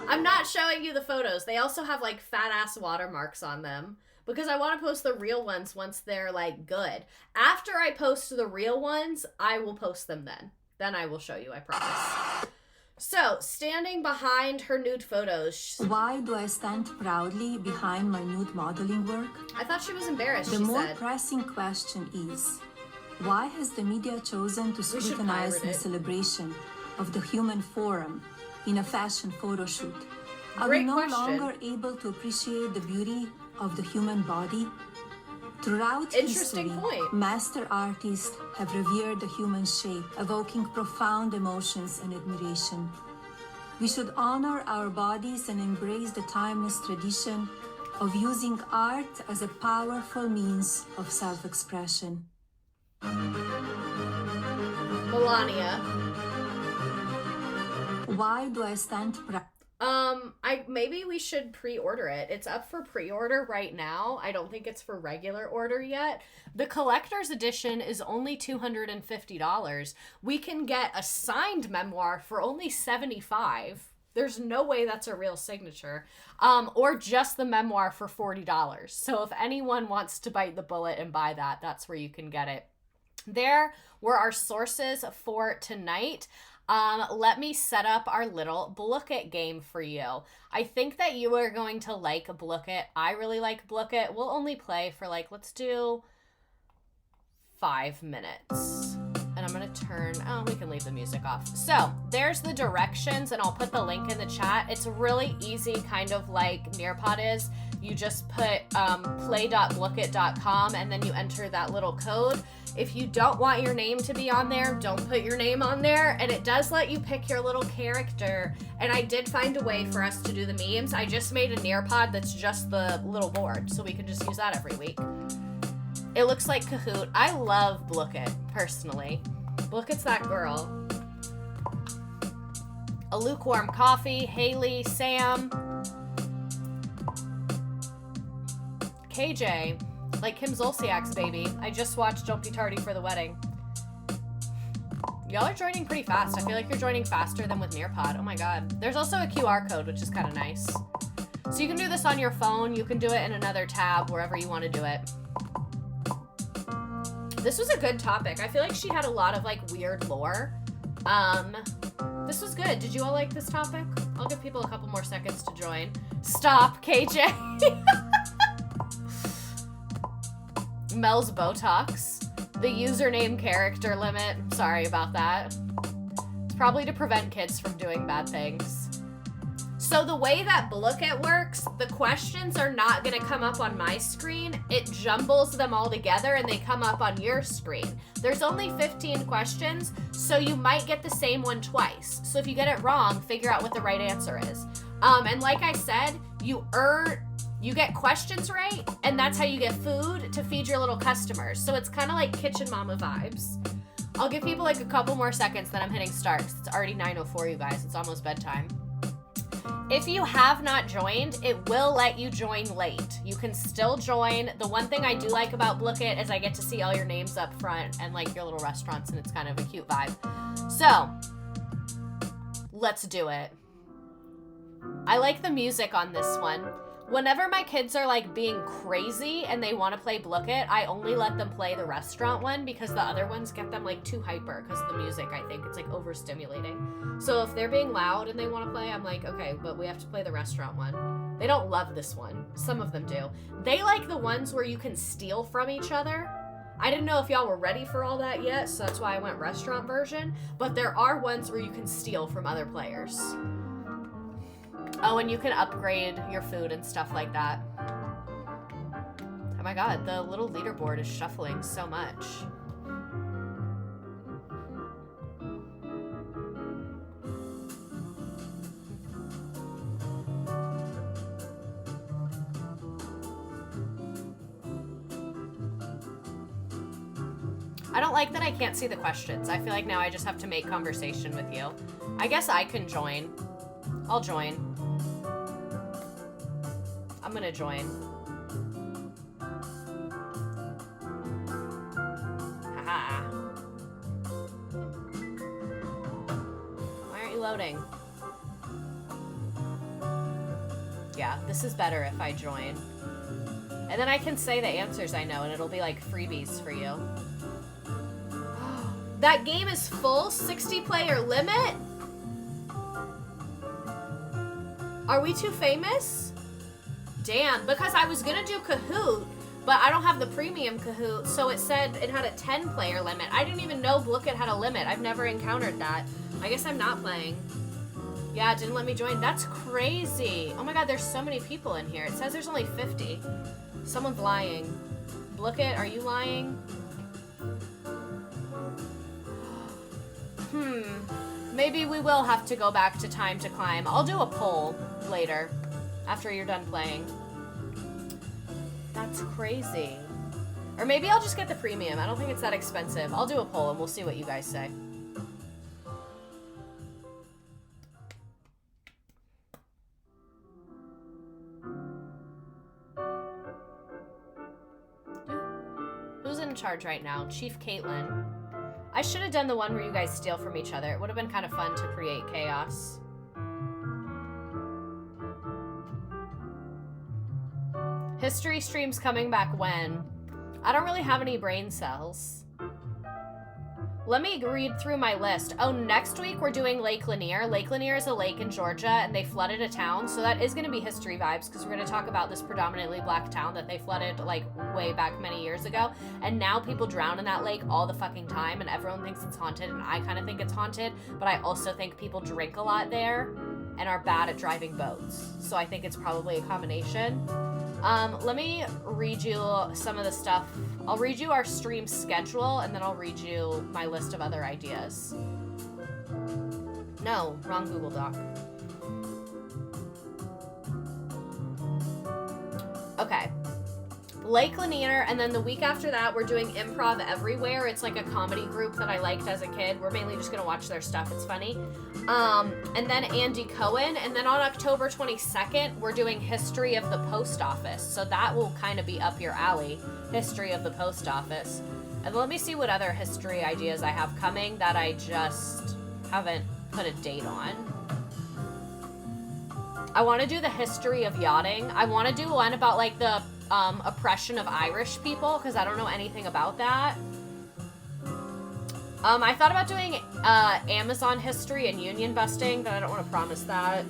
I'm not showing you the photos. They also have like fat ass watermarks on them because I want to post the real ones once they're like good. After I post the real ones, I will post them then. Then I will show you, I promise. So, standing behind her nude photos. Why do I stand proudly behind my nude modeling work? I thought she was embarrassed, The she more said. pressing question is, why has the media chosen to scrutinize the celebration of the human form in a fashion photo shoot? Are we Great no question. longer able to appreciate the beauty of the human body? Throughout Interesting history, point. master artists have revered the human shape, evoking profound emotions and admiration. We should honor our bodies and embrace the timeless tradition of using art as a powerful means of self-expression. Melania. Why do I stand proud? Maybe we should pre-order it. It's up for pre-order right now. I don't think it's for regular order yet. The collector's edition is only $250. We can get a signed memoir for only $75. There's no way that's a real signature. Or just the memoir for $40. So if anyone wants to bite the bullet and buy that, that's where you can get it. There were our sources for tonight. Let me set up our little Blook It game for you. I think that you are going to like Blook It. I really like Blook It. We'll only play for like, let's do 5 minutes. And I'm going to turn, we can leave the music off. So there's the directions and I'll put the link in the chat. It's really easy, kind of like Nearpod is. You just put play.blookit.com and then you enter that little code. If you don't want your name to be on there, don't put your name on there. And it does let you pick your little character. And I did find a way for us to do the memes. I just made a Nearpod that's just the little board, so we can just use that every week. It looks like Kahoot. I love Blook It, personally. Blook It's that girl. A lukewarm coffee, Haley, Sam, KJ, like Kim Zolciak's baby. I just watched Don't Be Tardy for the Wedding. Y'all are joining pretty fast. I feel like you're joining faster than with Nearpod. Oh my god. There's also a QR code, which is kind of nice. So you can do this on your phone. You can do it in another tab, wherever you want to do it. This was a good topic. I feel like she had a lot of like weird lore. This was good. Did you all like this topic? I'll give people a couple more seconds to join. Stop, KJ. Mel's Botox. The username character limit. Sorry about that. It's probably to prevent kids from doing bad things. So the way that Blook It works, the questions are not going to come up on my screen. It jumbles them all together and they come up on your screen. There's only 15 questions, so you might get the same one twice. So if you get it wrong, figure out what the right answer is. And like I said, you get questions right, and that's how you get food to feed your little customers. So it's kind of like Kitchen Mama vibes. I'll give people like a couple more seconds, then I'm hitting start, because it's already 9:04, you guys. It's almost bedtime. If you have not joined, it will let you join late. You can still join. The one thing I do like about Blook It is I get to see all your names up front and like your little restaurants, and it's kind of a cute vibe. So, let's do it. I like the music on this one. Whenever my kids are like being crazy and they want to play Blook It, I only let them play the restaurant one because the other ones get them like too hyper because of the music. I think it's like overstimulating. So if they're being loud and they want to play, I'm like, okay, but we have to play the restaurant one. They don't love this one. Some of them do. They like the ones where you can steal from each other. I didn't know if y'all were ready for all that yet, so that's why I went restaurant version. But there are ones where you can steal from other players. Oh, and you can upgrade your food and stuff like that. Oh my god, the little leaderboard is shuffling so much. I don't like that I can't see the questions. I feel like now I just have to make conversation with you. I guess I can join. I'll join. I'm gonna join. Haha. Why aren't you loading? Yeah, this is better if I join. And then I can say the answers I know and it'll be like freebies for you. That game is full 60 player limit? Are we too famous? Damn, because I was gonna do Kahoot, but I don't have the premium Kahoot, so it said it had a 10 player limit. I didn't even know Blook It had a limit. I've never encountered that. I guess I'm not playing. Yeah, it didn't let me join. That's crazy. Oh my god, there's so many people in here. It says there's only 50. Someone's lying. Blook It, are you lying? Maybe we will have to go back to Time to Climb. I'll do a poll later, after you're done playing. That's crazy. Or maybe I'll just get the premium. I don't think it's that expensive. I'll do a poll and we'll see what you guys say. Who's in charge right now? Chief Caitlin. I should have done the one where you guys steal from each other. It would have been kind of fun to create chaos. History streams coming back when? I don't really have any brain cells. Let me read through my list. Oh, next week we're doing Lake Lanier. Lake Lanier is a lake in Georgia and they flooded a town. So that is going to be history vibes because we're going to talk about this predominantly black town that they flooded like way back many years ago. And now people drown in that lake all the fucking time and everyone thinks it's haunted and I kind of think it's haunted. But I also think people drink a lot there and are bad at driving boats. So I think it's probably a combination. Let me read you some of the stuff. I'll read you our stream schedule and then I'll read you my list of other ideas. No, wrong Google Doc. Okay. Lake Lanier, and then the week after that, we're doing Improv Everywhere. It's like a comedy group that I liked as a kid. We're mainly just gonna watch their stuff. It's funny. And then Andy Cohen, and then on October 22nd, we're doing History of the Post Office. So that will kind of be up your alley, History of the Post Office. And let me see what other history ideas I have coming that I just haven't put a date on. I want to do the history of yachting. I want to do one about like the oppression of Irish people because I don't know anything about that. I thought about doing Amazon history and union busting, but I don't want to promise that.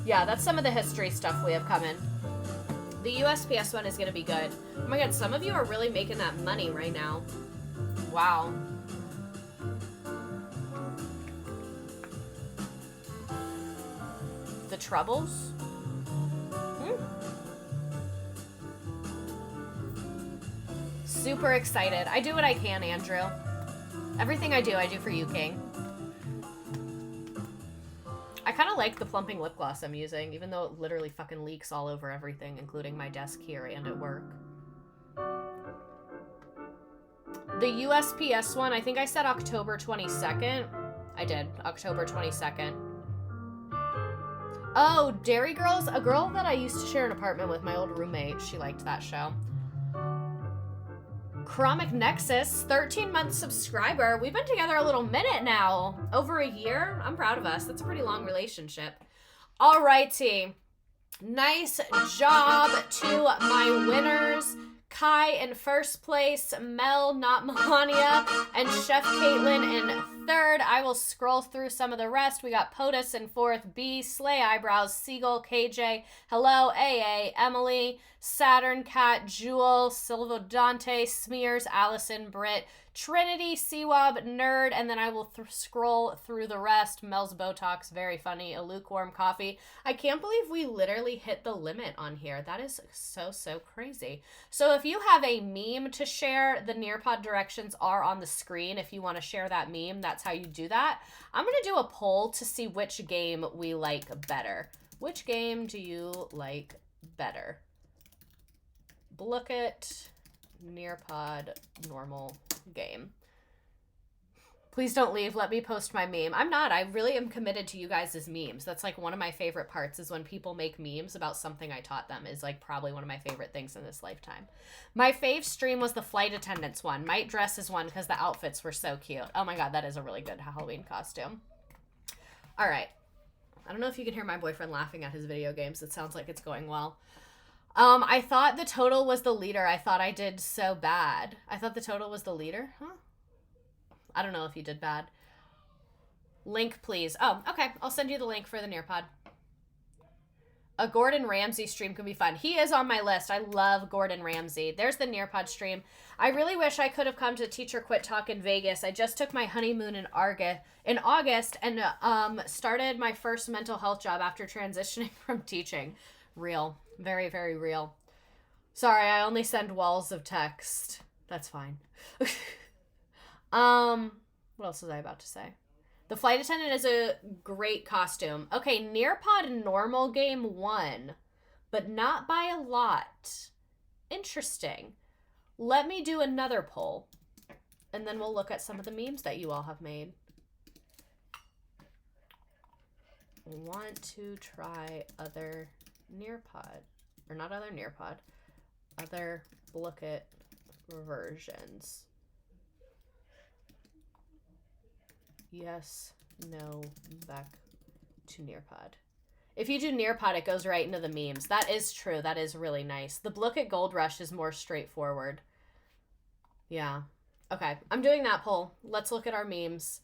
Yeah, that's some of the history stuff we have coming. The USPS one is going to be good. Oh my god, some of you are really making that money right now. Wow. The Troubles? Super excited. I do what I can, Andrew. Everything I do for you, King. I kind of like the plumping lip gloss I'm using, even though it literally fucking leaks all over everything, including my desk here and at work. The USPS one, I think I said October 22nd. I did, October 22nd. Oh, Dairy Girls, a girl that I used to share an apartment with, my old roommate, she liked that show. Chromic Nexus, 13-month subscriber. We've been together a little minute now. Over a year. I'm proud of us. That's a pretty long relationship. Alrighty. Nice job to my winners. Kai in first place, Mel, not Melania, and Chef Caitlin in third. I will scroll through some of the rest. We got POTUS in fourth, B, Slay Eyebrows, Seagull, KJ, Hello, AA, Emily, Saturn, Cat, Jewel, Silvo Dante, Smears, Allison, Britt, Trinity, Seawab, Nerd, and then I will scroll through the rest. Mel's Botox, very funny. A Lukewarm Coffee. I can't believe we literally hit the limit on here. That is so crazy. So if you have a meme to share, the Nearpod directions are on the screen. If you want to share that meme, that's how you do that. I'm going to do a poll to see which game we like better. Which game do you like better? Blookit, Nearpod, normal game. Please don't leave. Let me post my meme. I'm not. I really am committed to you guys' memes. That's like one of my favorite parts is when people make memes about something I taught them is like probably one of my favorite things in this lifetime. My fave stream was the flight attendants one. Might dress as one because the outfits were so cute. Oh my God, that is a really good Halloween costume. All right. I don't know if you can hear my boyfriend laughing at his video games. It sounds like it's going well. I thought the total was the leader. I thought I did so bad. I thought the total was the leader. Huh? I don't know if you did bad. Link, please. Oh, okay. I'll send you the link for the Nearpod. A Gordon Ramsay stream could be fun. He is on my list. I love Gordon Ramsay. There's the Nearpod stream. I really wish I could have come to Teacher Quit Talk in Vegas. I just took my honeymoon in August and started my first mental health job after transitioning from teaching. Real. Very, very real. Sorry, I only send walls of text. That's fine. What else was I about to say? The flight attendant is a great costume. Okay, Nearpod normal game won, but not by a lot. Interesting. Let me do another poll, and then we'll look at some of the memes that you all have made. Want to try other Nearpod, or not other Nearpod, other Blookit versions. Yes, no, back to Nearpod. If you do Nearpod, it goes right into the memes. That is true. That is really nice. The Blookit Gold Rush is more straightforward. Yeah. Okay, I'm doing that poll. Let's look at our memes.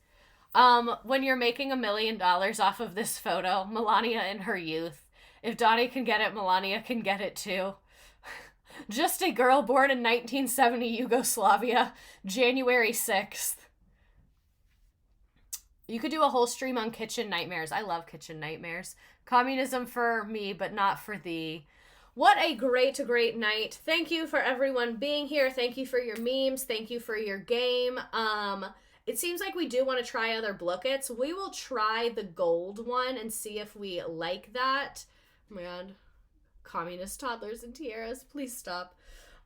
When you're making $1 million off of this photo, Melania in her youth. If Donnie can get it, Melania can get it too. Just a girl born in 1970 Yugoslavia, January 6th. You could do a whole stream on kitchen nightmares. I love kitchen nightmares. Communism for me, but not for thee. What a great night. Thank you for everyone being here. Thank you for your memes. Thank you for your game. It seems like we do want to try other Blookits. We will try the gold one and see if we like that. Oh my God. Communist toddlers and tiaras. Please stop.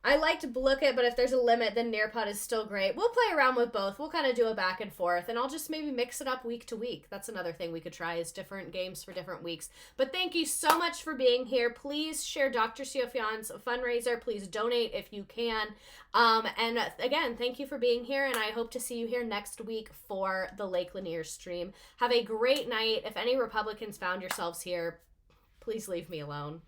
I liked Blookit, but if there's a limit, then Nearpod is still great. We'll play around with both. We'll kind of do a back and forth, and I'll just maybe mix it up week to week. That's another thing we could try is different games for different weeks. But thank you so much for being here. Please share Dr. Siofian's fundraiser. Please donate if you can. And again, thank you for being here, and I hope to see you here next week for the Lake Lanier stream. Have a great night. If any Republicans found yourselves here, please leave me alone.